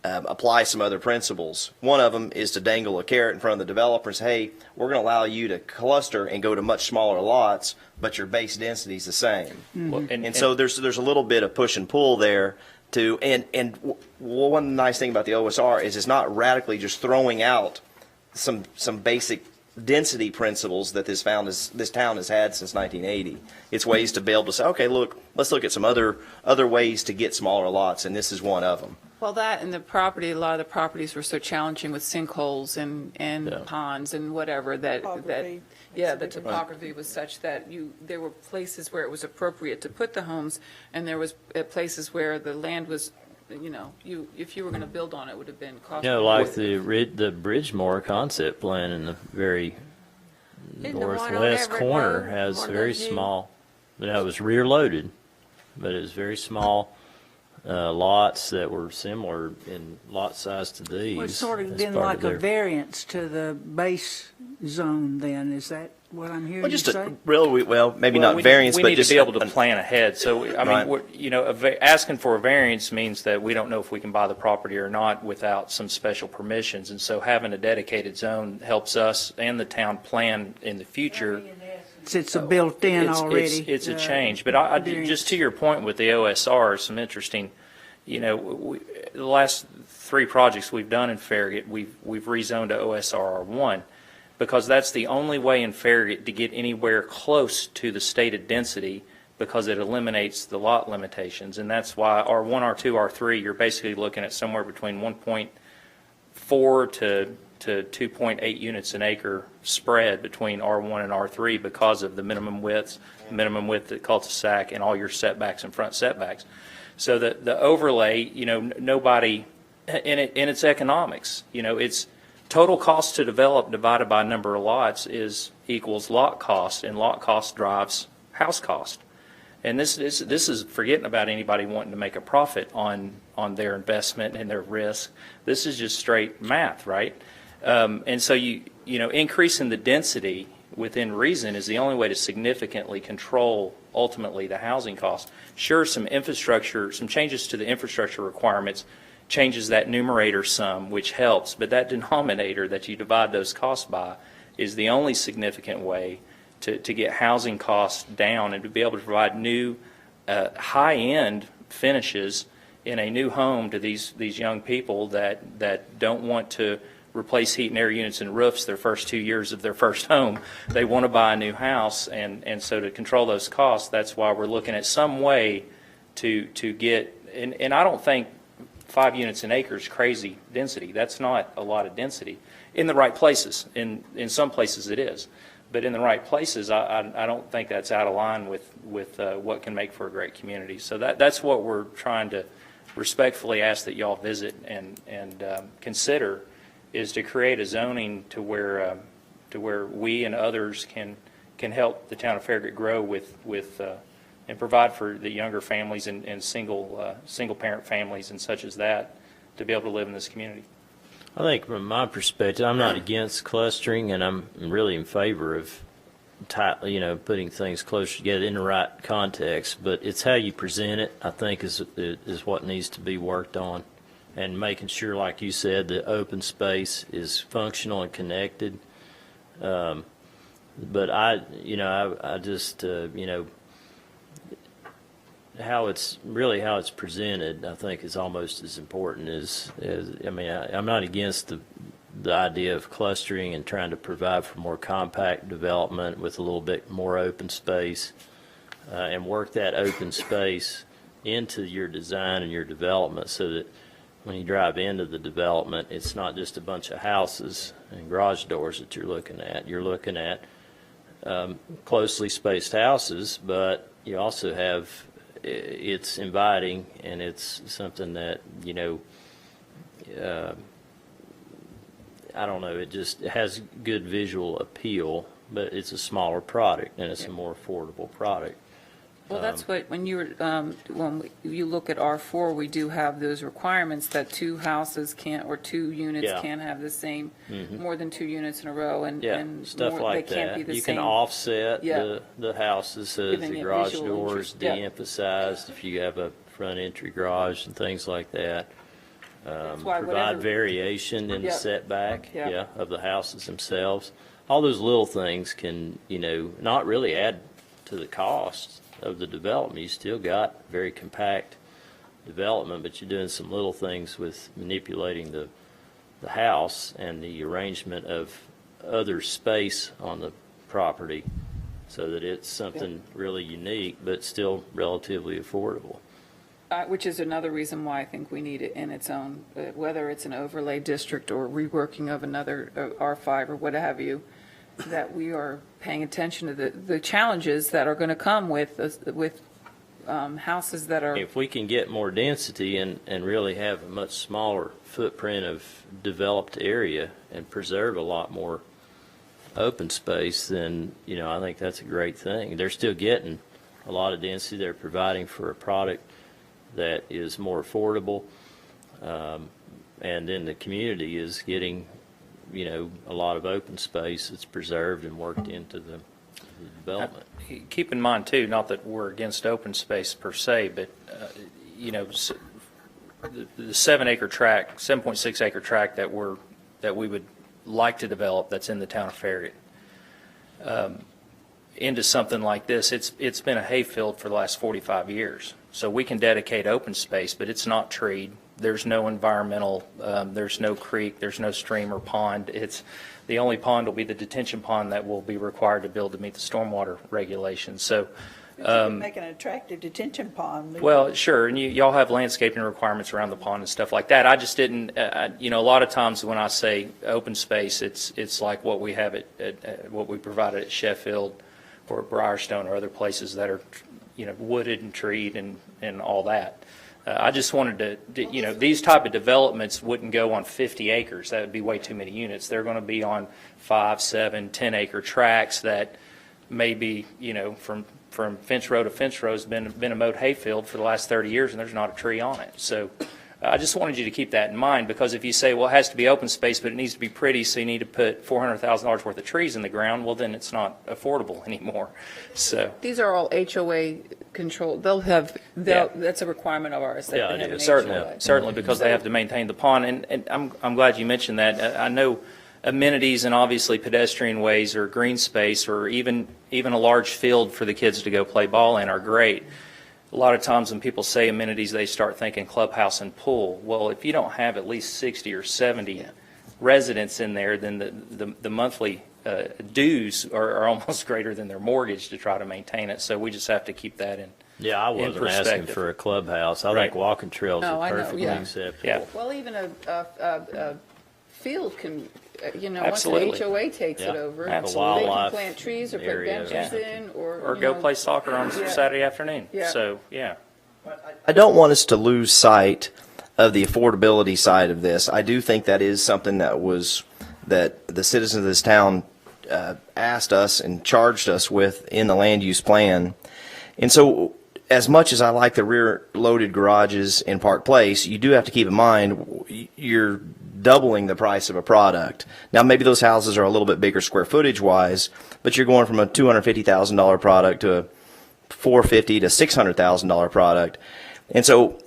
apply some other principles. One of them is to dangle a carrot in front of the developer and say, hey, we're going to allow you to cluster and go to much smaller lots, but your base density is the same. Well, And so there's a little bit of push and pull there. And one nice thing about the OSR is it's not radically just throwing out some basic density principles that this town has had since 1980. It's ways to be able to say, okay, look, let's look at some other ways to get smaller lots, and this is one of them. well, that and the property, a lot of the properties were so challenging with sinkholes and ponds and whatever that Topography. the topography was such that there were places where it was appropriate to put the homes, and there was places where the land was, if you were going to build on it, would have been costly. Like the Bridgemore concept plan in the very Isn't the one on northwest Everett corner Road has one of very those new- small, it was rear loaded, but it was very small lots that were similar in lot size to these. Well, it's sort of as been part like of a their- variance to the base zone then, is that what I'm hearing Well, you just say? maybe Well, not variance, we but need just to be able to plan ahead. So, I Right. mean, asking for a variance means that we don't know if we can buy the property or not without some special permissions. And so having a dedicated zone helps us and the town plan in the future. It's a built-in already. It's a change. But I variance. just to your point with the OSR, some interesting, the last 3 projects we've done in Farragut, we've rezoned to OSR R1. Because that's the only way in Farragut to get anywhere close to the stated density, because it eliminates the lot limitations. And that's why R1, R2, R3, you're basically looking at somewhere between 1.4 to 2.8 units an acre spread between R1 and R3 because of the minimum width at cul-de-sac, and all your setbacks and front setbacks. So the overlay, nobody, and it's economics, it's total cost to develop divided by number of lots equals lot cost, and lot cost drives house cost. And this is forgetting about anybody wanting to make a profit on their investment and their risk. This is just straight math, right? And so increasing the density within reason is the only way to significantly control ultimately the housing costs. Sure, some changes to the infrastructure requirements changes that numerator sum, which helps, but that denominator that you divide those costs by is the only significant way to get housing costs down and to be able to provide new high-end finishes in a new home to these young people that don't want to replace heat and air units and roofs their first 2 years of their first home. They want to buy a new house, and so to control those costs, that's why we're looking at some way to get, and I don't think 5 units an acre is crazy density. That's not a lot of density in the right places. In some places it is, but in the right places, I don't think that's out of line with what can make for a great community. So that's what we're trying to respectfully ask that y'all visit and consider, is to create a zoning to where we and others can help the town of Farragut grow with and provide for the younger families and single parent families and such as that to be able to live in this community. I think from my perspective, I'm not against clustering, and I'm really in favor of putting things closer together in the right context. But it's how you present it, I think, is what needs to be worked on, and making sure, like you said, the open space is functional and connected. But I just how it's presented, I think, is almost as important as I'm not against the idea of clustering and trying to provide for more compact development with a little bit more open space, and work that open space into your design and your development, so that when you drive into the development, it's not just a bunch of houses and garage doors that you're looking at. You're looking at closely spaced houses, but you also have, it's inviting, and it's something that, I don't know, it has good visual appeal, but it's a smaller product, and it's a more affordable product. Well, that's what, when you look at R4, we do have those requirements that two houses can't, or two units Yeah. can't have the same, more than two units in a row, and Stuff more, like they can't that. be the You same. can offset Yeah. the houses, so that Giving the it garage visual doors interest. Yeah. de-emphasized if you have a front entry garage and things like that. why Provide whatever- variation in the Yep. setback, Yeah. of the houses themselves. All those little things can, not really add to the cost of the development. You still got very compact development, but you're doing some little things with manipulating the house and the arrangement of other space on the property, so that it's something really unique but still relatively affordable. Which is another reason why I think we need it in its own, whether it's an overlay district or reworking of another R5 or what have you, that we are paying attention to the challenges that are going to come with houses that are. If we can get more density and really have a much smaller footprint of developed area and preserve a lot more open space, then, I think that's a great thing. They're still getting a lot of density. They're providing for a product that is more affordable, and then the community is getting, a lot of open space that's preserved and worked into the development. Keep in mind, too, not that we're against open space per se, but, the 7.6 acre tract that we would like to develop that's in the town of Farragut, into something like this, it's been a hayfield for the last 45 years. So we can dedicate open space, but it's not treed. There's no environmental, there's no creek, there's no stream or pond. The only pond will be the detention pond that will be required to build to meet the stormwater regulations. So, Make an attractive detention pond. well, sure, and y'all have landscaping requirements around the pond and stuff like that. I just didn't, a lot of times when I say open space, it's like what we have what we provided at Sheffield or Briarstone or other places that are, wooded and treed and all that. I just wanted to, these type of developments wouldn't go on 50 acres. That would be way too many units. They're going to be on 5, 7, 10 acre tracts that may be, from fence row to fence row has been a mowed hayfield for the last 30 years, and there's not a tree on it. So I just wanted you to keep that in mind, because if you say, well, it has to be open space, but it needs to be pretty, so you need to put $400,000 worth of trees in the ground, well, then it's not affordable anymore. So These are all HOA controlled. That's a requirement of ours. That they have an HOA. certainly, because they have to maintain the pond. And I'm glad you mentioned that. I know amenities and obviously pedestrian ways or green space or even a large field for the kids to go play ball in are great. A lot of times when people say amenities, they start thinking clubhouse and pool. Well, if you don't have at least 60 or 70 residents in there, then the monthly dues are almost greater than their mortgage to try to maintain it. So we just have to keep that in. Yeah, I wasn't asking for a clubhouse. I think walking trails are perfectly acceptable. Yeah. Well, even a field can, once the Absolutely. HOA takes it Yeah. over, Absolutely. they can Wildlife plant trees or put area, benches yeah. in, or Or go play soccer on Yeah. Saturday afternoon. Yeah. So, yeah. I don't want us to lose sight of the affordability side of this. I do think that is something that the citizens of this town asked us and charged us with in the land use plan. And so, as much as I like the rear-loaded garages in Park Place, you do have to keep in mind you're doubling the price of a product. Now, maybe those houses are a little bit bigger square footage-wise, but you're going from a $250,000 product to a $450,000 to $600,000 product. And so,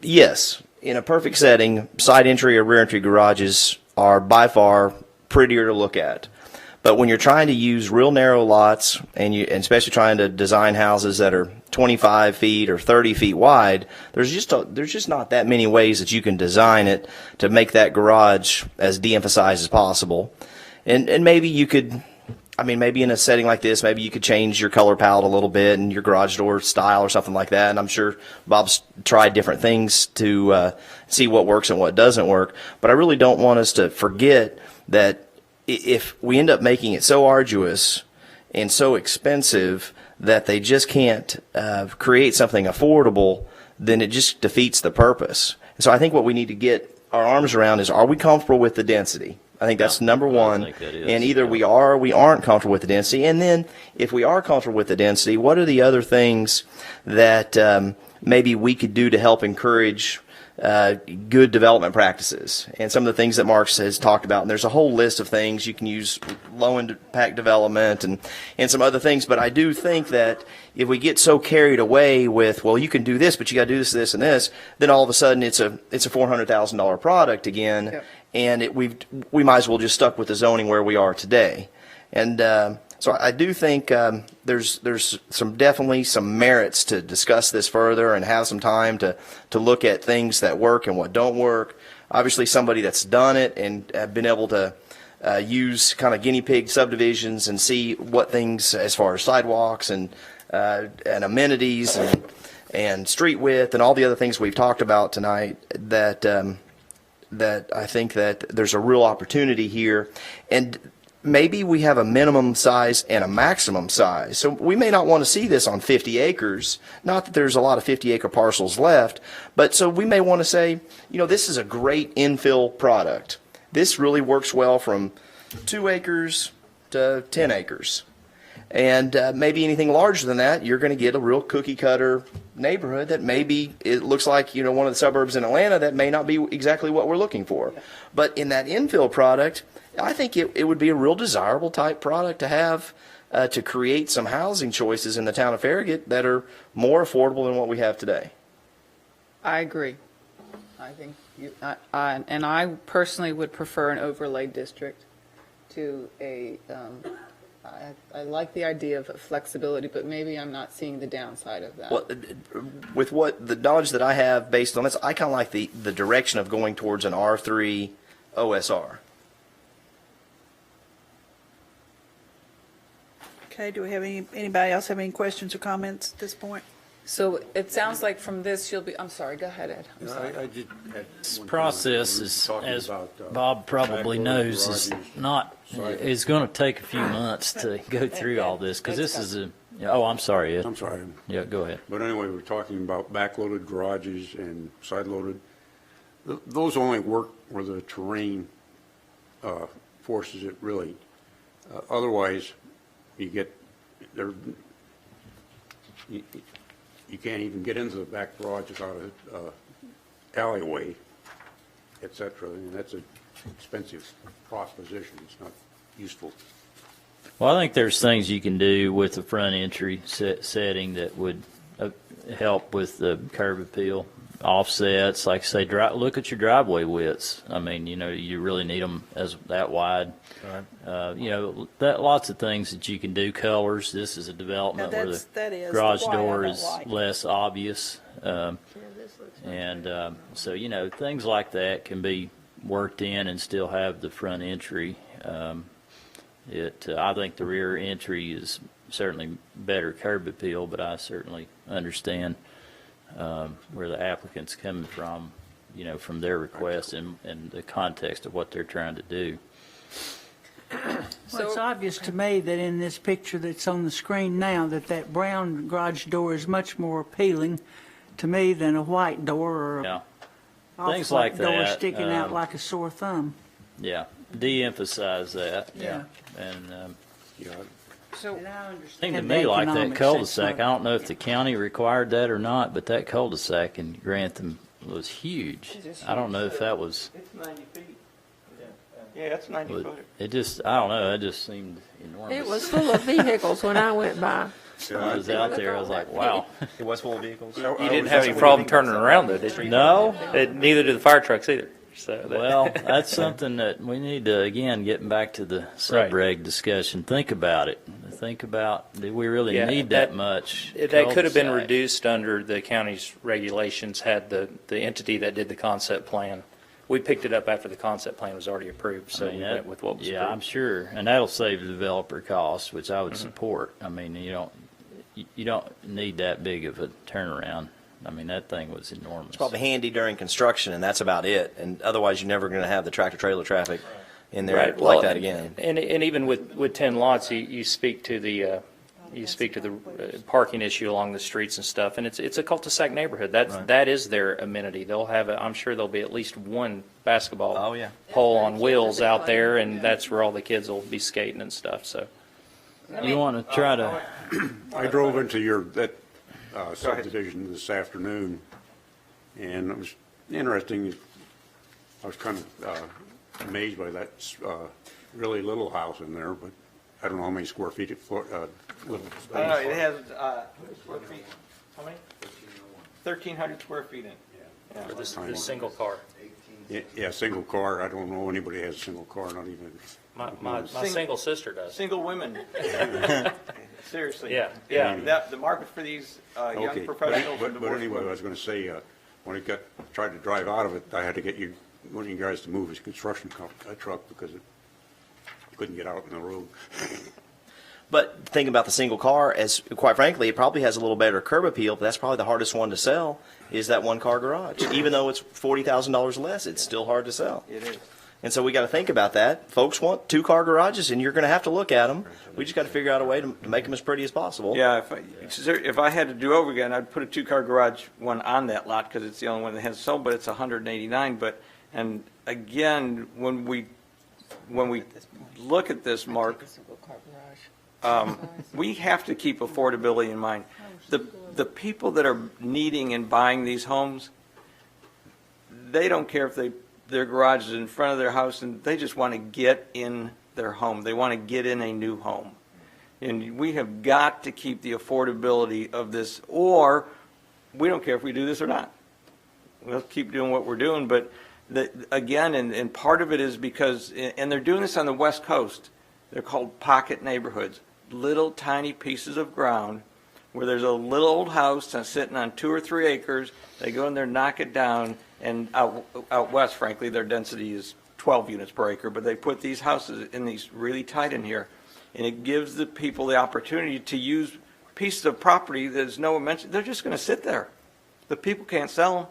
yes, in a perfect setting, side entry or rear entry garages are by far prettier to look at. But when you're trying to use real narrow lots, and especially trying to design houses that are 25 feet or 30 feet wide, there's just not that many ways that you can design it to make that garage as de-emphasized as possible. And maybe you could, maybe in a setting like this, maybe you could change your color palette a little bit and your garage door style or something like that. And I'm sure Bob's tried different things to see what works and what doesn't work. But I really don't want us to forget that if we end up making it so arduous and so expensive that they just can't create something affordable, then it just defeats the purpose. And so I think what we need to get our arms around is, are we comfortable with the density? I think that's number one. think that is. And either we are or we aren't comfortable with the density. And then if we are comfortable with the density, what are the other things that maybe we could do to help encourage good development practices? And some of the things that Mark has talked about, and there's a whole list of things you can use, low impact development and some other things. But I do think that if we get so carried away with, well, you can do this, but you got to do this, this, and this, then all of a sudden it's a $400,000 product again. Yep. And we might as well just stuck with the zoning where we are today. And so I do think there's definitely some merits to discuss this further and have some time to look at things that work and what don't work. Obviously, somebody that's done it and have been able to use kind of guinea pig subdivisions and see what things as far as sidewalks and amenities and street width and all the other things we've talked about tonight, that I think that there's a real opportunity here. And maybe we have a minimum size and a maximum size. So we may not want to see this on 50 acres. Not that there's a lot of 50-acre parcels left, but so we may want to say, this is a great infill product. This really works well from 2 acres to 10 acres. And maybe anything larger than that, you're going to get a real cookie-cutter neighborhood that maybe it looks like, one of the suburbs in Atlanta that may not be exactly what we're looking for. But in that infill product, I think it would be a real desirable type product to have to create some housing choices in the town of Farragut that are more affordable than what we have today. I agree. I think and I personally would prefer an overlay district to a, I like the idea of flexibility, but maybe I'm not seeing the downside of that. Well, with the knowledge that I have based on this, I kind of like the direction of going towards an R3 OSR. Okay, do we have anybody else have any questions or comments at this point? So it sounds like from this, I'm sorry, go ahead, Ed. I'm sorry. I just had This one process comment. is, We were talking as about, Bob probably backloaded knows, is garages, not, sidewalks. is going to take a few months to go through all this, because this is I'm sorry, Ed. I'm sorry. Yeah, go ahead. But anyway, we're talking about backloaded garages and side-loaded. Those only work where the terrain forces it really. Otherwise, you get, you can't even get into the back garage without a alleyway, et cetera. And that's an expensive proposition. It's not useful. Well, I think there's things you can do with the front entry setting that would help with the curb appeal. Offsets, like say, look at your driveway widths. I mean, you really need them as that wide. Right. Lots of things that you can do. Colors. This is a development where the garage door is less obvious, so things like that can be worked in and still have the front entry. I think the rear entry is certainly better curb appeal, but I certainly understand where the applicant's coming from, from their request and the context of what they're trying to do. Well, it's obvious to me that in this picture that's on the screen now, that brown garage door is much more appealing to me than a white door or Yeah, a things like off-white door that, sticking out like a sore thumb. yeah. De-emphasize that. Yeah. And So, And I seemed understand to the me like that economic cul-de-sac, sense I of don't know if the county required that or not, but that cul-de-sac in Grantham was huge. I don't know if that was, It's 90 feet. Yeah, it's 90 foot. it just, I don't know, it just seemed enormous. It was full of vehicles when I went by. When I was out there, I was like, wow. It was full of vehicles. You didn't have any problem turning around, though, did you? No? Neither did the fire trucks either. So that- Well, that's something that we need to, again, getting back to the sub-reg discussion, think about it. Think about, do we really Yeah, need that much? That could have been cul-de-sac? reduced under the county's regulations had the entity that did the concept plan. We picked it up after the concept plan was already approved, so I mean, we that- went with what was Yeah, I'm approved. sure, and that'll save the developer costs, which I would Mm-hmm. support. I mean, you don't need that big of a turnaround. I mean, that thing was enormous. It's probably handy during construction, and that's about it. And otherwise, you're never going to have the tractor-trailer traffic in there Right. like Well, that again. And even with 10 lots, you speak to the parking issue along the streets and stuff, and it's a cul-de-sac neighborhood. That is their amenity. They'll have, I'm sure there'll be at least one basketball Oh, yeah. pole on wheels out there, and that's where all the kids will be skating and stuff, so. You want to try to, I drove into that subdivision this afternoon, and it was interesting. I was kind of amazed by that really little house in there, but I don't know how many square feet it little space. I don't know, it has, square feet, how many? 1,300 square feet in it. Yeah. For this single car. Yeah, single car. I don't know anybody has a single car, not even. My single sister does. Single women. Seriously. Yeah. The market for these young Okay, professionals. but anyway, I was going to say, when I tried to drive out of it, I had to get one of you guys to move his construction truck because he couldn't get out in the road. But think about the single car, as quite frankly, it probably has a little better curb appeal, but that's probably the hardest one to sell, is that one-car garage. Even though it's $40,000 less, it's still hard to sell. It is. And so we got to think about that. Folks want two-car garages, and you're going to have to look at them. We just got to figure out a way to make them as pretty as possible. Yeah, if I had to do over again, I'd put a two-car garage one on that lot because it's the only one that has sold, but it's 189. And again, when we look at this, Mark, we have to keep affordability in mind. The people that are needing and buying these homes, they don't care if their garage is in front of their house, and they just want to get in their home. They want to get in a new home. And we have got to keep the affordability of this, or we don't care if we do this or not. We'll keep doing what we're doing, but again, and part of it is because, and they're doing this on the West Coast, they're called pocket neighborhoods, little tiny pieces of ground where there's a little old house that's sitting on 2 or 3 acres. They go in there, knock it down, and out west, frankly, their density is 12 units per acre, but they put these houses in these really tight in here, and it gives the people the opportunity to use pieces of property that is no one mentioned. They're just going to sit there. The people can't sell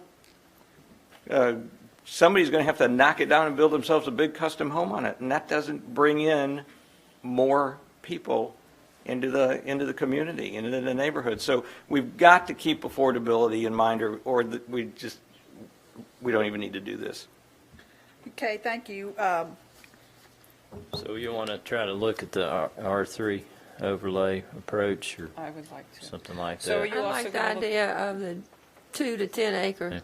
them. Somebody's going to have to knock it down and build themselves a big custom home on it, and that doesn't bring in more people into the community, into the neighborhood. So we've got to keep affordability in mind, or we don't even need to do this. okay, thank you. so you want to try to look at the R3 overlay approach or I would like to. something like So are that? you I also like the gonna look- idea of the 2 to 10 acre. Yeah.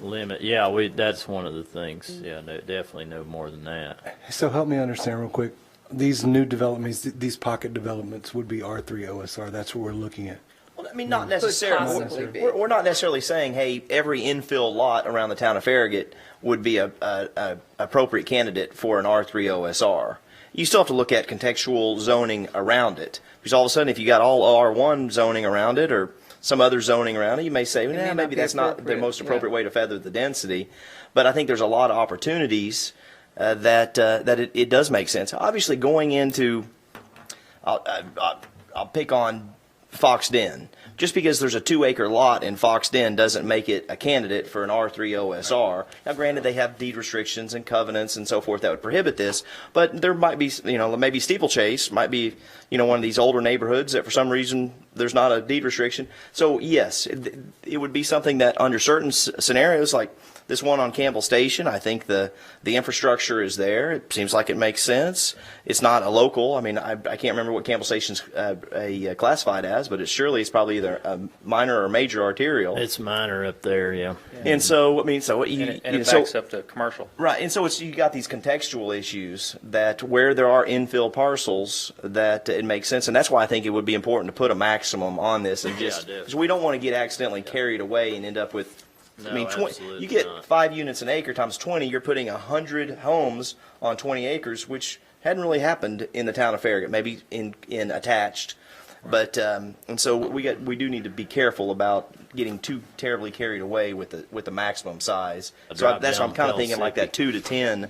Limit, yeah, that's one of the things. Yeah, no, definitely no more than that. So help me understand real quick. These new developments, these pocket developments would be R3 OSR. That's what we're looking at. Well, I mean, not Could necessarily. possibly be. We're not necessarily saying, hey, every infill lot around the town of Farragut would be a appropriate candidate for an R3 OSR. You still have to look at contextual zoning around it. Because all of a sudden, if you got all R1 zoning around it or some other zoning around it, you may say, may nah, not maybe be that's not the appropriate, most appropriate yeah. way to feather the density. But I think there's a lot of opportunities that it does make sense. Obviously, going into, I'll pick on Fox Den. Just because there's a 2-acre lot in Fox Den doesn't make it a candidate for an R3 OSR. Now, granted, they have deed restrictions and covenants and so forth that would prohibit this, but there might be, maybe Steeplechase might be, one of these older neighborhoods that for some reason there's not a deed restriction. So, yes, it would be something that under certain scenarios, like this one on Campbell Station, I think the infrastructure is there. It seems like it makes sense. It's not a local. I mean, I can't remember what Campbell Station's classified as, but it's probably either a minor or major arterial. It's minor up there, yeah. And so, And it backs up to commercial. Right, and so you got these contextual issues that where there are infill parcels that it makes sense, and that's why I think it would be important to put a maximum on this, and just because we don't want to get accidentally carried away and end up with. No, I mean, absolutely you get not. 5 units an acre times 20, you're putting 100 homes on 20 acres, which hadn't really happened in the town of Farragut, maybe in attached. But and so we do need to be careful about getting too terribly carried away with the maximum size. So that's why I'm kind of thinking like that 2 to 10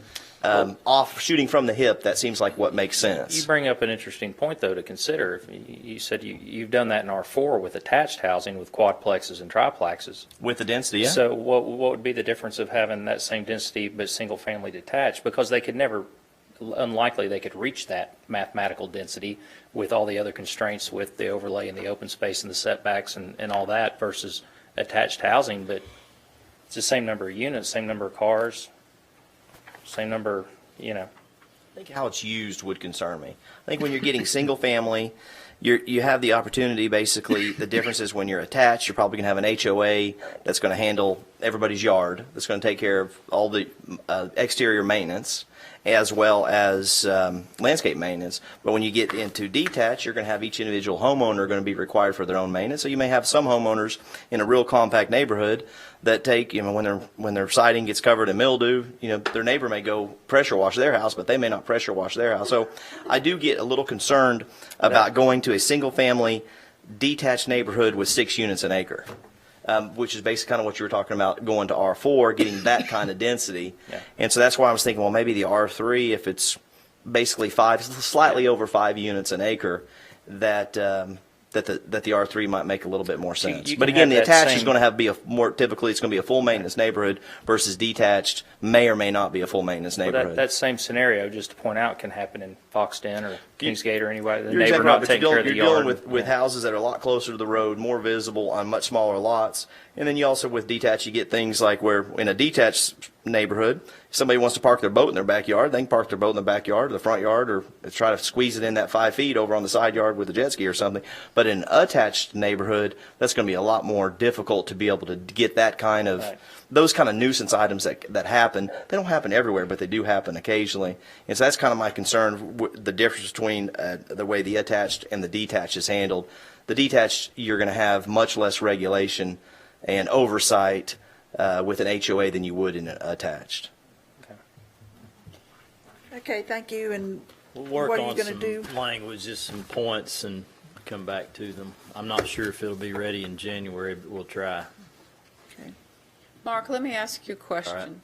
off shooting from the hip. That seems like what makes sense. You bring up an interesting point, though, to consider. You said you've done that in R4 with attached housing with quadplexes and triplexes. With the density, yeah. So what would be the difference of having that same density but single-family detached? Because they could never, unlikely they could reach that mathematical density with all the other constraints with the overlay and the open space and the setbacks and all that versus attached housing. But it's the same number of units, same number of cars, same number, I think how it's used would concern me. I think when you're getting single family, you have the opportunity, basically, the difference is when you're attached, you're probably going to have an HOA that's going to handle everybody's yard, that's going to take care of all the exterior maintenance, as well as landscape maintenance. But when you get into detached, you're going to have each individual homeowner going to be required for their own maintenance. So you may have some homeowners in a real compact neighborhood that take, when their siding gets covered in mildew, their neighbor may go pressure wash their house, but they may not pressure wash their house. So I do get a little concerned about going to a single family detached neighborhood with 6 units an acre. Which is basically kind of what you were talking about, going to R4, getting that kind of density. Yeah. And so that's why I was thinking, well, maybe the R3, if it's basically slightly over 5 units an acre, that the R3 might make a little bit more sense. But again, the attached is going to be typically it's going to be a full maintenance neighborhood versus detached may or may not be a full maintenance neighborhood. that same scenario, just to point out, can happen in Foxden or Kingsgate or anywhere. The You're neighbor exactly not right, taking care of the you're yard. dealing with houses that are a lot closer to the road, more visible on much smaller lots. And then you also, with detached, you get things like where in a detached neighborhood, if somebody wants to park their boat in their backyard, they can park their boat in the backyard or the front yard, or try to squeeze it in that 5 feet over on the side yard with a jet ski or something. But in an attached neighborhood, that's going to be a lot more difficult to be able to get that kind of, those kind of nuisance items that happen. They don't happen everywhere, but they do happen occasionally. And so that's kind of my concern, the difference between the way the attached and the detached is handled. The detached, you're going to have much less regulation and oversight with an HOA than you would in an attached. Okay, thank you. And We'll work what are you on going to do? some language, just some points, and come back to them. I'm not sure if it'll be ready in January, but we'll try. Okay. Mark, let me ask you a question. All right.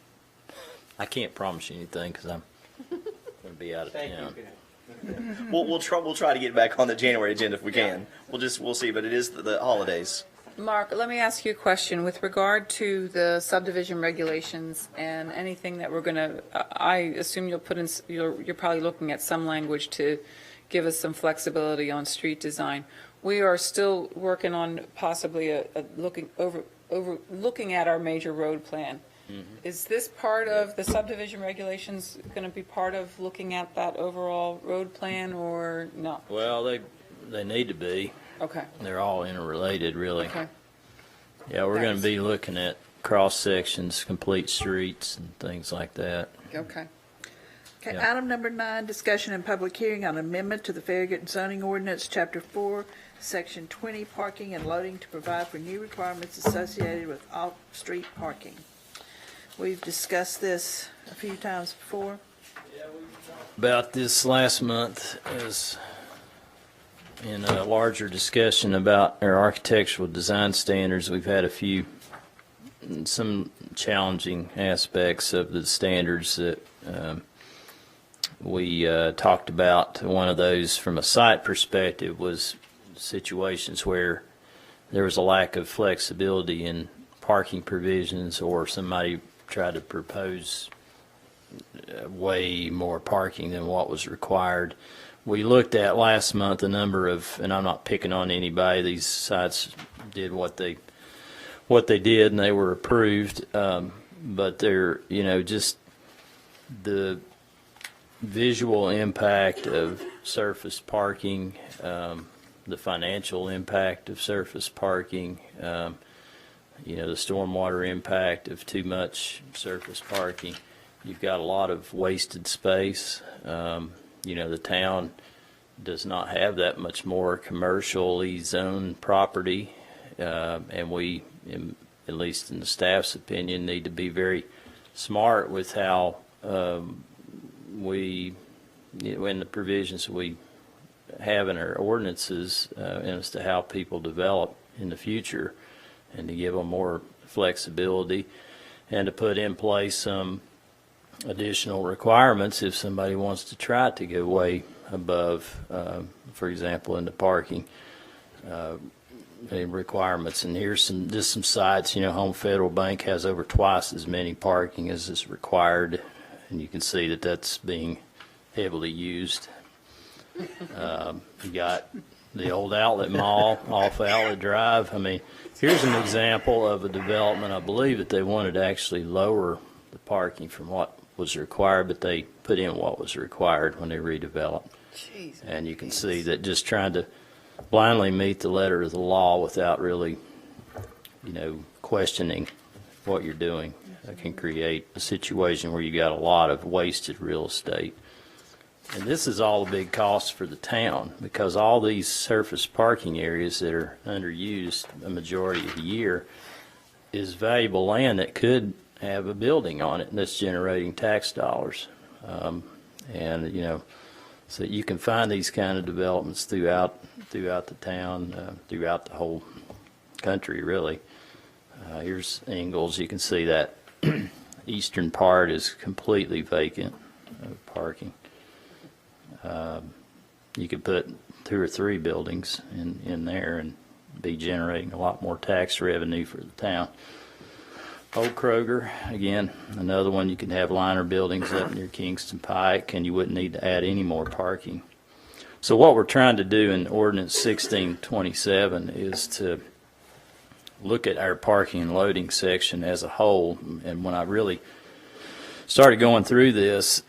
I can't promise you anything because I'm going to be out of town. We'll try to get back on the January agenda if we can. We'll see, but it is the holidays. Mark, let me ask you a question with regard to the subdivision regulations and anything that we're going to, I assume you'll put in, you're probably looking at some language to give us some flexibility on street design. We are still working on possibly looking at our major road plan. Mm-hmm. Is this part of the subdivision regulations going to be part of looking at that overall road plan or no? Well, they need to be. Okay. They're all interrelated, really. Okay. Yeah, we're going to be looking at cross sections, complete streets, and things like that. Okay. Okay, Yeah. item number 9, discussion and public hearing on amendment to the Farragut zoning ordinance, Chapter 4, Section 20, parking and loading to provide for new requirements associated with off-street parking. We've discussed this a few times before. About this last month is in a larger discussion about our architectural design standards. We've had some challenging aspects of the standards that we talked about. One of those from a site perspective was situations where there was a lack of flexibility in parking provisions, or somebody tried to propose way more parking than what was required. We looked at last month a number of, and I'm not picking on anybody, these sites did what they did and they were approved, but they're, just the visual impact of surface parking, the financial impact of surface parking, the stormwater impact of too much surface parking. You've got a lot of wasted space. The town does not have that much more commercially zoned property, and we, at least in the staff's opinion, need to be very smart with how in the provisions we have in our ordinances as to how people develop in the future, and to give them more flexibility, and to put in place some additional requirements if somebody wants to try to go way above, for example, in the parking requirements. And here's some sites. Home Federal Bank has over twice as many parking as is required, and you can see that that's being heavily used. You got the old outlet mall off Outlet Drive. Here's an example of a development. I believe that they wanted to actually lower the parking from what was required, but they put in what was required when they redeveloped. Jeez. And you can see that just trying to blindly meet the letter of the law without really, questioning what you're doing can create a situation where you got a lot of wasted real estate. And this is all a big cost for the town, because all these surface parking areas that are underused a majority of the year is valuable land that could have a building on it that's generating tax dollars. So you can find these kind of developments throughout the town, throughout the whole country, really. Here's Ingalls. You can see that eastern part is completely vacant of parking. You could put 2 or 3 buildings in there and be generating a lot more tax revenue for the town. Old Kroger, again, another one. You can have liner buildings up near Kingston Pike, and you wouldn't need to add any more parking. So what we're trying to do in Ordinance 1627 is to look at our parking and loading section as a whole. And when I really started going through this,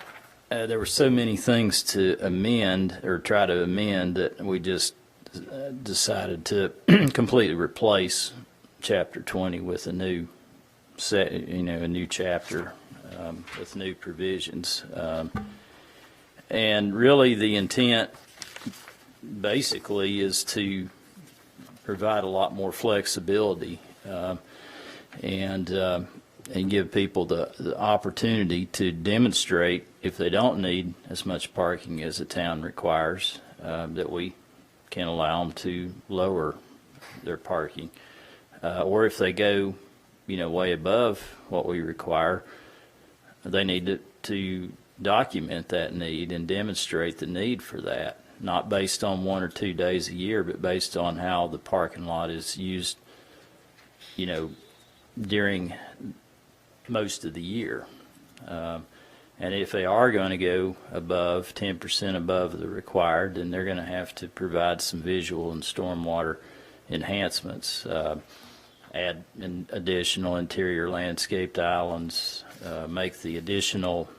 there were so many things to amend or try to amend that we just decided to completely replace Chapter 20 with a new a new chapter with new provisions. And really the intent basically is to provide a lot more flexibility and give people the opportunity to demonstrate, if they don't need as much parking as the town requires, that we can allow them to lower their parking. Or if they go way above what we require, they need to document that need and demonstrate the need for that, not based on 1 or 2 days a year, but based on how the parking lot is used, during most of the year. And if they are going to go above 10% above the required, then they're going to have to provide some visual and stormwater enhancements. Add additional interior landscaped islands, make the additional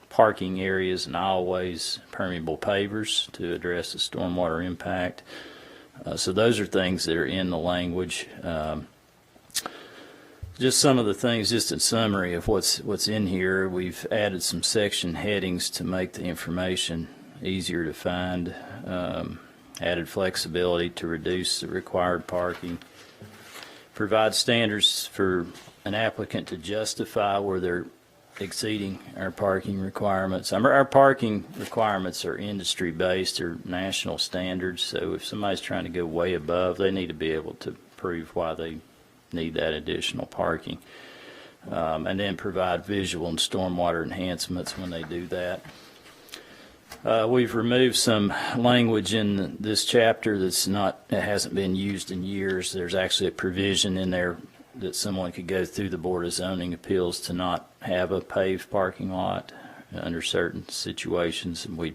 parking areas and aisleways permeable pavers to address the stormwater impact. So those are things that are in the language. Just some of the things, just in summary of what's in here. We've added some section headings to make the information easier to find. Added flexibility to reduce the required parking. Provide standards for an applicant to justify where they're exceeding our parking requirements. Our parking requirements are industry-based or national standards, so if somebody's trying to go way above, they need to be able to prove why they need that additional parking. And then provide visual and stormwater enhancements when they do that. We've removed some language in this chapter that hasn't been used in years. There's actually a provision in there that someone could go through the Board of Zoning Appeals to not have a paved parking lot under certain situations, and we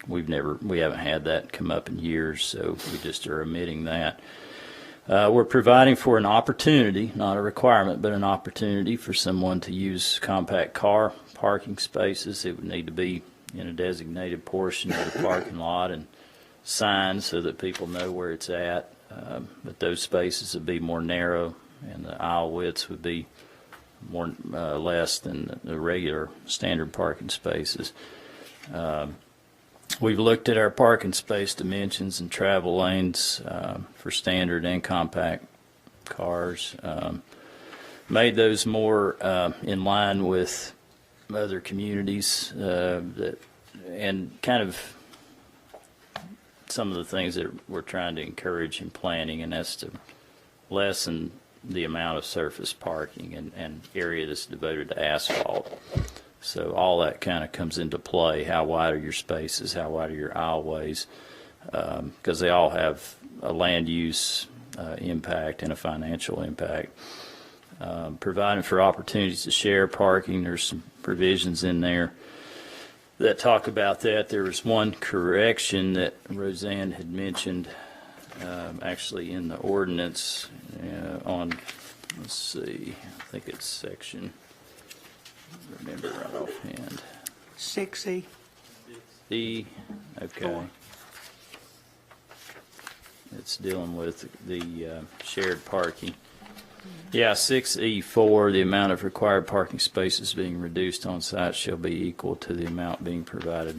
haven't had that come up in years, so we just are omitting that. We're providing for an opportunity, not a requirement, but an opportunity for someone to use compact car parking spaces. It would need to be in a designated portion of the parking lot and signs so that people know where it's at. But those spaces would be more narrow, and the aisle widths would be less than the regular standard parking spaces. We've looked at our parking space dimensions and travel lanes for standard and compact cars, made those more in line with other communities, and kind of some of the things that we're trying to encourage in planning, and that's to lessen the amount of surface parking and area that's devoted to asphalt. So all that kind of comes into play. How wide are your spaces? How wide are your aisleways? Because they all have a land use impact and a financial impact. Providing for opportunities to share parking. There's some provisions in there that talk about that. There was one correction that Roseanne had mentioned actually in the ordinance on, let's see, I think it's section, remember right offhand. 6E. E, okay. It's dealing with the shared parking. Yeah, 6E4, the amount of required parking spaces being reduced on site shall be equal to the amount being provided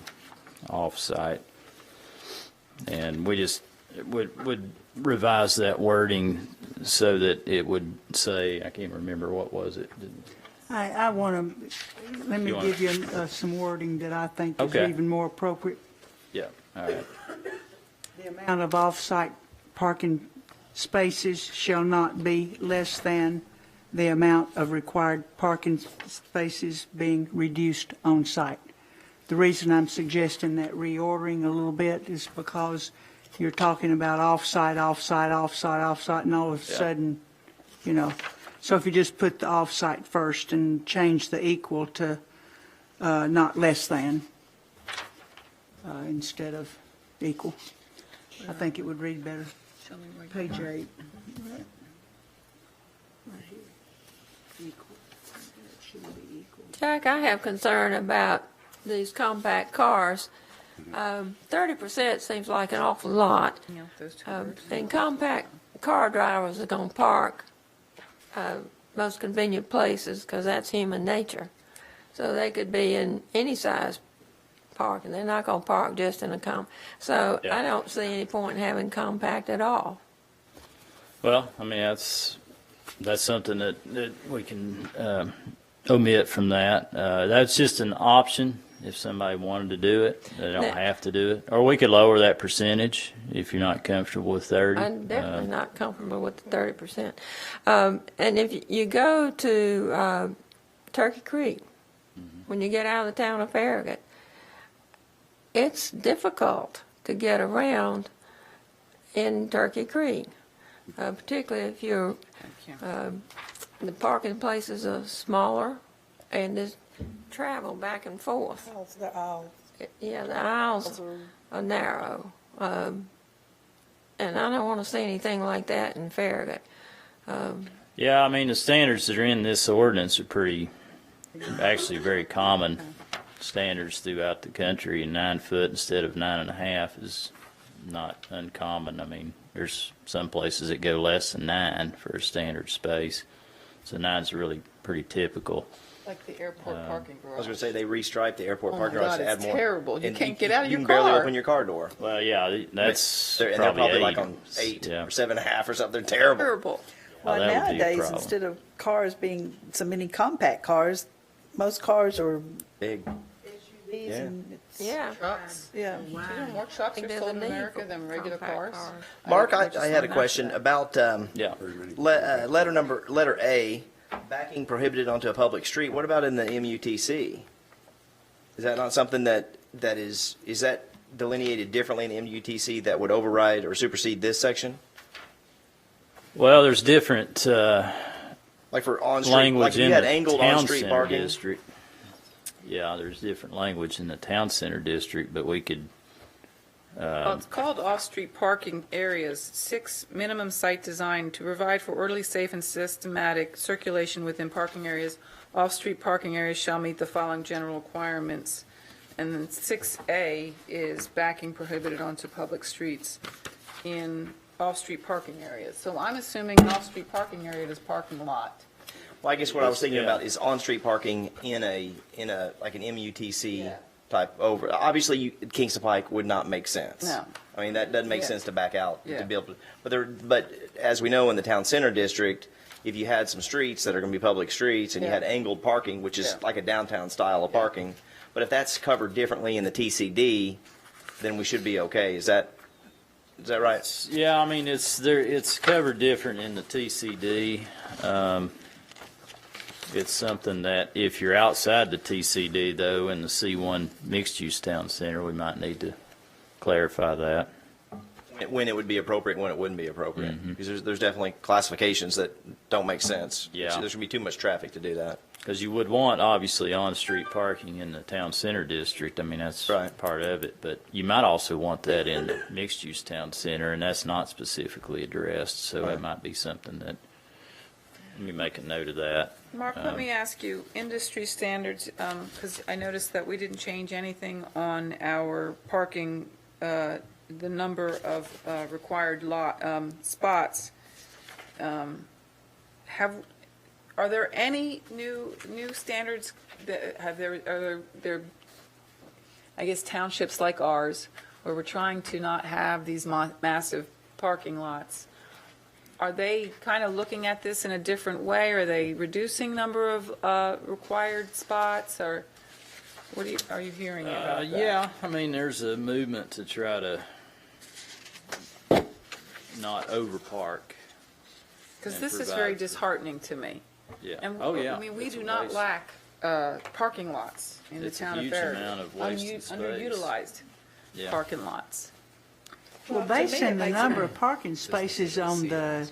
off site. And we just would revise that wording so that it would say, I can't remember, what was it? I want to, let me give you some wording that I think is Okay. even more appropriate. Yeah, all right. The amount of off-site parking spaces shall not be less than the amount of required parking spaces being reduced on site. The reason I'm suggesting that reordering a little bit is because you're talking about off-site, off-site, off-site, off-site, and all of a sudden, you know. So if you just put the off-site first and change the equal to not less than instead of equal, I think it would read better. Page 8. Right here. Equal. It should be equal. Jack, I have concern about these compact cars. 30% seems like an awful lot. And compact car drivers are going to park most convenient places because that's human nature. So they could be in any size parking. They're not going to park just in a So I don't see any point in having compact at all. Well, I mean, that's something that we can omit from that. That's just an option if somebody wanted to do it. They don't have to do it. Or we could lower that percentage if you're not comfortable with 30. I'm definitely not comfortable with the 30%. And if you go to Turkey Creek, when you get out of the town of Farragut, it's difficult to get around in Turkey Creek, particularly if you're, the parking places are smaller and there's travel back and forth. The aisles. Yeah, the aisles are narrow. And I don't want to see anything like that in Farragut. Yeah, I mean, the standards that are in this ordinance are actually very common standards throughout the country, and 9 foot instead of 9.5 is not uncommon. I mean, there's some places that go less than 9 for a standard space, so 9's really pretty typical. Like the airport parking garage. I was going to say they restriped the airport Oh parking my garage God, to add it's more. terrible. You And can't get out of your You can barely car. open your car door. Well, yeah, that's They're probably 8. like on 8 or 7.5 or something. They're terrible. Terrible. Well, that would be a nowadays, problem. instead of cars being so many compact cars, most cars are Big. SUVs Yeah. and it's, Yeah. Trucks. yeah. Do you know more trucks are There's sold a in need America for than regular compact cars? Mark, I just had a not question that. about Yeah. letter A, backing prohibited onto a public street. What about in the MUTC? Is that not something that that is that delineated differently in the MUTC that would override or supersede this section? Well, there's different Like for on-street, language like if in you had the angled town on-street center parking? district. Yeah, there's different language in the town center district, but we could, Well, it's called off-street parking areas, 6, minimum site design to provide for orderly, safe, and systematic circulation within parking areas. Off-street parking areas shall meet the following general requirements. And then 6A is backing prohibited onto public streets in off-street parking areas. So I'm assuming an off-street parking area is parking lot. Well, I guess what I was thinking Yeah. about is on-street parking in a like an MUTC type over. Obviously, Kingston Pike would not make sense. No. I mean, that doesn't make Yeah. sense to back out Yeah. to be able to. But as we know in the town center district, if you had some streets that are going to be public streets and you Yeah. had angled parking, which is Yeah. like a downtown style of parking, but if that's covered differently in the TCD, then we should be okay. Is that right? yeah, I mean, it's covered different in the TCD. It's something that if you're outside the TCD, though, in the C1 mixed-use town center, we might need to clarify that. When it would be appropriate, and when it wouldn't be appropriate, because there's definitely classifications that don't make sense. Yeah. There's going to be too much traffic to do that. Because you would want, obviously, on-street parking in the town center district. I mean, that's Right. part of it. But you might also want that in the mixed-use town center, and that's not specifically addressed. So that might be something that, let me make a note of that. Mark, let me ask you, industry standards, because I noticed that we didn't change anything on our parking, the number of required spots. Are there any new standards that are there, I guess, townships like ours, where we're trying to not have these massive parking lots? Are they kind of looking at this in a different way? Are they reducing number of required spots, or what are you hearing about that? Yeah, I mean, there's a movement to try to not overpark. Because and this is provide very for- disheartening to me. Yeah. And, Oh, yeah. I mean, we It's do a not waste. lack parking lots in the It's a town of huge Farragut. amount of wasted space. Underutilized Yeah. parking lots. Well, to me, based on it the makes number sense. of parking spaces on the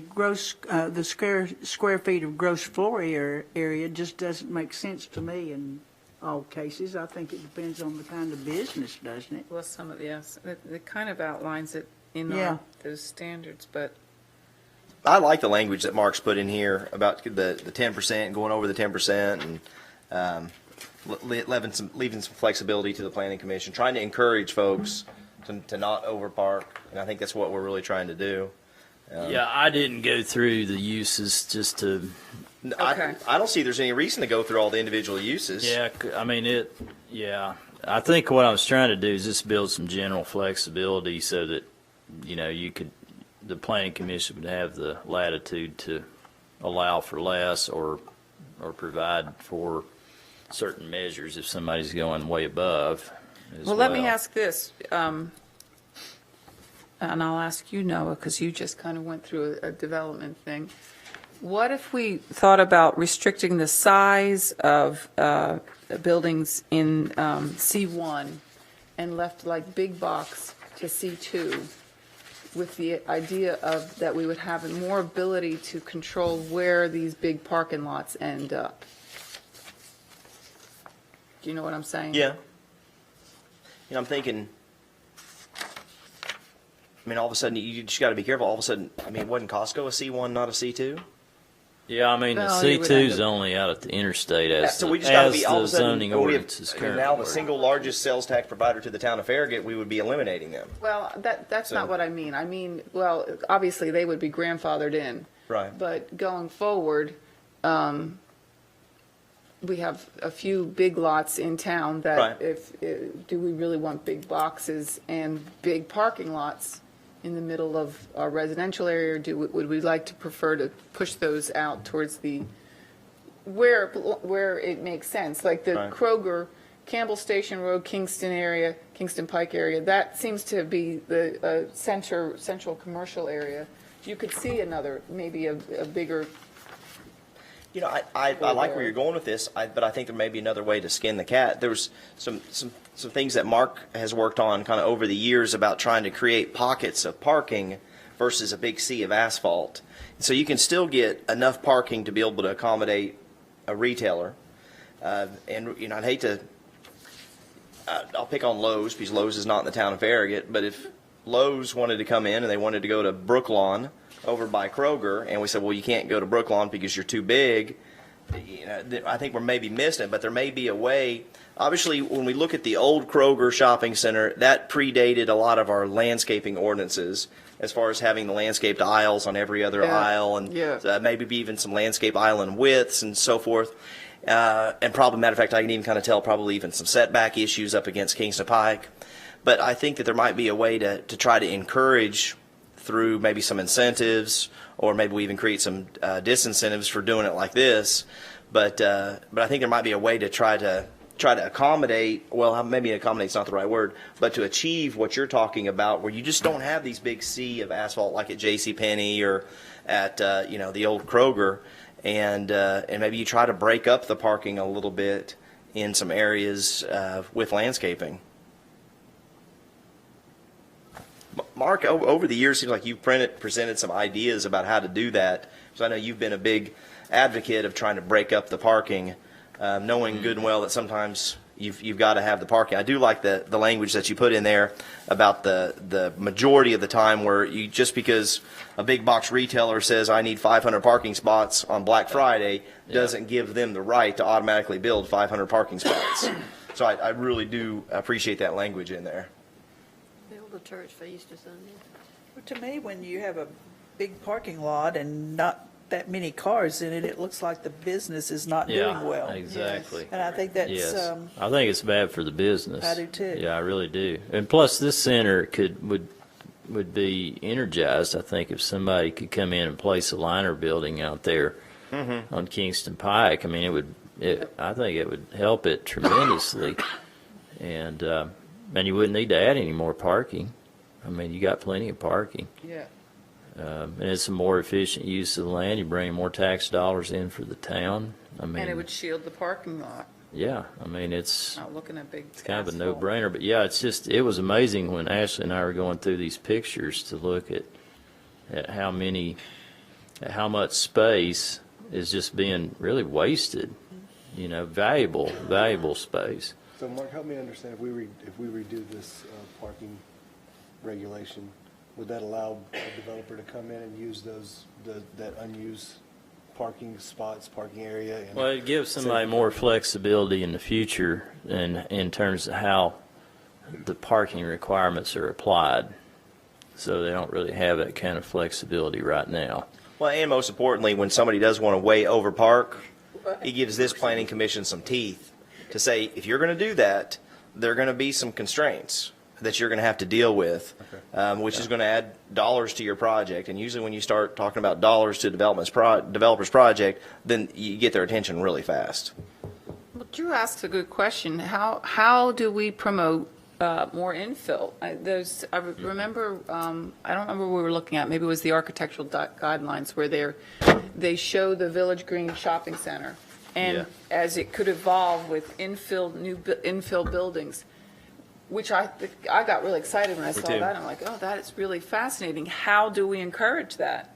gross, the square feet of gross floor area just doesn't make sense to me in all cases. I think it depends on the kind of business, doesn't it? Well, some of, yes, it kind of outlines it in Yeah. those standards, but I like the language that Mark's put in here about the 10%, going over the 10%, and leaving some flexibility to the planning commission, trying to encourage folks to not overpark, and I think that's what we're really trying to do. Yeah, I didn't go through the uses just to, Okay. I don't see there's any reason to go through all the individual uses. yeah, I mean, yeah. I think what I was trying to do is just build some general flexibility so that, the planning commission would have the latitude to allow for less or provide for certain measures if somebody's going way above as Well, let me ask this, and I'll ask you, Noah, because you just kind of went through a development thing. What if we thought about restricting the size of buildings in C1 and left like big box to C2, with the idea of that we would have more ability to control where these big parking lots end up? Do you know what I'm saying? Yeah. I'm thinking, all of a sudden, you just got to be careful. All of a sudden, wasn't Costco a C1, not a C2? Yeah, I mean, the Well, you would C2 is end up- only out at the interstate as So the we just got to be all of the a sudden. zoning we have- ordinance is currently now the worded. single largest sales tax provider to the town of Farragut, we would be eliminating them. Well, that's So- not what I mean. I mean, well, obviously, they would be grandfathered in. Right. But going forward, we have a few big lots in town that Right. do we really want big boxes and big parking lots in the middle of our residential area? Or would we like to prefer to push those out towards where it makes sense, like the Right. Kroger, Campbell Station Road, Kingston area, Kingston Pike area? That seems to be the central commercial area. You could see maybe a bigger. You know, I like where you're going with this, but I think there may be another way to skin the cat. There's some things that Mark has worked on kind of over the years about trying to create pockets of parking versus a big sea of asphalt. So you can still get enough parking to be able to accommodate a retailer. And, you know, I'd hate to, I'll pick on Lowe's because Lowe's is not in the town of Farragut, but if Lowe's wanted to come in and they wanted to go to Brooklawn over by Kroger, and we said, well, you can't go to Brooklawn because you're too big, you know, I think we're maybe missing it, but there may be a way. Obviously, when we look at the old Kroger shopping center, that predated a lot of our landscaping ordinances as far as having the landscaped aisles on every other aisle, and maybe even some landscape island widths and so forth. And probably, matter of fact, I can even kind of tell probably even some setback issues up against Kingston Pike. But I think that there might be a way to try to encourage through maybe some incentives, or maybe we even create some disincentives for doing it like this. But I think there might be a way to try to accommodate, well, maybe accommodate's not the right word, but to achieve what you're talking about, where you just don't have these big sea of asphalt like at JCPenney or at you know, the old Kroger, and maybe you try to break up the parking a little bit in some areas with landscaping. Mark, over the years, it seems like you've presented some ideas about how to do that. So I know you've been a big advocate of trying to break up the parking, knowing good and well that sometimes you've got to have the parking. I do like the language that you put in there about the majority of the time where you, just because a big box retailer says I need 500 parking spots on Black Friday doesn't give them the right to automatically build 500 parking spots. So I really do appreciate that language in there. Build a church for Easter Sunday. Well, to me, when you have a big parking lot and not that many cars in it, it looks like the business is not doing well. Exactly. And I think that's, Yes. I think it's bad for the business. I do too. Yeah, I really do. And plus, this center would be energized, I think, if somebody could come in and place a liner building out there on Kingston Pike. I mean, I think it would help it tremendously. And you wouldn't need to add any more parking. I mean, you got plenty of parking. Yeah. And it's a more efficient use of the land. You bring more tax dollars in for the town. I mean, And it would shield the parking lot. yeah, I mean, it's Not looking at big. kind of a no-brainer. But yeah, it was amazing when Ashley and I were going through these pictures to look at how much space is just being really wasted. You know, valuable space. So Mark, help me understand, if we redo this parking regulation, would that allow a developer to come in and use that unused parking spots, parking area? Well, it gives somebody more flexibility in the future in terms of how the parking requirements are applied. So they don't really have that kind of flexibility right now. Well, and most importantly, when somebody does want to way over park, it gives this planning commission some teeth to say, if you're going to do that, there are going to be some constraints that you're going to have to deal with, which is going to add dollars to your project. And usually when you start talking about dollars to developer's project, then you get their attention really fast. Well, Drew asks a good question. How do we promote more infill? I remember, I don't remember what we were looking at. Maybe it was the architectural guidelines where they show the Village Green Shopping Center. And as it could evolve with new infill buildings, which I got really excited when I saw that. I'm like, oh, that is really fascinating. How do we encourage that?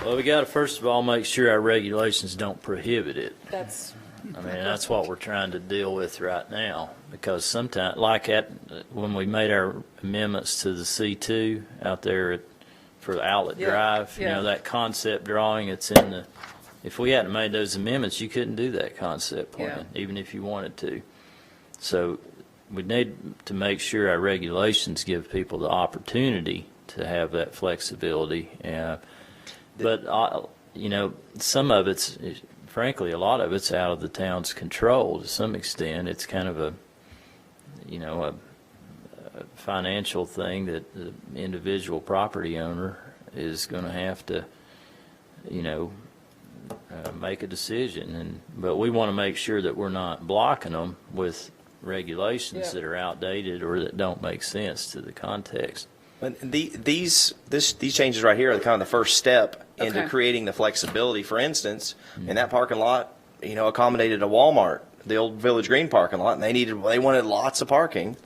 Well, we got to first of all make sure our regulations don't prohibit it. That's That's what we're trying to deal with right now, because sometimes, like when we made our amendments to the C2 out there for the Outlet Drive, you know, that concept drawing, it's in the, if we hadn't made those amendments, you couldn't do that concept plan, even if you wanted to. So we need to make sure our regulations give people the opportunity to have that flexibility. But, you know, some of it's, frankly, a lot of it's out of the town's control to some extent. It's kind of a financial thing that the individual property owner is going to have to, make a decision. But we want to make sure that we're not blocking them with regulations that are outdated or that don't make sense to the context. And these changes right here are kind of the first step into Okay. creating the flexibility. For instance, in that parking lot, accommodated a Walmart, the old Village Green parking lot, and they wanted lots of parking.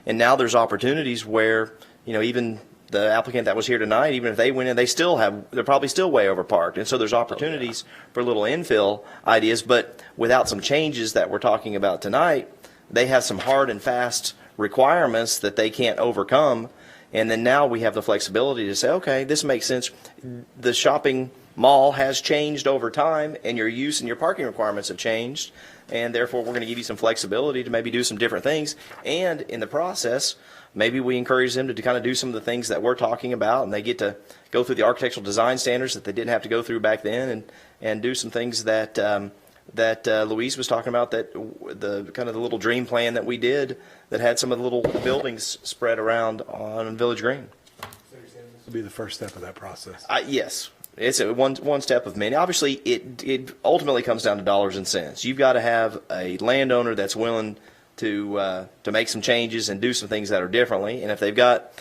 And now there's opportunities where, even the applicant that was here tonight, even if they went in, they're probably still way overparked. And so there's opportunities for little infill ideas, but without some changes that we're talking about tonight, they have some hard and fast requirements that they can't overcome. And then now we have the flexibility to say, okay, this makes sense. The shopping mall has changed over time, and your use and your parking requirements have changed, and therefore we're going to give you some flexibility to maybe do some different things. And in the process, maybe we encourage them to kind of do some of the things that we're talking about, and they get to go through the architectural design standards that they didn't have to go through back then, and do some things that Louise was talking about, that the kind of the little dream plan that we did that had some of the little buildings spread around on Village Green. This will be the first step of that process. Yes. It's one step of many. Obviously, it ultimately comes down to dollars and cents. You've got to have a landowner that's willing to make some changes and do some things that are differently. And if they've got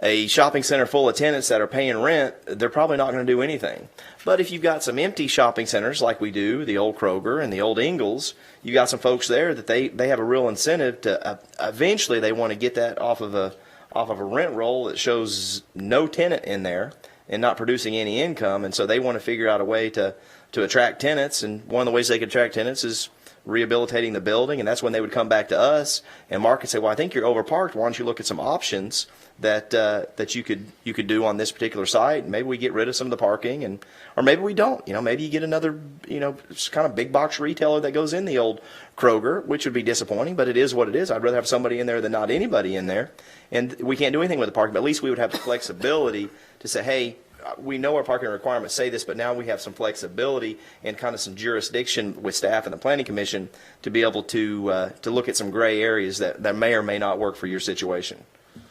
a shopping center full of tenants that are paying rent, they're probably not going to do anything. But if you've got some empty shopping centers like we do, the old Kroger and the old Ingles, you got some folks there that they have a real incentive to eventually they want to get that off of a rent roll that shows no tenant in there and not producing any income. And so they want to figure out a way to attract tenants. And one of the ways they could attract tenants is rehabilitating the building. And that's when they would come back to us, and Mark could say, well, I think you're overparked. Why don't you look at some options that you could do on this particular site? And maybe we get rid of some of the parking, or maybe we don't. Maybe you get another, kind of big box retailer that goes in the old Kroger, which would be disappointing, but it is what it is. I'd rather have somebody in there than not anybody in there. And we can't do anything with the parking, but at least we would have the flexibility to say, hey, we know our parking requirements say this, but now we have some flexibility and kind of some jurisdiction with staff and the planning commission to be able to look at some gray areas that may or may not work for your situation.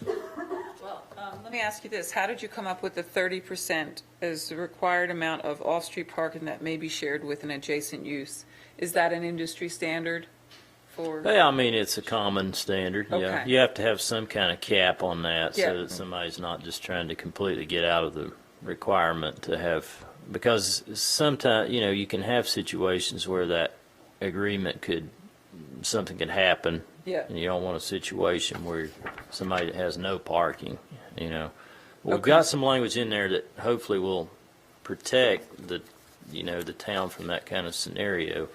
Well, let me ask you this. How did you come up with the 30% as the required amount of off-street parking that may be shared with an adjacent use? Is that an industry standard for? Yeah, I mean, it's a common standard. Yeah, Okay. you have to have some kind of cap on that Yeah. so that somebody's not just trying to completely get out of the requirement to have, because sometimes, you can have situations where that agreement something could happen. Yeah. And you don't want a situation where somebody that has no parking, We've Okay. got some language in there that hopefully will protect the town from that kind of scenario.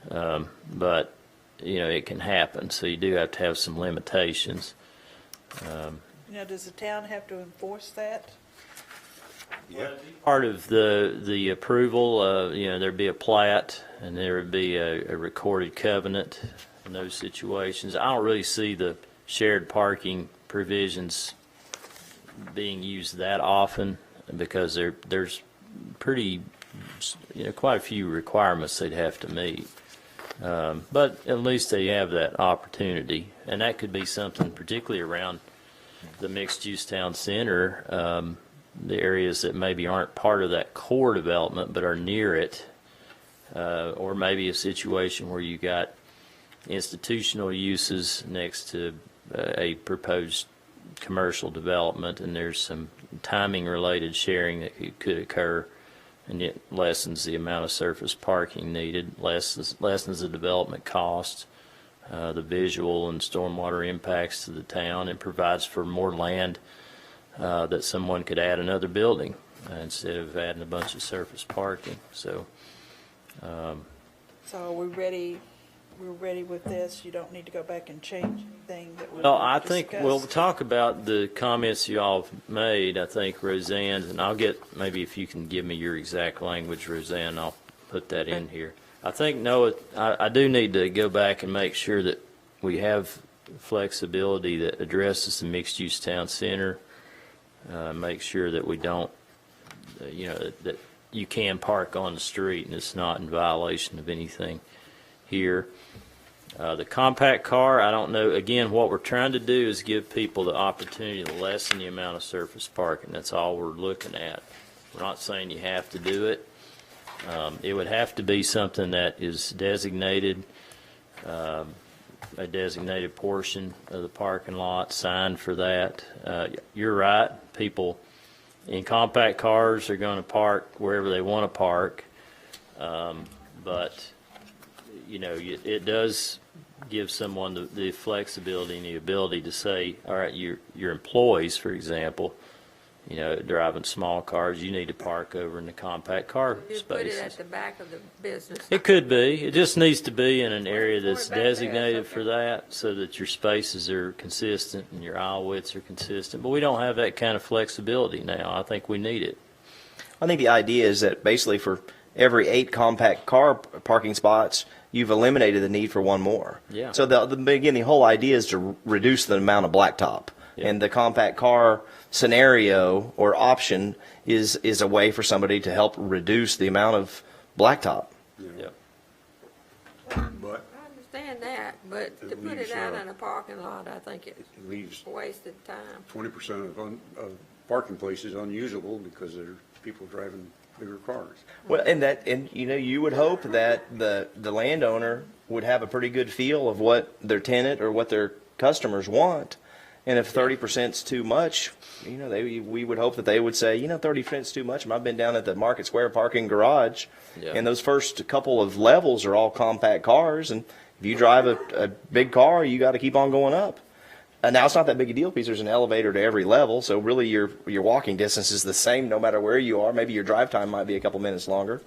But, it can happen, so you do have to have some limitations. Does the town have to enforce that? Part of the approval, there'd be a plat, and there would be a recorded covenant in those situations. I don't really see the shared parking provisions being used that often, because there's quite a few requirements they'd have to meet. But at least they have that opportunity, and that could be something particularly around the mixed-use town center, the areas that maybe aren't part of that core development but are near it, or maybe a situation where you got institutional uses next to a proposed commercial development, and there's some timing-related sharing that could occur, and it lessens the amount of surface parking needed, lessens the development cost, the visual and stormwater impacts to the town, and provides for more land that someone could add another building instead of adding a bunch of surface parking. So So are we ready? We're ready with this? You don't need to go back and change anything that we Well, I think discussed? we'll talk about the comments you all have made. I think Roseanne's, and I'll get, maybe if you can give me your exact language, Roseanne, I'll put that in here. I think, Noah, I do need to go back and make sure that we have flexibility that addresses the mixed-use town center, make sure that we don't, that you can park on the street and it's not in violation of anything here. The compact car, I don't know. Again, what we're trying to do is give people the opportunity to lessen the amount of surface parking. That's all we're looking at. We're not saying you have to do it. It would have to be something that is designated, a designated portion of the parking lot, signed for that. You're right. People And compact cars are going to park wherever they want to park. But, you know, it does give someone the flexibility and the ability to say, all right, your employees, for example, you know, driving small cars, you need to park over in the compact car Just put it spaces. at the back of the business. It could be. It just needs to be in an area that's Point back there, designated okay. for that so that your spaces are consistent and your aisle widths are consistent. But we don't have that kind of flexibility now. I think we need it. I think the idea is that basically for every 8 compact car parking spots, you've eliminated the need for one more. Yeah. So the whole idea is to reduce the amount of blacktop. Yeah. And the compact car scenario or option is a way for somebody to help reduce the amount of blacktop. Yep. But I understand that, but to put leaves, it out in a parking lot, I think it's it leaves a waste of time. 20% of parking places unusable because there are people driving bigger cars. Well, and you know, you would hope that the landowner would have a pretty good feel of what their tenant or what their customers want. And if 30% is too much, you know, we would hope that they would say, you know, 30% is too much. I've been down at the Market Square parking garage, Yeah. and those first couple of levels are all compact cars. And if you drive a big car, you got to keep on going up. And now it's not that big a deal because there's an elevator to every level, so really your walking distance is the same no matter where you are. Maybe your drive time might be a couple minutes longer.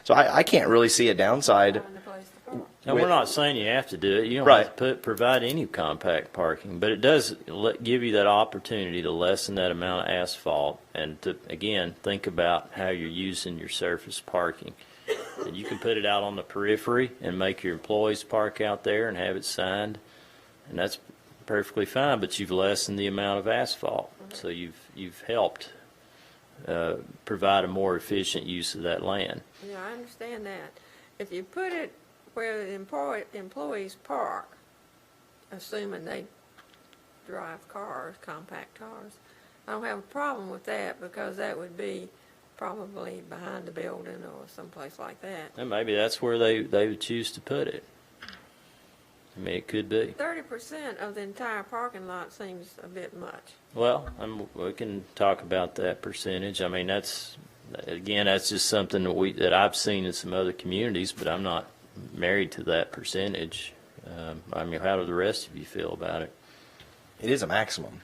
So I can't really see a downside. Find a place to park. And we're not saying you have to do it. You don't Right. have to provide any compact parking, but it does give you that opportunity to lessen that amount of asphalt and to, again, think about how you're using your surface parking. And you can put it out on the periphery and make your employees park out there and have it signed, and that's perfectly fine, but you've lessened the amount of asphalt. So you've helped provide a more efficient use of that land. Yeah, I understand that. If you put it where the employees park, assuming they drive cars, compact cars, I don't have a problem with that because that would be probably behind the building or someplace like that. And maybe that's where they would choose to put it. I mean, it could be. 30% of the entire parking lot seems a bit much. Well, we can talk about that percentage. I mean, that's just something that I've seen in some other communities, but I'm not married to that percentage. I mean, how do the rest of you feel about it? It is a maximum.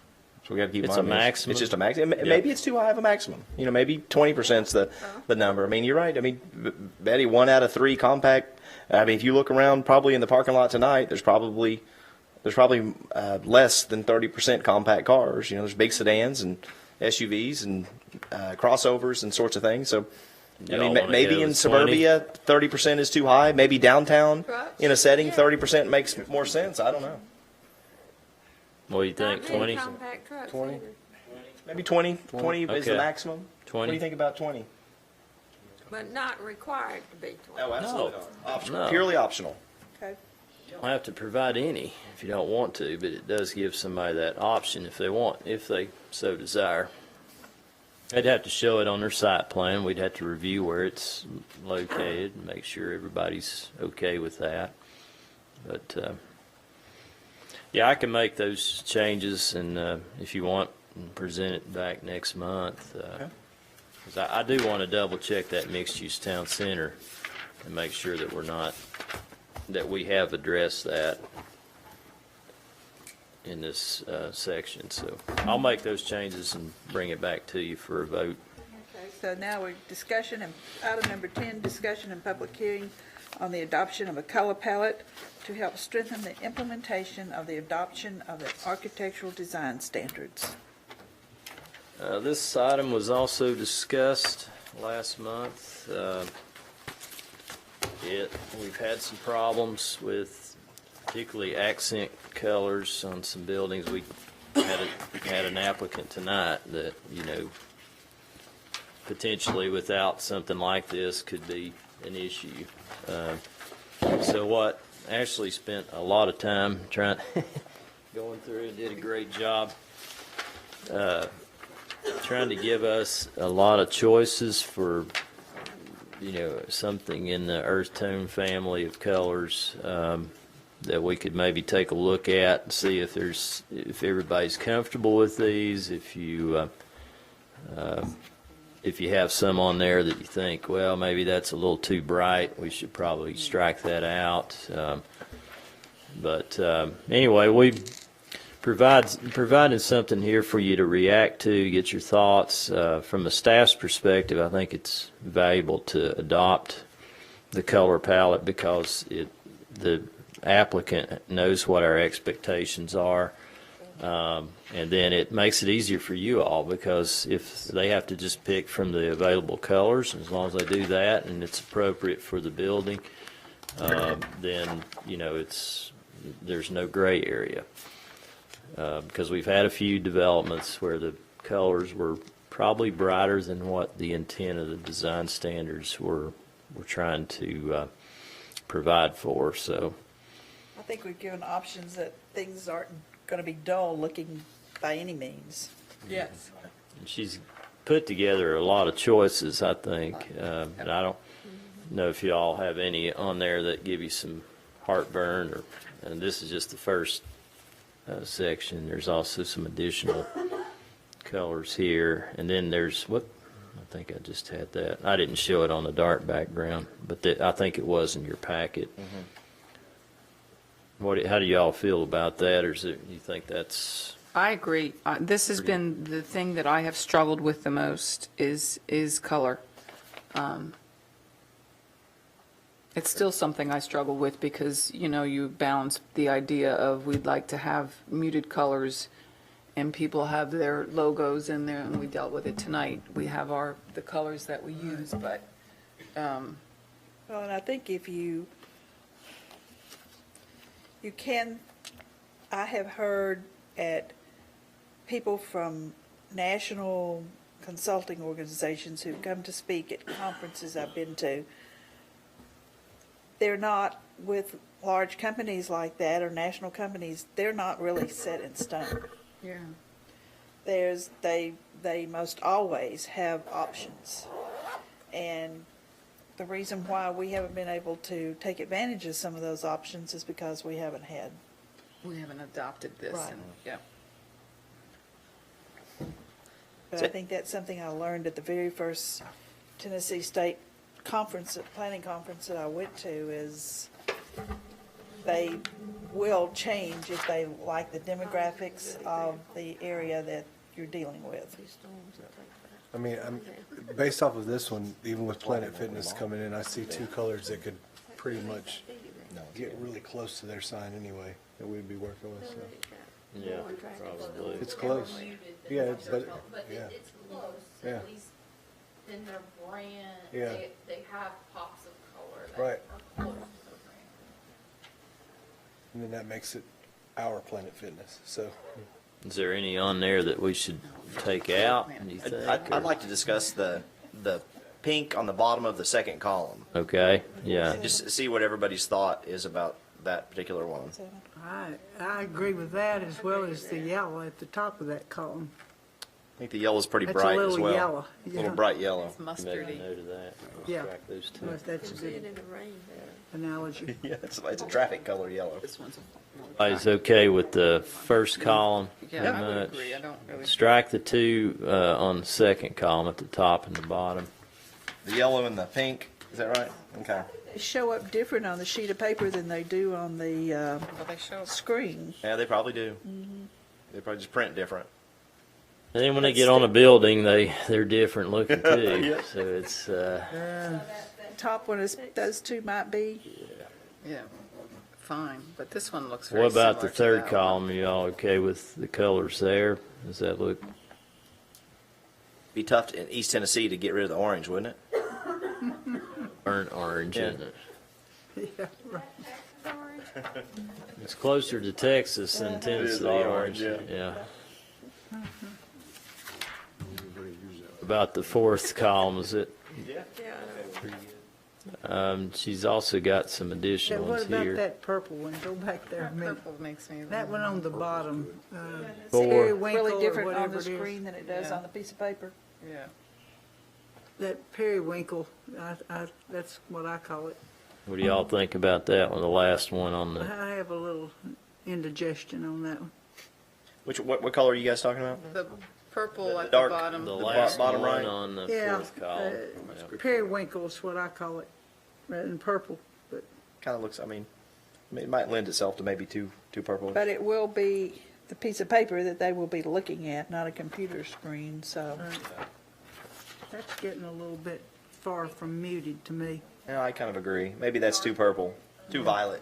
So we got to keep in It's mind. a maximum? It's just a maximum. Yeah. Maybe it's too high of a maximum. You know, maybe 20%'s the number. I mean, you're right. I mean, Betty, 1 out of 3 compact. I mean, if you look around, probably in the parking lot tonight, there's probably less than 30% compact cars. You know, there's big sedans and SUVs and crossovers and sorts of things. So, I Y'all mean, wanna maybe go in with suburbia, 30% is too high. Maybe downtown Trucks? in a setting, 30% makes more sense. I don't know. What do you think, Not many 20? compact trucks 20? either. Maybe 20 is the Okay. maximum. What 20? do you think about 20? But not required to be 20. Oh, absolutely not. Optional. No. Purely optional. Okay. You don't have to provide any if you don't want to, but it does give somebody that option if they so desire. They'd have to show it on their site plan. We'd have to review where it's located and make sure everybody's okay with that. But, yeah, I can make those changes, and if you want, present it back next month. 'Cause I do want to double check that mixed-use town center and make sure that we have addressed that in this section. So I'll make those changes and bring it back to you for a vote. Okay, so now we're item number 10, discussion and public hearing on the adoption of a color palette to help strengthen the implementation of the adoption of the architectural design standards. This item was also discussed last month. We've had some problems with particularly accent colors on some buildings. We had an applicant tonight that, potentially without something like this could be an issue. So what Ashley spent a lot of time going through and did a great job trying to give us a lot of choices for something in the earth tone family of colors that we could maybe take a look at and see if everybody's comfortable with these. If you If you have some on there that you think, well, maybe that's a little too bright, we should probably strike that out. But anyway, we've provided something here for you to react to, get your thoughts. From a staff's perspective, I think it's valuable to adopt the color palette because the applicant knows what our expectations are. And then it makes it easier for you all because if they have to just pick from the available colors, as long as they do that and it's appropriate for the building, then, you know, there's no gray area. Because we've had a few developments where the colors were probably brighter than what the intent of the design standards were trying to provide for. So I think we've given options that things aren't going to be dull looking by any means. Yes. she's put together a lot of choices, I think. And I don't know if you all have any on there that give you some heartburn, and this is just the first section. There's also some additional colors here, and then there's I think I just had that. I didn't show it on the dark background, but I think it was in your packet. How do y'all feel about that, or you think that's? I agree. This has been the thing that I have struggled with the most is color. It's still something I struggle with because, you know, you balance the idea of we'd like to have muted colors and people have their logos in there, and we dealt with it tonight. We have the colors that we use, but. Well, and I think if you can, I have heard at people from national consulting organizations who come to speak at conferences I've been to, they're not with large companies like that or national companies, they're not really set in stone. Yeah. They most always have options. And the reason why we haven't been able to take advantage of some of those options is because we haven't adopted this. Right. And, yeah. But I think that's something I learned at the very first Tennessee State planning conference that I went to, is they will change if they like the demographics of the area that you're dealing with. I mean, based off of this one, even with Planet Fitness coming in, I see two colors that could pretty much get really close to their sign anyway, that we'd be working with, so. Yeah, probably. It's close. Yeah, but yeah. It's close, Yeah. at least in their brand. Yeah. They have pops of color that Right. are close to their brand. And then that makes it our Planet Fitness, so. Is there any on there that we should take out, do you think? I'd like to discuss the pink on the bottom of the second column. Okay, yeah. Just see what everybody's thought is about that particular one. I agree with that, as well as the yellow at the top of that column. I think the yellow's pretty That's a bright as little well. yellow, A little yeah. bright yellow. It's Make a mustardy. note of that. Yeah. Track those two. Well, that's a good analogy. Yeah, it's a traffic color yellow. This one's Everybody's okay with the first column? Yeah, pretty I would much? agree. I don't really. Strike the two on the second column at the top and the bottom. The yellow and the pink, is that right? Okay. They show up different on the sheet of paper than they do on the Well, they show up. screen. Yeah, they probably do. They probably just print different. And then when they get on a building, they're different looking too. Yeah. So it's, Top one is, those two might be. Yeah, fine, but this one looks very what about similar the to third that column? Are you all okay with the colors there? Does that look? Be tough in East Tennessee to get rid of the orange, wouldn't it? Burnt orange, Yeah. isn't it? Yeah, right. It's closer to Texas than Tennessee orange. Yeah. About the fourth column, is it? She's also got some Yeah, additional what ones about here. that purple one? Go back there a one. minute. Purple makes me. That one on the bottom, Four. periwinkle Really or different on whatever the it is. screen than it does Yeah. on the piece of paper. Yeah. That periwinkle, that's what I call it. What do y'all think about that one? The last one on the. I have a little indigestion on that one. What color are you guys talking about? The purple at the dark- bottom. The The last bottom one right? on the Yeah, fourth column. Yeah. periwinkle is what I call it, rather than purple. But Kind of looks, I mean, it might lend itself to maybe too purple. But it will be the piece of paper that they will be looking at, not a computer screen, so. That's getting a little bit far from muted to me. Yeah, I kind of agree. Maybe that's too purple, too violet.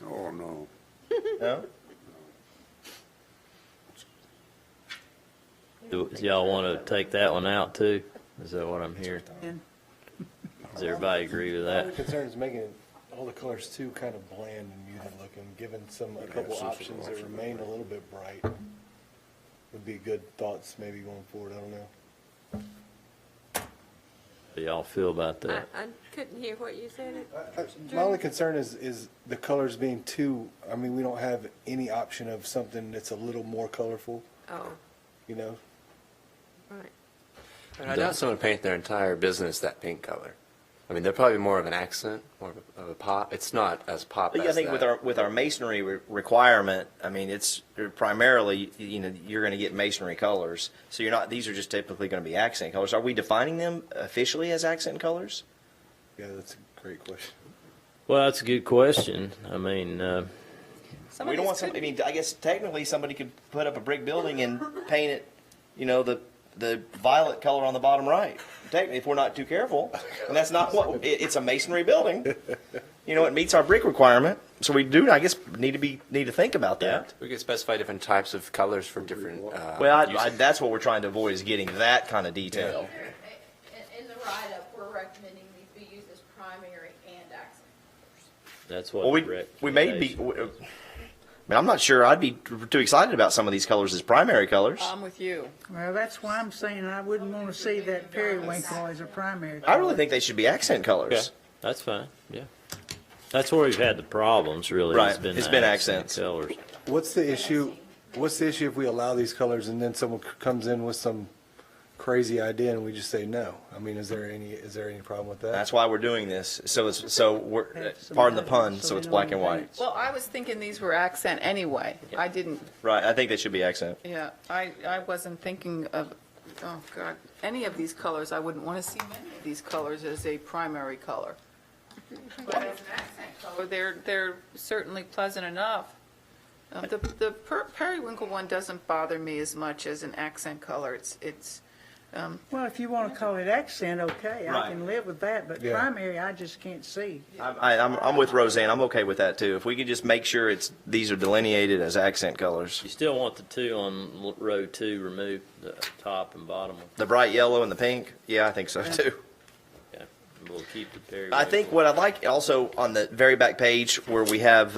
Oh, no. No? Do y'all want to take that one out too? Is that what I'm hearing? And Does everybody agree with The that? concern is making all the colors too kind of bland and muted looking, given a couple options that remain a little bit bright. Would be good thoughts maybe going forward, I don't know. How y'all feel about I, that? I couldn't hear what you said. My only concern is the colors being too, I mean, we don't have any option of something that's a little more colorful, Oh, you know? right. But I doubt someone paint their entire business that pink color. I mean, they're probably more of an accent, more of a pop. It's not as pop But as yeah, I think that. with our masonry requirement, I mean, it's primarily, you're going to get masonry colors. So these are just typically going to be accent colors. Are we defining them officially as accent colors? Yeah, that's a great question. Well, that's a good question. I mean, We don't want some, I mean, I guess technically somebody could put up a brick building and paint it, the violet color on the bottom right. Technically, if we're not too careful, and that's not it's a masonry building. It meets our brick requirement, so we do, I guess, need to think about that. We could specify different types of colors for different. Well, uses. that's what we're trying to avoid, is getting that kind of detail. In the write-up, we're recommending these be used as primary and accent colors. that's what. Well, we may be. I mean, I'm not sure I'd be too excited about some of these colors as primary colors. I'm with you. Well, that's why I'm saying I wouldn't want to see that periwinkle as a primary I really color. think they should be accent colors. Yeah, that's fine. Yeah, that's where we've had the problems. Really, Right. It's been It's the been accent accents. colors. What's the issue if we allow these colors and then someone comes in with some crazy idea and we just say no? I mean, is there any problem with that? That's why we're doing this. Pardon the pun, so it's black and white. Well, I was thinking these were accent anyway. I didn't, Right, I think they should be accent. yeah, I wasn't thinking of, oh, God, any of these colors. I wouldn't want to see many of these colors as a primary color. But as an accent color, they're certainly pleasant enough. The periwinkle one doesn't bother me as much as an accent color. It's Well, if you want to call it accent, okay, I Right. can live with that, but Yeah. primary, I just can't see. I'm with Roseanne. I'm okay with that too. If we could just make sure these are delineated as accent colors. You still want the two on row 2 removed, the top and bottom one. The bright yellow and the pink, yeah, I think so too. Okay, we'll keep the period. I think what I'd like also on the very back page where we have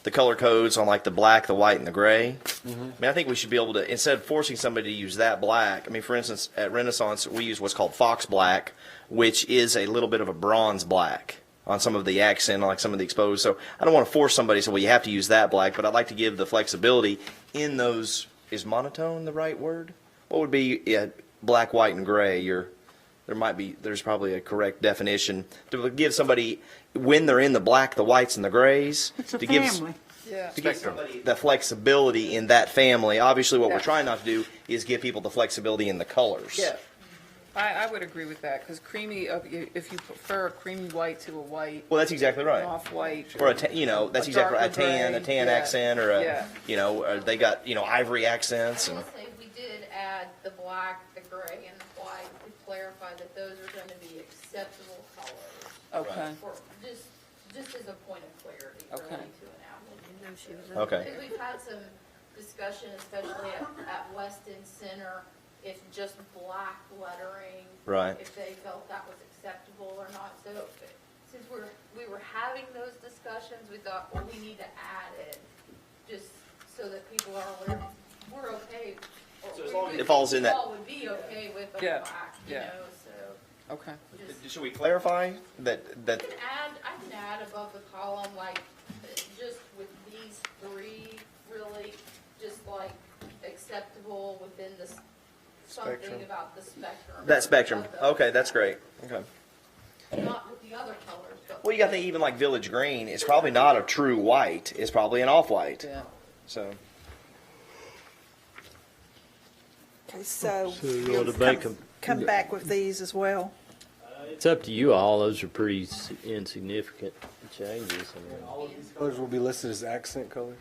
the color codes on like the black, the white, and the gray. I mean, I think we should be able to, instead of forcing somebody to use that black, I mean, for instance, at Renaissance, we use what's called fox black, which is a little bit of a bronze black on some of the accent, like some of the exposed. So I don't want to force somebody to say, well, you have to use that black, but I'd like to give the flexibility in those. Is monotone the right word? What would be black, white, and gray? There's probably a correct definition to give somebody, when they're in the black, the whites, and the grays, It's a to give family. yeah. to give somebody the flexibility in that family. Obviously, what we're trying not to do is give people the flexibility in the colors. Yeah, I would agree with that, because creamy, if you prefer a creamy white to a white, Well, that's exactly right. off-white. Or that's A exactly right. darker A gray, tan yeah. accent, or Yeah. they got ivory accents I and. will say, we did add the black, the gray, and the white to clarify that those are going to be acceptable colors. Okay. For, just as a point of clarity, Okay. really, to an applicant. Okay. Because we've had some discussion, especially at Weston Center, if just black lettering. Right. If they felt that was acceptable or not. So since we were having those discussions, we thought, well, we need to add it, just so that people are aware, we're okay. So as long as it falls in that- All would be okay with the Yeah, black, yeah. so. Okay. Just Should we clarify that? I can add above the column, like, just with these three, really, just like acceptable within this, something Spectrum. about the spectrum. That spectrum. of the- Okay, that's great. Okay. Not with the other colors, but. Well, you got to think even like Village Green, it's probably not a true white. It's probably an off-white. Yeah. So. Okay, so you you'll want to make come back with these as well? It's up to you all. Those are pretty insignificant changes. All of these colors will be listed as accent colors?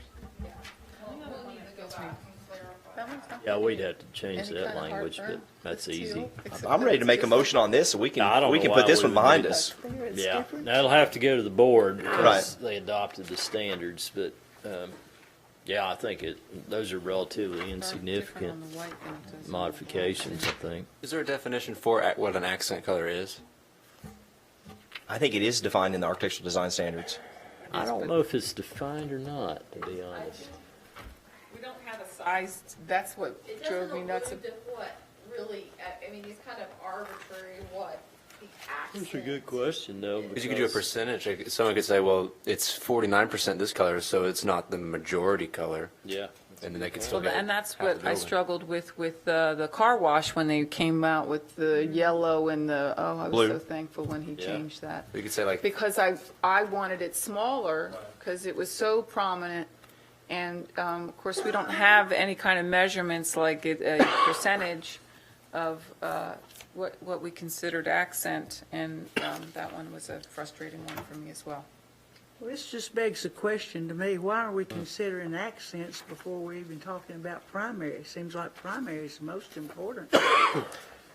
Yeah, we'd have to change that language, but that's easy. I'm ready to make a motion on this, so we I don't can know put why this we one would behind do us. Yeah, that'll have to go to the board because Right. they adopted the standards, but, yeah, I think those are relatively insignificant modifications, I think. Is there a definition for what an accent color is? I think it is defined in the architectural design standards. I don't know if it's defined or not, to be honest. We don't have a size, that's what It drove doesn't me nuts. allude to what really, I mean, it's kind of arbitrary what the accent. That's a good question, though. Because you could do a percentage. Like, someone could say, well, it's 49% this color, so it's not the majority color. Yeah. And then they could still Well, get and that's half the what I building. struggled with the car wash when they came out with the yellow and the, oh, I was Blue. so thankful when he Yeah. changed that. You could say like, Because I wanted it smaller, because it was so prominent, and of course, we don't have any kind of measurements like a percentage of what we considered accent, and that one was a frustrating one for me as well. Well, this just begs the question to me, why are we considering accents before we're even talking about primary? It seems like primary is the most important.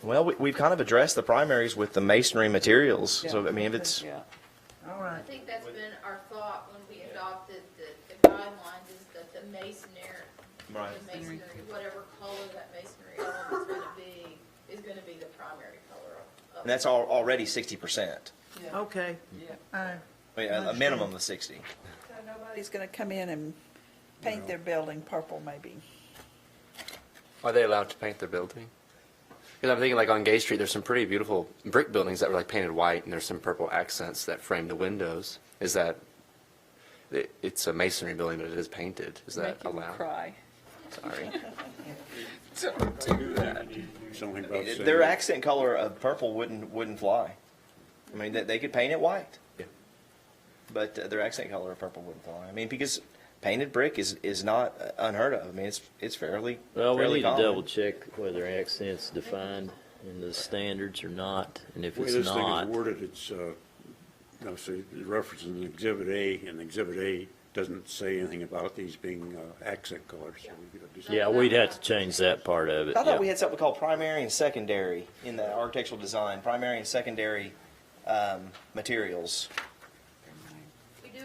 Well, we've kind of addressed the primaries with the masonry materials. So, I mean, if it's, Yeah. All I right. think that's been our thought when we adopted the guidelines, is that the masonry, whatever color that masonry element is gonna be the primary color of. and that's already 60%. Okay. I mean, a minimum of 60. So nobody's going to come in and paint their building purple, maybe? are they allowed to paint their building? Because I'm thinking like on Gay Street, there's some pretty beautiful brick buildings that were like painted white, and there's some purple accents that frame the windows. Is that, it's a masonry building, but it is painted. Is that Make you allowed? cry. Sorry. Don't do that. Do something about saying Their accent color of purple wouldn't fly. I mean, they could paint it white. Yeah. But their accent color of purple wouldn't fly. I mean, because painted brick is not unheard of. I mean, it's fairly Well, we fairly need to common. double check whether accent's defined in the standards or not, and if the way it's this thing not, is worded, it's, say, it references Exhibit A, and Exhibit A doesn't say anything about these being accent colors. So we gotta do something. yeah, we'd have to change that part of it. I thought yeah. we had something called primary and secondary in the architectural design. Primary and secondary materials. We do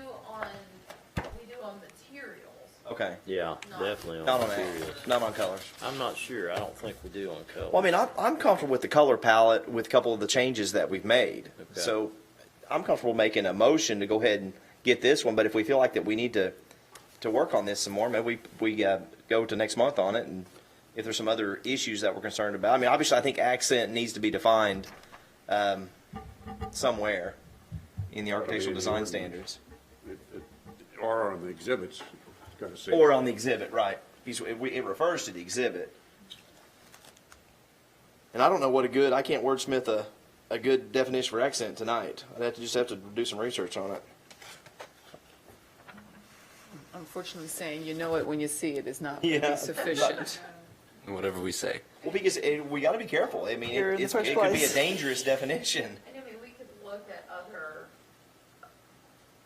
on materials. Okay. Yeah, definitely on Not on materials. that. Not on colors. I'm not sure. I don't think we do on color. Well, I mean, I'm comfortable with the color palette with a couple of the changes that we've made. Okay. So I'm comfortable making a motion to go ahead and get this one. But if we feel like that we need to work on this some more, maybe we go to next month on it. And if there's some other issues that we're concerned about, I mean, obviously, I think accent needs to be defined somewhere in the architectural design standards. Or on the exhibits, it's gotta say. Or on the exhibit, right. It refers to the exhibit. And I don't know I can't wordsmith a good definition for accent tonight. I'd have to do some research on it. Unfortunately, saying you know it when you see it is not Yeah. sufficient. Whatever we say. Well, because we got to be careful. I mean, Here in the it first could be a place. dangerous definition. And I mean, we could look at other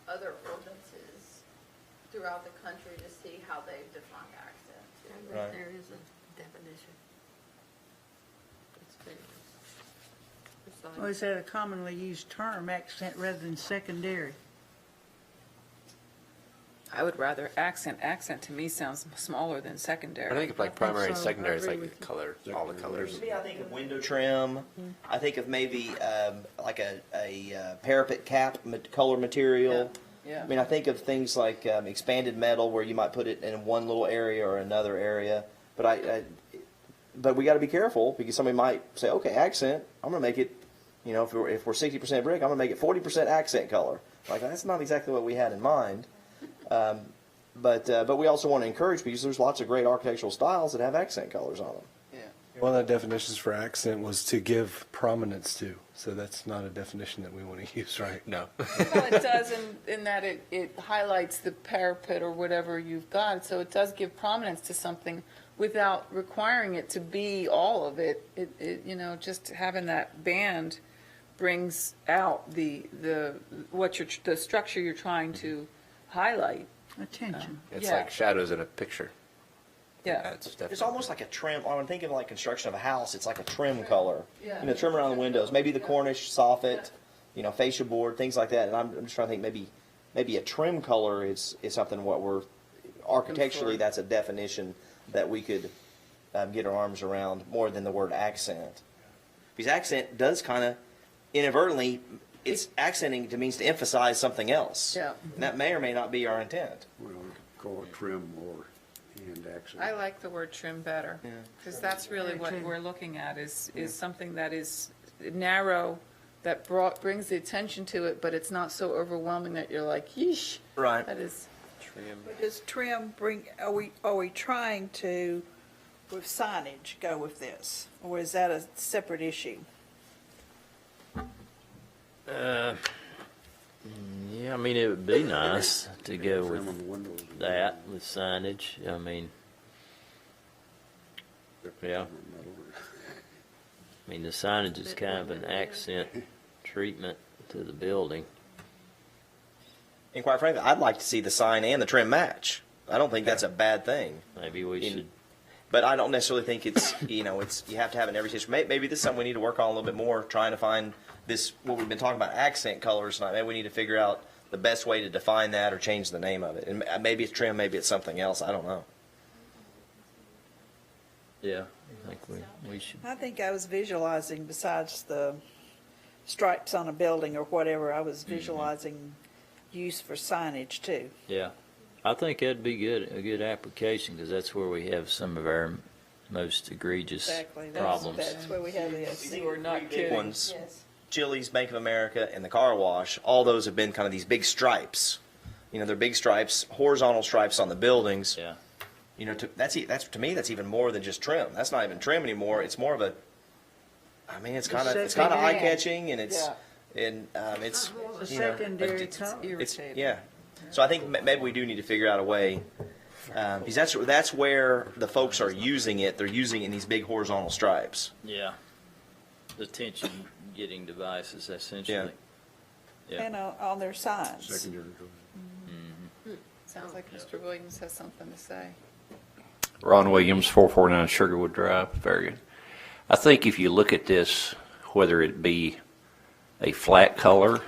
ordinances throughout the country to see how they've defined accent. Right. There is a definition. It's very precise. Or is that a commonly used term, accent rather than secondary? I would rather accent. Accent to me sounds smaller than secondary. I think like primary and so. secondary I is agree like with you. color, all the colors. I think of window trim. I think of maybe like a parapet cap color material. Yeah. I mean, I think of things like expanded metal, where you might put it in one little area or another area. But but we got to be careful, because somebody might say, "Okay, accent. I'm going to make it. You know, if we're 60% brick, I'm going to make it 40% accent color." Like, that's not exactly what we had in mind. But we also want to encourage, because there's lots of great architectural styles that have accent colors on them. Yeah. One of the definitions for accent was to give prominence to, so that's not a definition that we want to use, right? No. Well, it does in that it highlights the parapet or whatever you've got, so it does give prominence to something without requiring it to be all of it. Just having that band brings out the structure you're trying to highlight. Attention. It's Yeah. like shadows in a picture. Yeah. That's definitely. It's almost like a trim. When I'm thinking like construction of a house, it's like a trim color. Yeah. Trim around the windows. Maybe the Cornish soffit, fascia board, things like that. And I'm just trying to think maybe a trim color is something what we're architecturally. That's a definition that we could get our arms around more than the word accent, because accent does kind of inadvertently. It's accenting to means to emphasize something else. Yeah. And that may or may not be our intent. Well, we could call it trim or hand accent. I like the word trim better, because that's really what we're looking at, is something that is narrow, that brings the attention to it, but it's not so overwhelming that you're like, yeesh. Right. That is, But does trim are we trying to, with signage, go with this? Or is that a separate issue? Yeah, I mean, it would be nice to go Trim on the with windows. that, with signage. I mean, yeah. The signage is kind of an accent treatment to the building. And quite frankly, I'd like to see the sign and the trim match. I don't think that's a bad thing. Maybe we should. But I don't necessarily think it's you have to have it in every situation. Maybe this is something we need to work on a little bit more, trying to find this, what we've been talking about, accent colors tonight. Maybe we need to figure out the best way to define that or change the name of it. And maybe it's trim, maybe it's something else. I don't know. Yeah, I think we should. I think I was visualizing, besides the stripes on a building or whatever, I was visualizing use for signage too. Yeah, I think that'd be a good application, because that's where we have some of our most egregious Exactly. problems. That's where we have this. you are not Big kidding. ones, Yes. Chili's, Bank of America, and the car wash, all those have been kind of these big stripes. They're big stripes, horizontal stripes on the buildings. Yeah. That's to me, that's even more than just trim. That's not even trim anymore. It's more of a, it's kind of eye catching, and it's it's A secondary it's color. Irritating. yeah. So I think maybe we do need to figure out a way, because that's where the folks are using it. They're using it in these big horizontal stripes. Yeah. The attention-getting devices, essentially. Yeah. And on their signs. Secondary. Sounds like Mr. Williams has something to say. Ron Williams, 449 Sugarwood Drive, Farragut. I think if you look at this, whether it be a flat color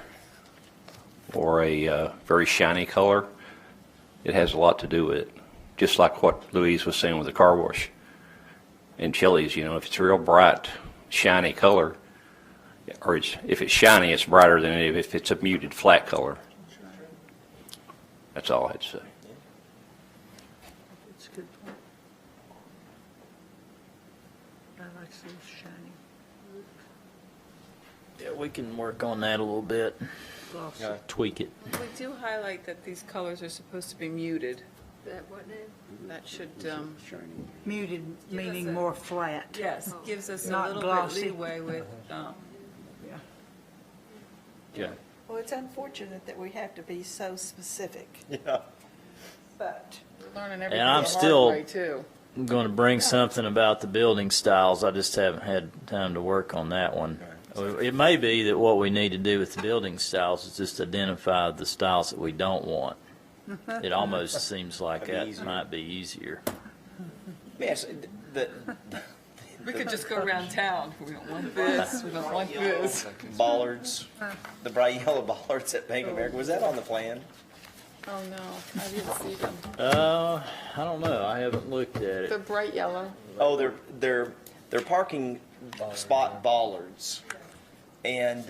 or a very shiny color, it has a lot to do with it. Just like what Louise was saying with the car wash and Chili's, if it's a real bright, shiny color, or if it's shiny, it's brighter than if it's a muted flat color. That's all I had to say. It's a good point. I like those shiny. Yeah, we can work on that a little bit, Glossy. tweak it. We do highlight that these colors are supposed to be muted. That what now? That should, Muted, meaning more flat. yes, gives us a Not little glossy. bit leeway with, Yeah. Well, it's unfortunate that we have to be so specific, Yeah. but learning everything And I'm the hard still way, too. going to bring something about the building styles. I just haven't had time to work on that one. It may be that what we need to do with the building styles is just identify the styles that we don't want. It almost seems like That'd be that easier. might be easier. Yes. We could just go around town. We don't want this, we don't want this. Bollards, the bright yellow bollards at Bank of America. Was that on the plan? Oh, no, I didn't see them. I don't know. I haven't looked at The it. bright yellow. Oh, they're parking spot bollards, and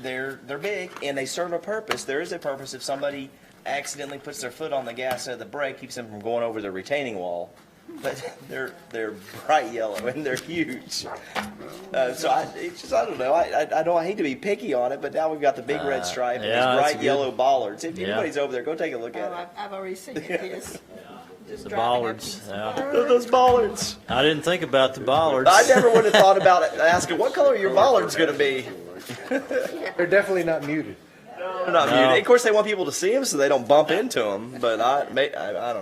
they're big and they serve a purpose. There is a purpose if somebody accidentally puts their foot on the gas of the brake, keeps them from going over the retaining wall. But they're bright yellow and they're huge. So I don't know. I hate to be picky on it, but now we've got the big red stripe and yeah, these that's bright good. yellow bollards. If Yeah. anybody's over there, go take a look at it. I've already seen it, yes. Just The driving bollards. up Yeah. Those bollards. I didn't think about the bollards. I never would have thought about it, asking what color your bollards going to be. They're definitely not muted. They're not No. muted. Of course, they want people to see them so they don't bump into them. But I don't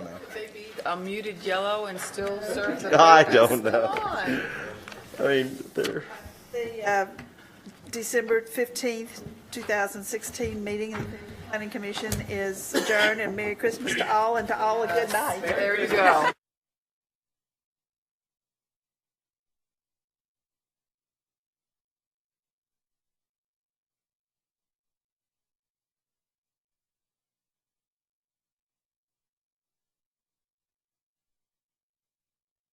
know. Could they be a muted yellow and still serve the I purpose? don't know. Come on. I mean, they're. The December 15th, 2016 meeting of the Planning Commission is adjourned, and Merry Christmas to all, and to all a good night. There you go.